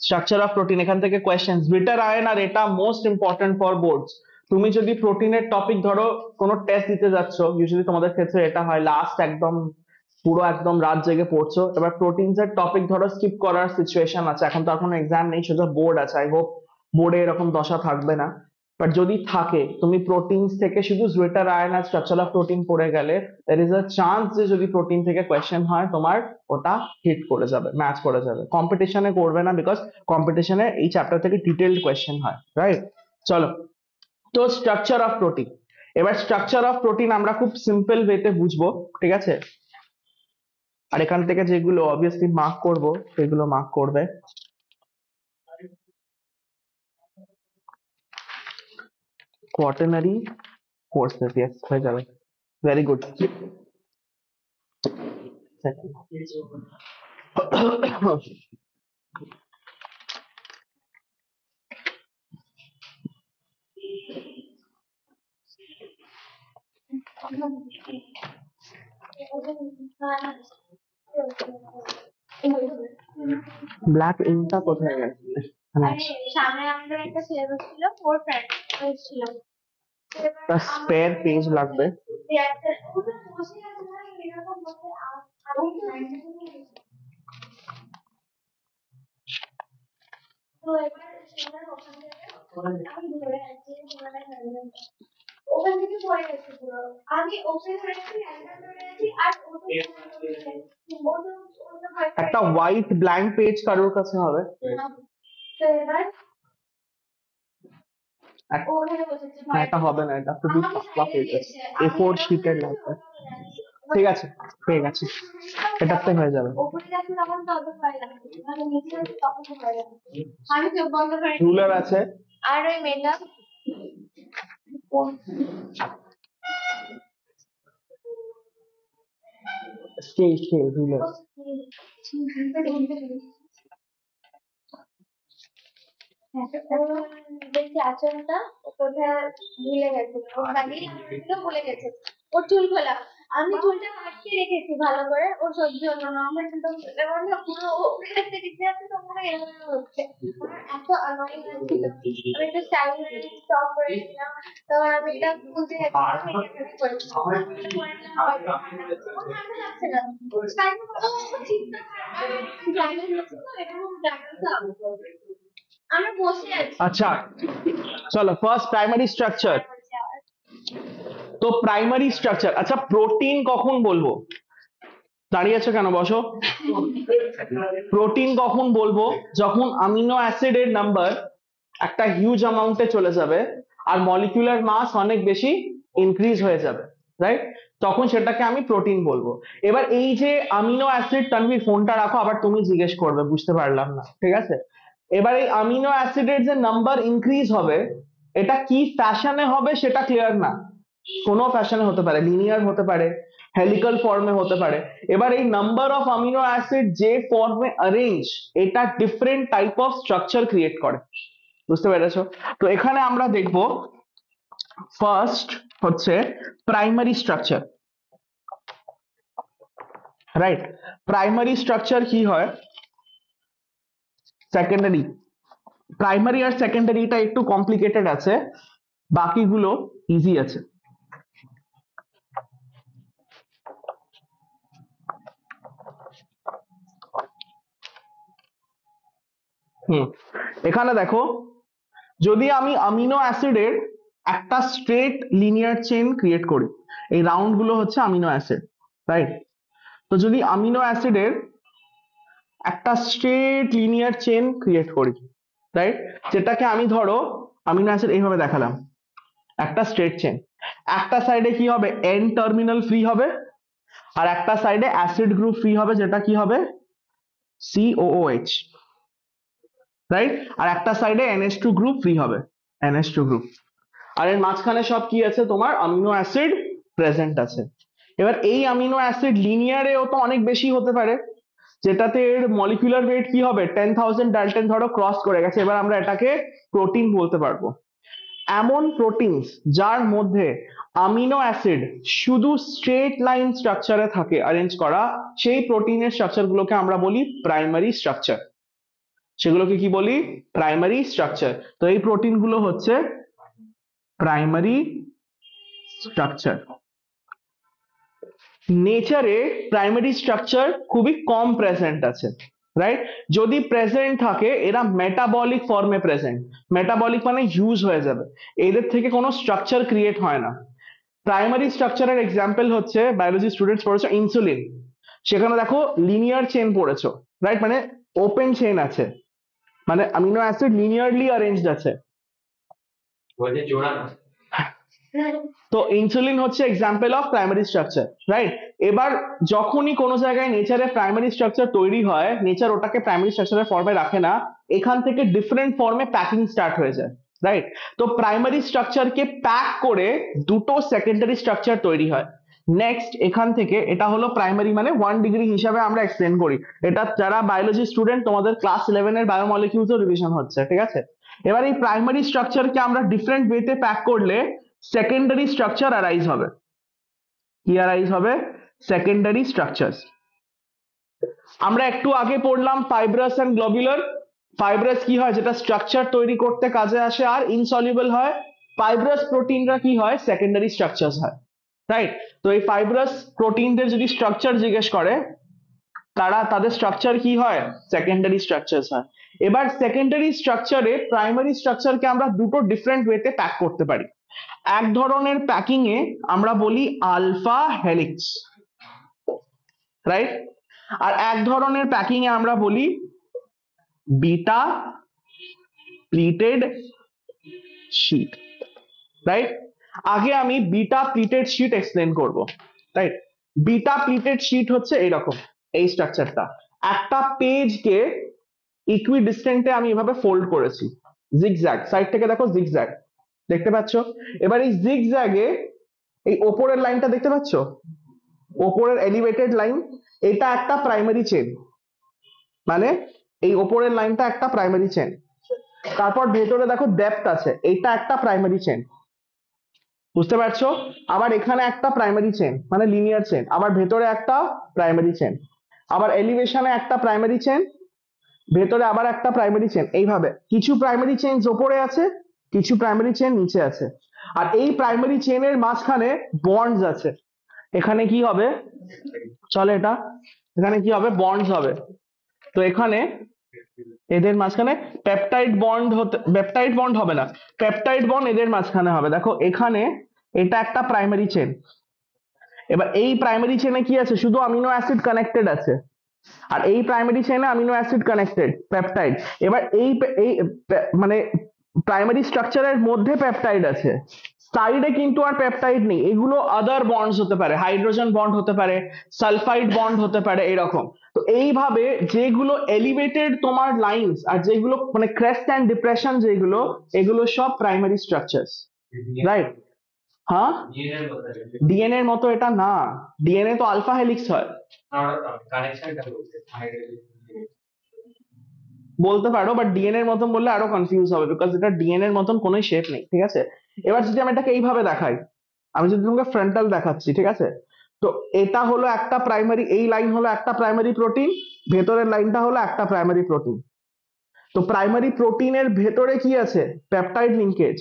Structure of protein, এখান থেকে কোয়েশ্চেন্স, বিটার আয়ন আর এটা মোস্ট ইম্পর্টেন্ট ফর বোর্ডস। তুমি যদি প্রোটিনের টপিক ধরো কোনো টেস্ট দিতে যাচ্ছ, ইউজুয়ালি তোমাদের ক্ষেত্রে এটা হয় লাস্ট একদম পুরো একদম রাত জেগে পড়ছো, এবার প্রোটিনস এর টপিক ধরো স্কিপ করার সিচুয়েশন আছে, এখন তো এখনো এক্সাম নেই, সোজা বোর্ড আছে, আই হোপ বোর্ডে এরকম দশা থাকবে না। বাট যদি থাকে তুমি প্রোটিনস থেকে শুধু জুয়েটার আয়ন আর স্ট্রাকচার অফ প্রোটিন পড়ে গেলে দের ইজ আ চান্স যে যদি প্রোটিন থেকে কোয়েশ্চেন হয় তোমার ওটা হিট করে যাবে, ম্যাচ করে যাবে। কম্পিটিশনে করবে না, বিকজ কম্পিটিশনে এই চ্যাপ্টার থেকে ডিটেইলড কোয়েশ্চেন হয়, রাইট? চলো, তো স্ট্রাকচার অফ প্রোটিন, এবার স্ট্রাকচার অফ প্রোটিন আমরা খুব সিম্পল ওয়েতে বুঝবো, ঠিক আছে? আর এখান থেকে যেগুলো অবভিয়াসলি মার্ক করব সেগুলো মার্ক করবে। কোয়াটারনারি কোর্সেস, ইয়েস, হয়ে যাবে, ভেরি গুড। ব্ল্যাক ইংটা কোথায় গেছে? আরে সামনে আমাদের একটা সিলেবাস ছিল, 4 প্র্যাকটিস ছিল। একটা স্পেয়ার পেজ লাগবে। তো এবার সেখানে ওখান থেকে আমি ধরে আছি, ওখান থেকে পড়ে গেছে পুরো। আমি ওকে ধরে আছি, অ্যাঙ্গেল ধরে আছি, আর একটা হোয়াইট ব্ল্যাঙ্ক পেজ কারোর কাছে হবে? তো এবার ওখানে বসেছে, এটা হবে না, এটা খুবই পাতলা পেজ আছে, A4 শিটের লাগবে। ঠিক আছে, পেয়ে গেছি, এটাতে হয়ে যাবে। ওপরে যাচ্ছে তখন তত ভয় লাগছে, মানে নিচে যাচ্ছে তখন তো ভয় লাগছে। আমি চোখ বন্ধ করে রুলার আছে? আর ওই মেয়েটা স্কেল রুলার। দেখছি আচরণটা কোথায় ভুলে গেছে, ওর দাঁড়িয়ে ভুলে গেছে ওর চুল খোলা। আমি চুলটা আটকে রেখেছি ভালো করে, ওর সহ্য হলো না। আমার কিন্তু এমন না, পুরো উপরে একটা দিকে আছে, তো পুরো এরকম হচ্ছে। আমার এত অ্যানয়িং লাগছিল। আমি একটু স্টাইল স্টপ করে দিলাম, তো আমি এটা খুঁজে ঠান্ডা লাগছে না, আমরা বসে আছি। আচ্ছা, চলো, ফার্স্ট প্রাইমারি স্ট্রাকচার। তো প্রাইমারি স্ট্রাকচার, আচ্ছা প্রোটিন কখন বলবো? দাঁড়িয়ে আছো কেন, বসো। প্রোটিন কখন বলবো? যখন আমিনো অ্যাসিডের নাম্বার একটা হিউজ অ্যামাউন্টে চলে যাবে আর মলিকিউলার মাস অনেক বেশি ইনক্রিজ হয়ে যাবে, রাইট? তখন সেটাকে আমি প্রোটিন বলবো। এবার এই যে আমিনো অ্যাসিড, তানভীর ফোনটা রাখো, আবার তুমি জিজ্ঞেস করবে, বুঝতে পারলাম না, ঠিক আছে? এবার এই আমিনো অ্যাসিডের যে নাম্বার ইনক্রিজ হবে, এটা কি ফ্যাশনে হবে সেটা ক্লিয়ার না। কোনো ফ্যাশনে হতে পারে, লিনিয়ার হতে পারে, হেলিক্যাল ফর্মে হতে পারে। এবার এই নাম্বার অফ আমিনো অ্যাসিড যে ফর্মে অ্যারেঞ্জ, এটা different type of structure create করে, বুঝতে পেরেছো? তো এখানে আমরা দেখব ফার্স্ট হচ্ছে primary structure, right? Primary structure কি হয়, সেকেন্ডারি। প্রাইমারি আর সেকেন্ডারিটা একটু কমপ্লিকেটেড আছে, বাকিগুলো ইজি আছে। এখানে দেখো, যদি আমি আমিনো অ্যাসিডের একটা স্ট্রেট লিনিয়ার চেইন ক্রিয়েট করি, এই রাউন্ড গুলো হচ্ছে আমিনো অ্যাসিড, রাইট? তো যদি আমিনো অ্যাসিডের একটা স্ট্রেট লিনিয়ার চেইন ক্রিয়েট করি, রাইট, যেটাকে আমি ধরো আমিনো অ্যাসিড এইভাবে দেখালাম, একটা স্ট্রেট চেইন, একটা সাইডে কি হবে, এন টার্মিনাল ফ্রি হবে, আর একটা সাইডে অ্যাসিড গ্রুপ ফ্রি হবে, যেটা কি হবে, COOH, রাইট? আর একটা সাইডে NH2 গ্রুপ ফ্রি হবে, NH2 গ্রুপ। আর এর মাঝখানে সব কি আছে, তোমার আমিনো অ্যাসিড প্রেজেন্ট আছে। এবার এই আমিনো অ্যাসিড লিনিয়ারেও তো অনেক বেশি হতে পারে, যেটাতে এর মলিকুলার ওয়েট কি হবে, 10,000 ডাল্টন ধরো ক্রস করে গেছে। এবার আমরা এটাকে প্রোটিন বলতে পারবো। এমন প্রোটিনস যার মধ্যে আমিনো অ্যাসিড শুধু স্ট্রেট লাইন স্ট্রাকচারে থাকে অ্যারেঞ্জ করা, সেই প্রোটিনের স্ট্রাকচার গুলোকে আমরা বলি প্রাইমারি স্ট্রাকচার। সেগুলোকে কি বলি, প্রাইমারি স্ট্রাকচার। তো এই প্রোটিন গুলো হচ্ছে প্রাইমারি স্ট্রাকচার। নেচারে প্রাইমারি স্ট্রাকচার খুবই কম প্রেজেন্ট আছে, রাইট? যদি প্রেজেন্ট থাকে এরা মেটাবলিক ফর্মে প্রেজেন্ট, মেটাবলিক মানে ইউজ হয়ে যাবে, এদের থেকে কোনো স্ট্রাকচার ক্রিয়েট হয় না। প্রাইমারি স্ট্রাকচারের এক্সাম্পল হচ্ছে বায়োলজি স্টুডেন্টস পড়েছো ইনসুলিন, সেখানে দেখো লিনিয়ার চেন পড়েছো, রাইট? মানে ওপেন চেন আছে, মানে অ্যামিনো অ্যাসিড লিনিয়ারলি অ্যারেঞ্জড আছে। তো ইনসুলিন হচ্ছে example of primary structure, right? এবার যখনই কোনো জায়গায় নেচারে প্রাইমারি স্ট্রাকচার তৈরি হয়, নেচার ওটাকে প্রাইমারি স্ট্রাকচারের ফর্মে রাখে না, এখান থেকে ডিফারেন্ট ফর্মে প্যাকিং স্টার্ট হয়ে যায়, রাইট? তো প্রাইমারি স্ট্রাকচারকে প্যাক করে দুটো সেকেন্ডারি স্ট্রাকচার তৈরি হয়। নেক্সট এখান থেকে, এটা হলো প্রাইমারি মানে 1 ডিগ্রি হিসাবে আমরা এক্সপ্লেন করি, এটা যারা বায়োলজি স্টুডেন্ট তোমাদের ক্লাস 11 এর বায়োমলিকিউলসও রিভিশন হচ্ছে, ঠিক আছে? এবার এই প্রাইমারি স্ট্রাকচারকে আমরা ডিফারেন্ট ওয়েতে প্যাক করলে সেকেন্ডারি স্ট্রাকচার অ্যারাইজ হবে। কি অ্যারাইজ হবে? Secondary structures. আমরা একটু আগে পড়লাম ফাইব্রাস এন্ড গ্লোবুলার। ফাইব্রাস কি হয়? যেটা স্ট্রাকচার তৈরি করতে কাজে আসে আর ইনসলিউবল হয়। ফাইব্রাস প্রোটিনরা কি হয়? সেকেন্ডারি স্ট্রাকচারস হয়, রাইট? তো এই ফাইব্রাস প্রোটিনদের যদি স্ট্রাকচার জিজ্ঞেস করে, তাদের স্ট্রাকচার কি হয়? সেকেন্ডারি স্ট্রাকচারস হয়। এবার সেকেন্ডারি স্ট্রাকচারে প্রাইমারি স্ট্রাকচারকে আমরা দুটো ডিফারেন্ট ওয়েতে প্যাক করতে পারি। এক ধরনের প্যাকিং এ আমরা বলি আলফা হেলিক্স, রাইট? আর এক ধরনের প্যাকিং এ আমরা বলি বিটা প্লিটেড শীট, রাইট? আগে আমি বিটা প্লিটেড শীট এক্সপ্লেন করব, রাইট? বিটা প্লিটেড শীট হচ্ছে এরকম, এই স্ট্রাকচারটা। একটা পেজকে ইকুইডিস্টেন্টে আমি এভাবে ফোল্ড করেছি, জিগজ্যাগ, সাইড থেকে দেখো জিগজ্যাগ, দেখতে পাচ্ছ? এবার এই জিগজ্যাগে এই ওপরের লাইনটা দেখতে পাচ্ছ, ওপরের এলিভেটেড লাইন, এটা একটা প্রাইমারি চেন, মানে এই ওপরের লাইনটা একটা প্রাইমারি চেন। তারপর ভেতরে দেখো ডেপথ আছে, এটা একটা প্রাইমারি চেন, বুঝতে পারছো? আবার এখানে একটা প্রাইমারি চেন মানে লিনিয়ার চেন, আবার ভেতরে একটা প্রাইমারি চেন, আবার এলিভেশনে একটা প্রাইমারি চেন, ভেতরে আবার একটা প্রাইমারি চেন। এইভাবে কিছু প্রাইমারি চেন ওপরে আছে, কিছু প্রাইমারি চেন নিচে আছে, আর এই প্রাইমারি চেনের মাঝখানে বন্ডস আছে। এখানে কি হবে? চলে এটা, এখানে কি হবে? বন্ডস হবে। তো এখানে এদের মাঝখানে পেপটাইড বন্ড হতে, পেপটাইড বন্ড হবে না, পেপটাইড বন্ড এদের মাঝখানে হবে। দেখো এখানে এটা একটা প্রাইমারি চেন, এবার এই প্রাইমারি চেনে কি আছে? শুধু অ্যামিনো অ্যাসিড কানেক্টেড আছে, আর এই প্রাইমারি চেনে অ্যামিনো অ্যাসিড কানেক্টেড পেপটাইড। এবার এই মানে প্রাইমারি স্ট্রাকচারের মধ্যে পেপটাইড আছে, সাইডে কিন্তু আর পেপটাইড নেই। এগুলো আদার বন্ডস হতে পারে, হাইড্রোজেন বন্ড হতে পারে, সালফাইড বন্ড হতে পারে, এরকম। তো এইভাবে যেগুলো এলিভেটেড তোমার লাইনস আর যেগুলো মানে ক্রেস্ট এন্ড ডিপ্রেশন যেগুলো, এগুলো সব প্রাইমারি স্ট্রাকচারস, রাইট? হ্যাঁ, ডিএনএ এর মতো এটা না, ডিএনএ তো আলফা হেলিক্স হয়। বলতে পারো, বাট ডিএনএ এর মতন বললে আরো কনফিউজ হবে, বিকজ এটা ডিএনএ এর মতন কোনো শেপ নেই, ঠিক আছে? এবার যদি আমি এটাকে এইভাবে দেখাই, আমি যদি তোমাকে ফ্রন্টাল দেখাচ্ছি, ঠিক আছে? তো এটা হলো একটা প্রাইমারি, এই লাইন হলো একটা প্রাইমারি প্রোটিন, ভেতরের লাইনটা হলো একটা প্রাইমারি প্রোটিন। তো প্রাইমারি প্রোটিনের ভেতরে কি আছে? Peptide linkage.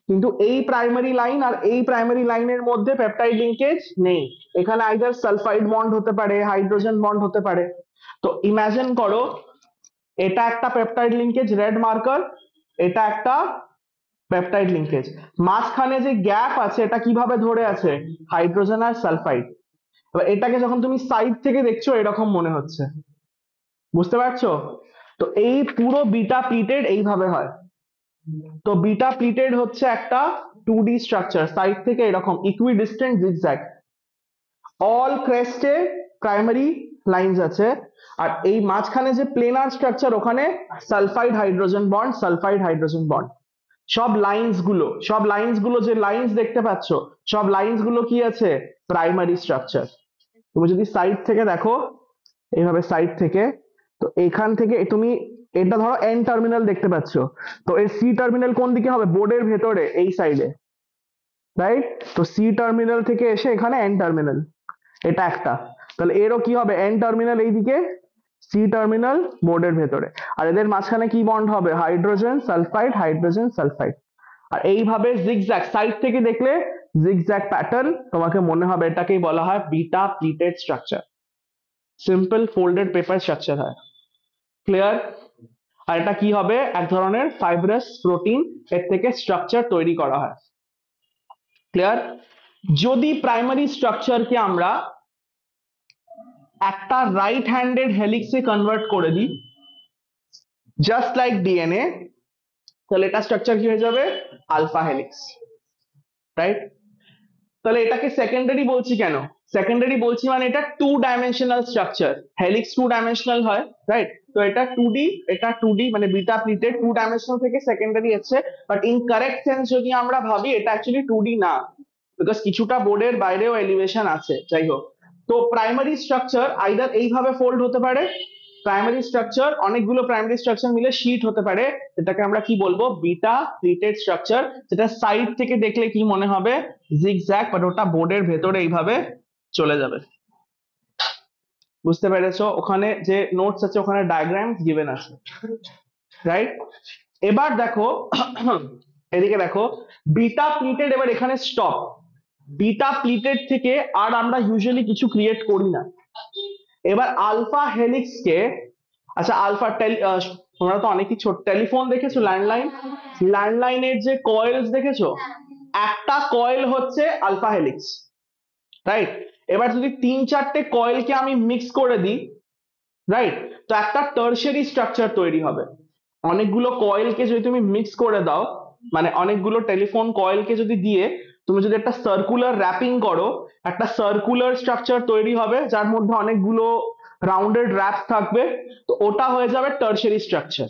কিন্তু এই প্রাইমারি লাইন আর এই প্রাইমারি লাইনের মধ্যে পেপটাইড লিঙ্কেজ নেই। এখানে আইদার সালফাইড বন্ড হতে পারে, হাইড্রোজেন বন্ড হতে পারে। তো ইমাজিন করো, এটা একটা পেপটাইড লিঙ্কেজ রেড মার্কার, এটা একটা পেপটাইড লিঙ্কেজ, মাঝখানে যে গ্যাপ আছে এটা কিভাবে ধরে আছে? হাইড্রোজেন আর সালফাইড। এবার এটাকে যখন তুমি সাইড থেকে দেখছো এরকম মনে হচ্ছে, বুঝতে পারছো? তো এই পুরো বিটা প্লিটেড এইভাবে হয়। তো বিটা প্লিটেড হচ্ছে একটা 2D স্ট্রাকচার, সাইড থেকে এরকম ইকুইডিস্টেন্ট জিগজ্যাগ, অল ক্রেস্টে প্রাইমারি লাইনস আছে, আর এই মাঝখানে যে প্লেনার স্ট্রাকচার ওখানে sulphide hydrogen bond, sulphide hydrogen bond. সব লাইন্স গুলো যে লাইন্স দেখতে পাচ্ছ, সব লাইন্স গুলো কি আছে? Primary structure. তুমি যদি সাইড থেকে দেখো, এইভাবে সাইড থেকে, তো এখান থেকে তুমি এটা ধরো এন টার্মিনাল দেখতে পাচ্ছ, তো এর সি টার্মিনাল কোন দিকে হবে? বোর্ডের ভেতরে এই সাইডে, রাইট? তো সি টার্মিনাল থেকে এসে এখানে এন টার্মিনাল, এটা একটা। তাহলে এরও কি হবে? এন টার্মিনাল এইদিকে, সি টার্মিনাল বোর্ডের ভেতরে, আর এদের মাঝখানে কি বন্ড হবে? Hydrogen sulphide, hydrogen sulphide. আর এইভাবে জিগজ্যাগ, সাইড থেকে দেখলে জিগজ্যাগ প্যাটার্ন, তোমাকে মনে হবে এটাকেই বলা হয় beta pleated structure. Simple folded paper structure হয়। ক্লিয়ার? আর এটা কি হবে, এক ধরনের ফাইব্রাস প্রোটিন, এর থেকে স্ট্রাকচার তৈরি করা হয়। ক্লিয়ার? যদি প্রাইমারি স্ট্রাকচারকে আমরা একটা রাইট হ্যান্ডেড হেলিক্সে কনভার্ট করে দিই, জাস্ট লাইক ডিএনএ, তাহলে এটা স্ট্রাকচার কি হয়ে যাবে, আলফা হেলিক্স। রাইট? তাহলে এটাকে সেকেন্ডারি বলছি কেন? সেকেন্ডারি বলছি মানে এটা 2 ডাইমেনশনাল স্ট্রাকচার, হেলিক্স 2 ডাইমেনশনাল হয়, রাইট? তো এটা 2D, এটা 2D মানে বিটা প্লিটেড 2 ডাইমেনশনাল থেকে সেকেন্ডারি হচ্ছে, বাট ইন কারেক্ট সেন্স যদি আমরা ভাবি এটা অ্যাকচুয়ালি 2D না, বিকজ কিছুটা বোর্ডের বাইরেও এলিভেশন আছে। যাই হোক, তো প্রাইমারি স্ট্রাকচার আইদার এইভাবে ফোল্ড হতে পারে, প্রাইমারি স্ট্রাকচার অনেকগুলো প্রাইমারি স্ট্রাকচার মিলে শীট হতে পারে, যেটাকে আমরা কি বলবো, বিটা প্লিটেড স্ট্রাকচার, যেটা সাইড থেকে দেখলে কি মনে হবে, জিগজ্যাগ, বাট ওটা বোর্ডের ভেতরে এইভাবে চলে যাবে। বুঝতে পেরেছো? ওখানে যে নোটস আছে ওখানে ডায়াগ্রাম গিভেন আছে, রাইট? এবার দেখো এদিকে দেখো, বিটা প্লিটেড এবার এখানে স্টপ। বিটা প্লিটেড থেকে আর আমরা ইউজুয়ালি কিছু ক্রিয়েট করি না। এবার আলফা হেলিক্স কে, আচ্ছা আলফা তোমরা তো অনেকই ছোট টেলিফোন দেখেছো, ল্যান্ডলাইন, ল্যান্ডলাইনের যে কয়েলস দেখেছো, একটা কয়েল হচ্ছে আলফা হেলিক্স, রাইট? এবার যদি 3-4টে কয়েলকে আমি মিক্স করে দিই, রাইট, তো একটা টারশারি স্ট্রাকচার তৈরি হবে। অনেকগুলো কয়েলকে যদি তুমি মিক্স করে দাও, মানে অনেকগুলো টেলিফোন কয়েলকে যদি দিয়ে তুমি যদি একটা সার্কুলার র্যাপিং করো, একটা সার্কুলার স্ট্রাকচার তৈরি হবে যার মধ্যে অনেকগুলো রাউন্ডেড র্যাপ থাকবে, তো ওটা হয়ে যাবে টারশারি স্ট্রাকচার।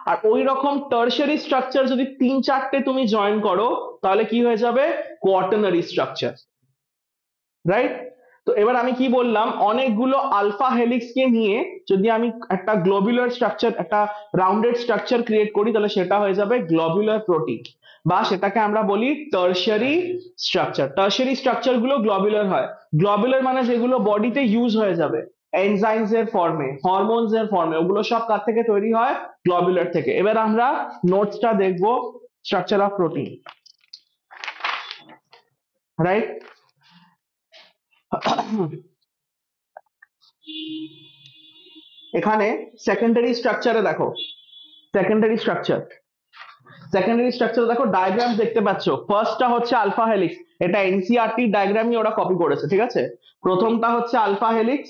আর ওই রকম টারশারি স্ট্রাকচার যদি 3-4টে তুমি জয়েন করো, তাহলে কি হয়ে যাবে, কোয়াটার্নারি স্ট্রাকচার, রাইট? তো এবার আমি কি বললাম, অনেকগুলো আলফা হেলিক্স কে নিয়ে যদি আমি একটা গ্লোবুলার স্ট্রাকচার, একটা রাউন্ডেড স্ট্রাকচার ক্রিয়েট করি, তাহলে সেটা হয়ে যাবে গ্লোবুলার প্রোটিন, বা সেটাকে আমরা বলি টারশারি স্ট্রাকচার। টারশারি স্ট্রাকচার গুলো গ্লোবুলার হয়। গ্লোবুলার মানে যেগুলো বডিতে ইউজ হয়ে যাবে, এনজাইমস এর ফর্মে, হরমোনস এর ফর্মে, ওগুলো সব কার থেকে তৈরি হয়, গ্লোবুলার থেকে। এবার আমরা নোটসটা দেখবো, স্ট্রাকচার অফ প্রোটিন, রাইট? এখানে সেকেন্ডারি স্ট্রাকচারে দেখো, সেকেন্ডারি স্ট্রাকচার, সেকেন্ডারি স্ট্রাকচার দেখো, ডায়াগ্রাম দেখতে পাচ্ছ। ফার্স্টটা হচ্ছে আলফা হেলিক্স, এটা এনসিইআরটি ডায়াগ্রামই ওরা কপি করেছে, ঠিক আছে? প্রথমটা হচ্ছে আলফা হেলিক্স,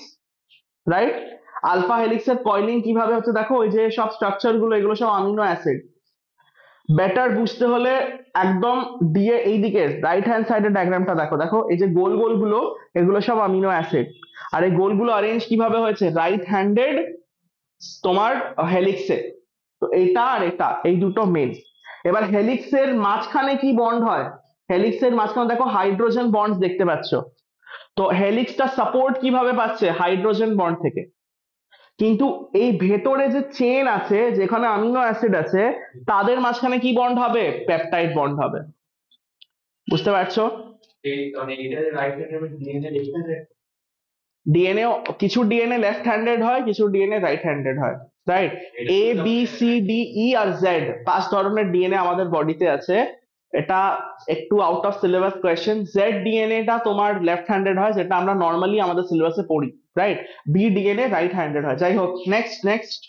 রাইট? আলফা হেলিক্সের কয়েলিং কিভাবে হচ্ছে দেখো, ওই যে সব স্ট্রাকচার গুলো এগুলো সব অ্যামিনো অ্যাসিড। বেটার বুঝতে হলে একদম দিয়ে এইদিকে রাইট হ্যান্ড সাইডের ডায়াগ্রামটা দেখো, দেখো এই যে গোল গোল গুলো, এগুলো সব অ্যামিনো অ্যাসিড। আর এই গোলগুলো অ্যারেঞ্জ কিভাবে হয়েছে, রাইট হ্যান্ডেড তোমার হেলিক্সে। তো এটা আর এটা, এই দুটো মেন। এবার হেলিক্সের মাঝখানে কি বন্ড হয়, হেলিক্সের মাঝখানে দেখো হাইড্রোজেন বন্ড দেখতে পাচ্ছ। তো হেলিক্সটা সাপোর্ট কিভাবে পাচ্ছে, হাইড্রোজেন বন্ড থেকে। কিন্তু এই ভেতরে যে চেন আছে, যেখানে অ্যামিনো অ্যাসিড আছে, তাদের মাঝখানে কি বন্ড হবে, পেপটাইড বন্ড হবে। বুঝতে পারছো? ডিএনএ, কিছু ডিএনএ লেফট হ্যান্ডেড হয়, কিছু ডিএনএ রাইট হ্যান্ডেড হয়, right? A B C D E আর Z 5 ধরনের ডিএনএ আমাদের বডিতে আছে। এটা একটু out of syllabus question. Z DNA টা তোমার লেফট হ্যান্ডেড হয়, যেটা আমরা নর্মালি আমাদের সিলেবাসে পড়ি, right? B DNA right handed হয়। যাই হোক, নেক্সট নেক্সট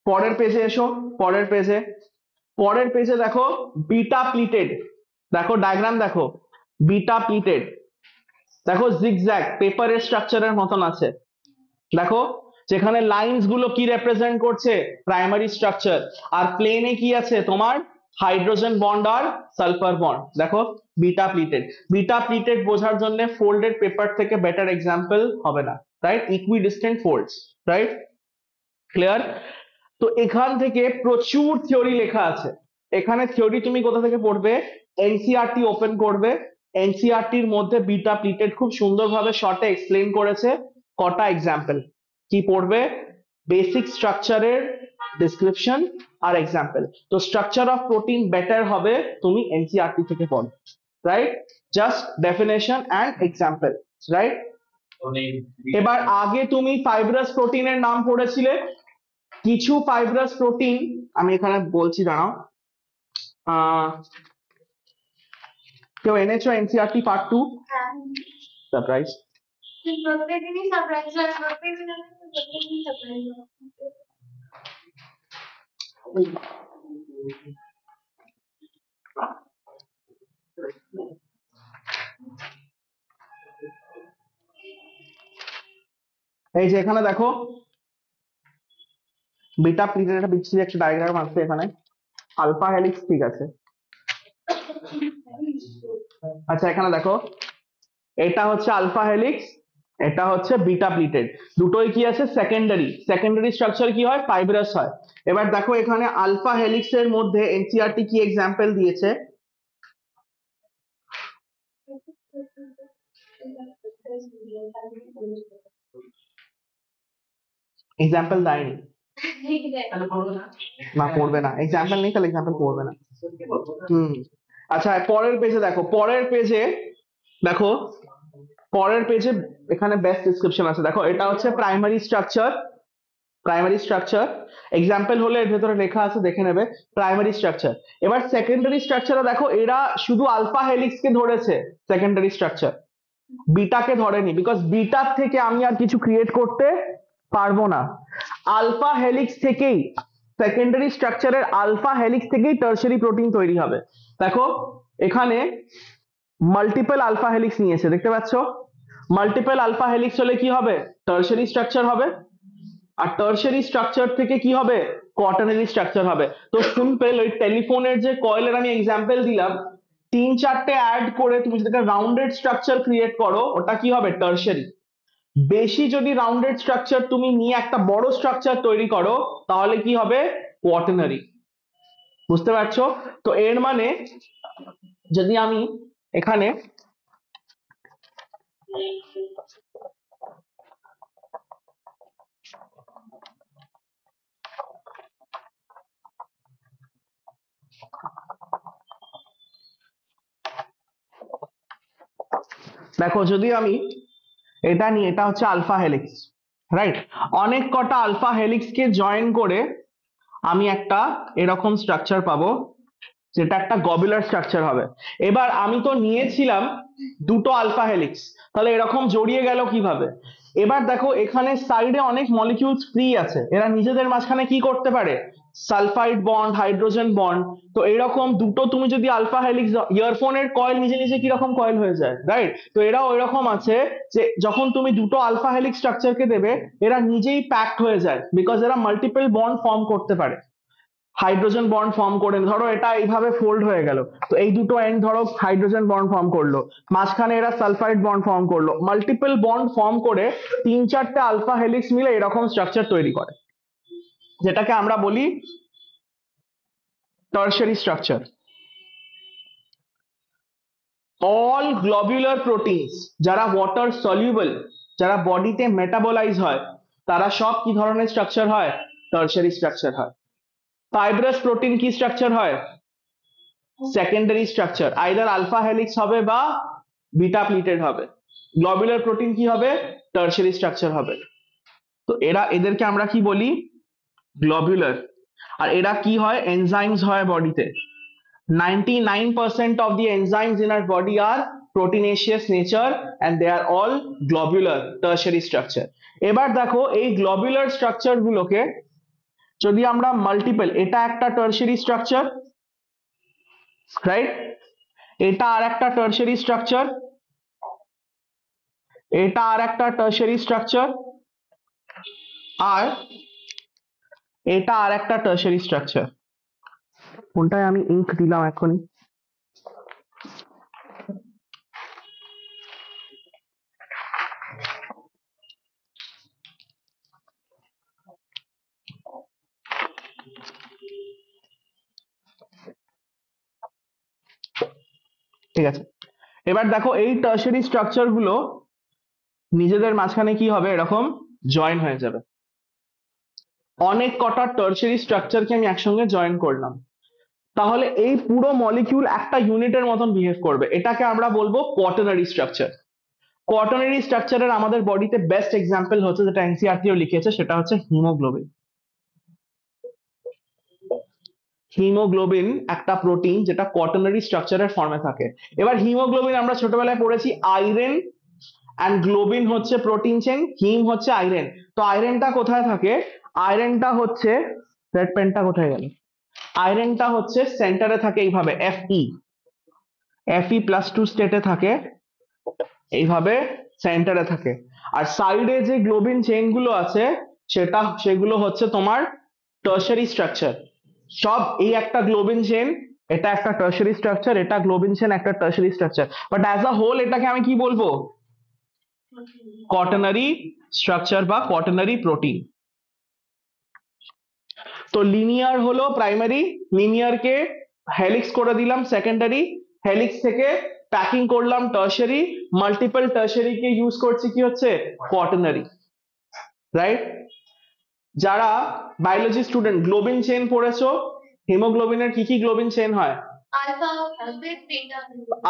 পরের পেজে এসো, পরের পেজে, পরের পেজে দেখো বিটা প্লিটেড, দেখো ডায়াগ্রাম দেখো, বিটা প্লিটেড দেখো, জিগজ্যাগ পেপারের স্ট্রাকচারের মতন আছে। দেখো যেখানে লাইনস গুলো কি রিপ্রেজেন্ট করছে, প্রাইমারি স্ট্রাকচার, আর প্লেনে কি আছে তোমার, হাইড্রোজেন বন্ড আর সালফার বন্ড। দেখো বিটা প্লিটেড, বিটা প্লিটেড বোঝার জন্য ফোল্ডেড পেপার থেকে বেটার এক্সাম্পল হবে না, right? Equidistant folds, right? Clear? তো এখান থেকে প্রচুর থিওরি লেখা আছে। এখানে থিওরি তুমি কোথা থেকে পড়বে, এনসিইআরটি ওপেন করবে, এনসিইআরটির মধ্যে বিটা প্লিটেড খুব সুন্দরভাবে শর্টে এক্সপ্লেইন করেছে। কটা এক্সাম্পল কি পড়বে, বেসিক স্ট্রাকচারের ডেসক্রিপশন আর এক্সাম্পল। তো স্ট্রাকচার অফ প্রোটিন বেটার হবে তুমি এনসিইআরটি থেকে পড়ো, right? Just definition and example, right? এবার আগে তুমি ফাইব্রাস প্রোটিনের নাম পড়েছিলে, কিছু ফাইব্রাস প্রোটিন আমি এখানে বলছি, দাঁড়াও। কেউ এনেছো এনসিইআরটি পার্ট 2? সারপ্রাইজ। প্রত্যেকদিনই সারপ্রাইজ হয়, প্রত্যেকদিন সারপ্রাইজ হয়। এই যে এখানে দেখো বিটা প্লিটের একটা বিচ্ছিরি একটা ডায়াগ্রাম আছে এখানে, আলফা হেলিক্স ঠিক আছে। আচ্ছা এখানে দেখো এটা হচ্ছে আলফা হেলিক্স, এটা হচ্ছে বিটা প্লিটেড, দুটোই কি আছে সেকেন্ডারি। সেকেন্ডারি স্ট্রাকচার কি হয়, ফাইব্রাস হয়। এবার দেখো এখানে আলফা হেলিক্স এর মধ্যে এনসিইআরটি কি এক্সাম্পল দিয়েছে, এক্সাম্পল দেয়নি, তাহলে করবো না। না পড়বে না, এক্সাম্পল নেই তাহলে এক্সাম্পল পড়বে না। সত্যি বলবো না। হুম। আচ্ছা পরের পেজে দেখো, পরের পেজে দেখো, পরের পেজে এখানে বেস্ট ডিসক্রিপশন আছে। দেখো এটা হচ্ছে primary structure, primary structure example হলে এর ভেতরে লেখা আছে দেখে নেবে প্রাইমারি স্ট্রাকচার। এবার সেকেন্ডারি স্ট্রাকচারে দেখো এরা শুধু আলফা হেলিক্স কে ধরেছে, সেকেন্ডারি স্ট্রাকচার বিটাকে ধরেনি, বিকজ বিটার থেকে আমি আর কিছু ক্রিয়েট করতে পারবো না। আলফা হেলিক্স থেকেই, সেকেন্ডারি স্ট্রাকচারের আলফা হেলিক্স থেকেই টারশারি প্রোটিন তৈরি হবে। দেখো এখানে মাল্টিপল আলফা হেলিক্স নিয়েছে, দেখতে পাচ্ছ, মাল্টিপল আলফা হেলিক্স হলে কি হবে, টারশারি স্ট্রাকচার হবে, আর টারশারি স্ট্রাকচার থেকে কি হবে, কোয়াটারনারি স্ট্রাকচার হবে। তো সিম্পল ওই টেলিফোনের যে কয়েলের আমি এক্সাম্পল দিলাম, 3-4টে অ্যাড করে তুমি যদি একটা রাউন্ডেড স্ট্রাকচার ক্রিয়েট করো ওটা কি হবে, টারশারি। বেশি যদি রাউন্ডেড স্ট্রাকচার তুমি নিয়ে একটা বড় স্ট্রাকচার তৈরি করো তাহলে কি হবে, কোয়াটারনারি। বুঝতে পারছো? তো এর মানে যদি আমি এখানে দেখো যদি আমি এটা নিয়ে, এটা হচ্ছে আলফা হেলিক্স, রাইট, অনেক কটা আলফা হেলিক্স কে জয়েন করে আমি একটা এরকম স্ট্রাকচার পাবো, যেটা একটা গবুলার স্ট্রাকচার হবে। এবার আমি তো নিয়েছিলাম দুটো আলফা হেলিক্স, তাহলে এরকম জড়িয়ে গেল কিভাবে। এবার দেখো এখানে সাইডে অনেক মলিকিউলস ফ্রি আছে, এরা নিজেদের মাঝখানে কি করতে পারে, সালফাইড বন্ড, হাইড্রোজেন বন্ড। তো এরকম দুটো তুমি যদি আলফা হেলিক্স, ইয়ারফোনের কয়েল নিজে নিজে কিরকম কয়েল হয়ে যায়, রাইট, তো এরাও এরকম আছে যে যখন তুমি দুটো আলফা হেলিক্স স্ট্রাকচারকে দেবে এরা নিজেই প্যাকড হয়ে যায়, বিকজ এরা মাল্টিপল বন্ড ফর্ম করতে পারে, হাইড্রোজেন বন্ড ফর্ম করে। ধরো এটা এইভাবে ফোল্ড হয়ে গেল, তো এই দুটো এন্ড ধরো হাইড্রোজেন বন্ড ফর্ম করলো, মাঝখানে এরা সালফাইড বন্ড ফর্ম করলো, মাল্টিপল বন্ড ফর্ম করে 3-4টে আলফা হেলিক্স মিলে এরকম স্ট্রাকচার তৈরি করে, যেটাকে আমরা বলি টারশারি স্ট্রাকচার। অল গ্লোবুলার প্রোটিনস যারা ওয়াটার সলিউবল, যারা বডিতে মেটাবলাইজ হয়, তারা সব কি ধরনের স্ট্রাকচার হয়, টারশারি স্ট্রাকচার হয়। ফাইব্রাস প্রোটিন কি স্ট্রাকচার হয়, secondary structure, either alpha helix হবে বা বিটা প্লিটেড হবে। গ্লোবুলার প্রোটিন কি হবে, টারশারি স্ট্রাকচার হবে। তো এদেরকে আমরা কি বলি, গ্লোবুলার। আর এরা কি হয়, এনজাইমস হয় বডিতে। 99% of the enzymes in our body are proteinaceous nature and they are all globular tertiary structure. এবার দেখো এই গ্লোবুলার স্ট্রাকচার গুলোকে যদি আমরা মাল্টিপল, এটা একটা টারশারি স্ট্রাকচার, রাইট, এটা আর একটা টারশারি স্ট্রাকচার, এটা আর একটা টারশারি স্ট্রাকচার, আর এটা আর একটা টারশারি স্ট্রাকচার। কোনটায় আমি ইঙ্ক দিলাম এখনই, ঠিক আছে। এবার দেখো এই টারশারি স্ট্রাকচার গুলো নিজেদের মাঝখানে কি হবে, এরকম জয়েন হয়ে যাবে। অনেক কটা টারশারি স্ট্রাকচারকে আমি একসঙ্গে জয়েন করলাম, তাহলে এই পুরো মলিকিউল একটা ইউনিটের মতন বিহেভ করবে, এটাকে আমরা বলবো কোয়াটারনারি স্ট্রাকচার। কোয়াটারনারি স্ট্রাকচারের আমাদের বডিতে বেস্ট এক্সাম্পল হচ্ছে, যেটা এনসিইআরটিও লিখেছে, সেটা হচ্ছে হিমোগ্লোবিন। হিমোগ্লোবিন একটা প্রোটিন যেটা কোয়াটারনারি স্ট্রাকচারের ফর্মে থাকে। এবার হিমোগ্লোবিন আমরা ছোটবেলায় পড়েছি আয়রন অ্যান্ড গ্লোবিন হচ্ছে প্রোটিন চেন, হিম হচ্ছে আয়রন। তো আয়রনটা কোথায় থাকে? আয়রনটা হচ্ছে, রেড পেনটা কোথায় গেল? আয়রনটা হচ্ছে সেন্টারে থাকে এইভাবে, Fe+2 স্টেটে থাকে, এইভাবে সেন্টারে থাকে। আর সাইডে যে গ্লোবিন চেইন গুলো আছে সেগুলো হচ্ছে তোমার টার্সারি স্ট্রাকচার। সব এই একটা গ্লোবিন চেইন, এটা একটা টার্সারি স্ট্রাকচার, এটা গ্লোবিন চেইন একটা tertiary structure, but as a whole এটাকে আমি কি বলবো? কোয়াটার্নারি স্ট্রাকচার বা কোয়াটার্নারি প্রোটিন। তো লিনিয়ার হলো প্রাইমারি, লিনিয়ারকে হেলিক্স করে দিলাম সেকেন্ডারি, হেলিক্স থেকে প্যাকিং করলাম টার্সারি, মাল্টিপল টার্সারি কে ইউজ করছি কি হচ্ছে? Quaternary, right? যারা বায়োলজি স্টুডেন্ট গ্লোবিন চেইন পড়েছো, হিমোগ্লোবিনের কি কি গ্লোবিন চেইন হয়? Alpha beta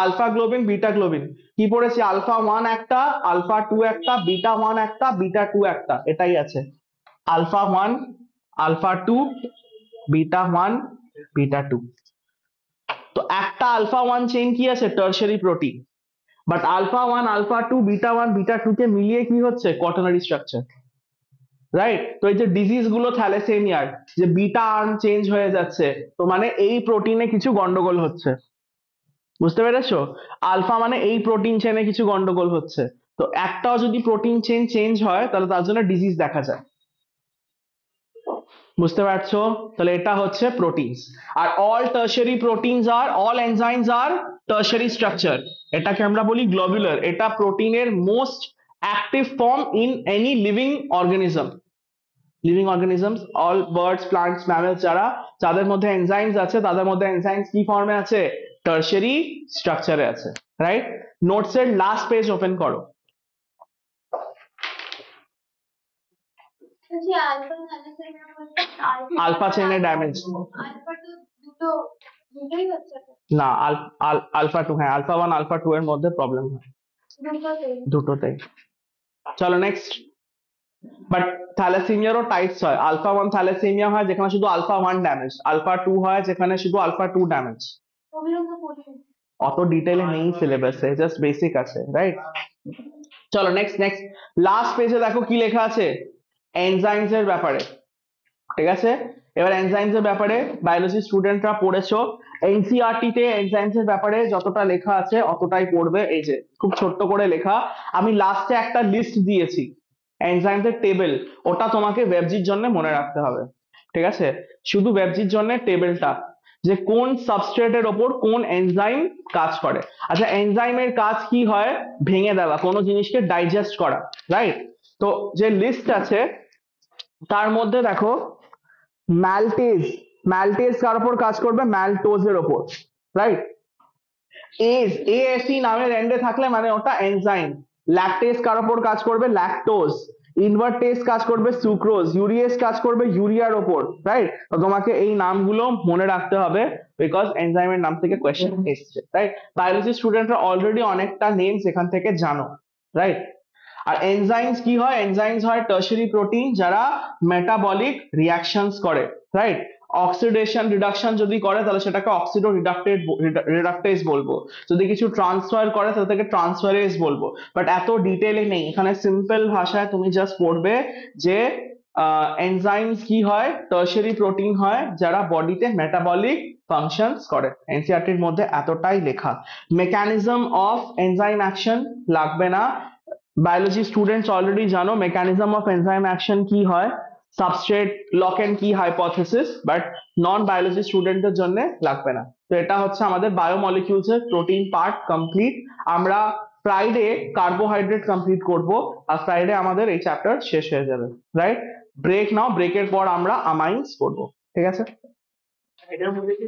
alpha globin, beta globin. কি পড়েছি? আলফা 1 একটা, আলফা 2 একটা, বিটা 1 একটা, বিটা 2 একটা, এটাই আছে। Alpha 1, alpha 2, beta 1, beta 2। তো একটা আলফা 1 চেইন কি আছে? Tertiary protein. But alpha 1, alpha 2, beta 1, beta 2 কে মিলিয়ে কি হচ্ছে? Quaternary structure, right? তো এই যে ডিজিজ গুলো থ্যালাসেমিয়ার, যে বিটা আর্ম চেঞ্জ হয়ে যাচ্ছে, তো মানে এই প্রোটিনে কিছু গন্ডগোল হচ্ছে, বুঝতে পেরেছো? আলফা মানে এই প্রোটিন চেনে কিছু গন্ডগোল হচ্ছে। তো একটাও যদি প্রোটিন চেন চেঞ্জ হয় তাহলে তার জন্য ডিজিজ দেখা যায়, বুঝতে পারছো? তাহলে এটা হচ্ছে প্রোটিনস। আর অল টার্সারি প্রোটিনস আর অল এনজাইমস আর টার্সারি স্ট্রাকচার, এটাকে আমরা বলি গ্লোবুলার। এটা প্রোটিনের most active form in any living organism. Living organisms, all birds, plants, mammals, যাদের মধ্যে এনজাইমস আছে তাদের মধ্যে এনজাইমস কি ফর্মে আছে? টার্সারি স্ট্রাকচারে আছে, রাইট? নোটস এর লাস্ট পেজ ওপেন করো। যে আলফা থ্যালাসেমিয়া বলতে আলফা চেইনের ড্যামেজ। আলফা টু দুটোই হচ্ছে না, আলফা 2, হ্যাঁ আলফা 1, আলফা 2 এর মধ্যে প্রবলেম হয় দুটোতেই। দুটোতেই। চলো নেক্সট। বাট থ্যালাসেমিয়ারও টাইপস হয়। আলফা 1 থ্যালাসেমিয়া হয় যেখানে শুধু আলফা 1 ড্যামেজ, আলফা 2 হয় যেখানে শুধু আলফা 2 ড্যামেজ। ওগুলো তো পড়িনি। অত ডিটেইলে নেই সিলেবাসে, জাস্ট বেসিক আছে, রাইট? চলো নেক্সট নেক্সট। লাস্ট পেজে দেখো কি লেখা আছে? এনজাইমস এর ব্যাপারে, ঠিক আছে? এবার এনজাইমস এর ব্যাপারে বায়োলজি স্টুডেন্টরা পড়েছো, এনসিইআরটি তে এনজাইমস এর ব্যাপারে যতটা লেখা আছে অতটাই পড়বে। এই যে খুব ছোট্ট করে লেখা, আমি লাস্টে একটা লিস্ট দিয়েছি এনজাইমস এর টেবিল, ওটা তোমাকে ওয়েবজির জন্য মনে রাখতে হবে, ঠিক আছে? শুধু ওয়েবজির জন্য টেবিলটা, যে কোন সাবস্ট্রেটের ওপর কোন এনজাইম কাজ করে। আচ্ছা, এনজাইমের কাজ কি হয়? ভেঙে দেওয়া, কোনো জিনিসকে ডাইজেস্ট করা, রাইট? তো যে লিস্ট আছে তার মধ্যে দেখো ম্যালটেজ, ম্যালটেজ কার উপর কাজ করবে? ম্যালটোজের ওপর, রাইট? এএসই নামের এন্ডে থাকলে মানে ওটা এনজাইম। ল্যাকটেজ কার উপর কাজ করবে? ল্যাকটোজ। ইনভার্টেজ কাজ করবে সুক্রোজ। ইউরিয়েজ কাজ করবে ইউরিয়ার ওপর, রাইট? তো তোমাকে এই নামগুলো মনে রাখতে হবে বিকজ এনজাইমের নাম থেকে কোয়েশ্চেন এসছে, রাইট? বায়োলজি স্টুডেন্টরা অলরেডি অনেকটা নেমস এখান থেকে জানো, রাইট? আর এনজাইমস কি হয়? এনজাইমস হয় টার্সারি প্রোটিন যারা মেটাবলিক রিঅ্যাকশনস করে, রাইট? অক্সিডেশন রিডাকশন যদি করে তাহলে সেটাকে অক্সিডো রিডাক্টেজ বলবো, যদি কিছু ট্রান্সফার করে তাহলে তাকে ট্রান্সফারেজ বলবো। বাট এত ডিটেইলে নেই, এখানে সিম্পল ভাষায় তুমি জাস্ট পড়বে যে এনজাইমস কি হয়? টার্সারি প্রোটিন হয় যারা বডিতে মেটাবলিক ফাংশনস করে। এনসিইআরটির মধ্যে এতটাই লেখা। মেকানিজম অফ এনজাইম অ্যাকশন লাগবে না, বায়োলজি স্টুডেন্টস অলরেডি জানো মেকানিজম অফ এনজাইম অ্যাকশন কি হয়, সাবস্ট্রেট লক এন্ড কি হাইপোথেসিস, বাট নন বায়োলজি স্টুডেন্টদের জন্য লাগবে না। তো এটা হচ্ছে আমাদের বায়োমলিকিউলস এর প্রোটিন পার্ট কমপ্লিট। আমরা ফ্রাইডে কার্বোহাইড্রেট কমপ্লিট করব, আর ফ্রাইডে আমাদের এই চ্যাপ্টার শেষ হয়ে যাবে, রাইট? ব্রেক নাও, ব্রেকের পর আমরা আমাইন্স করব, ঠিক আছে? এটার মধ্যে কি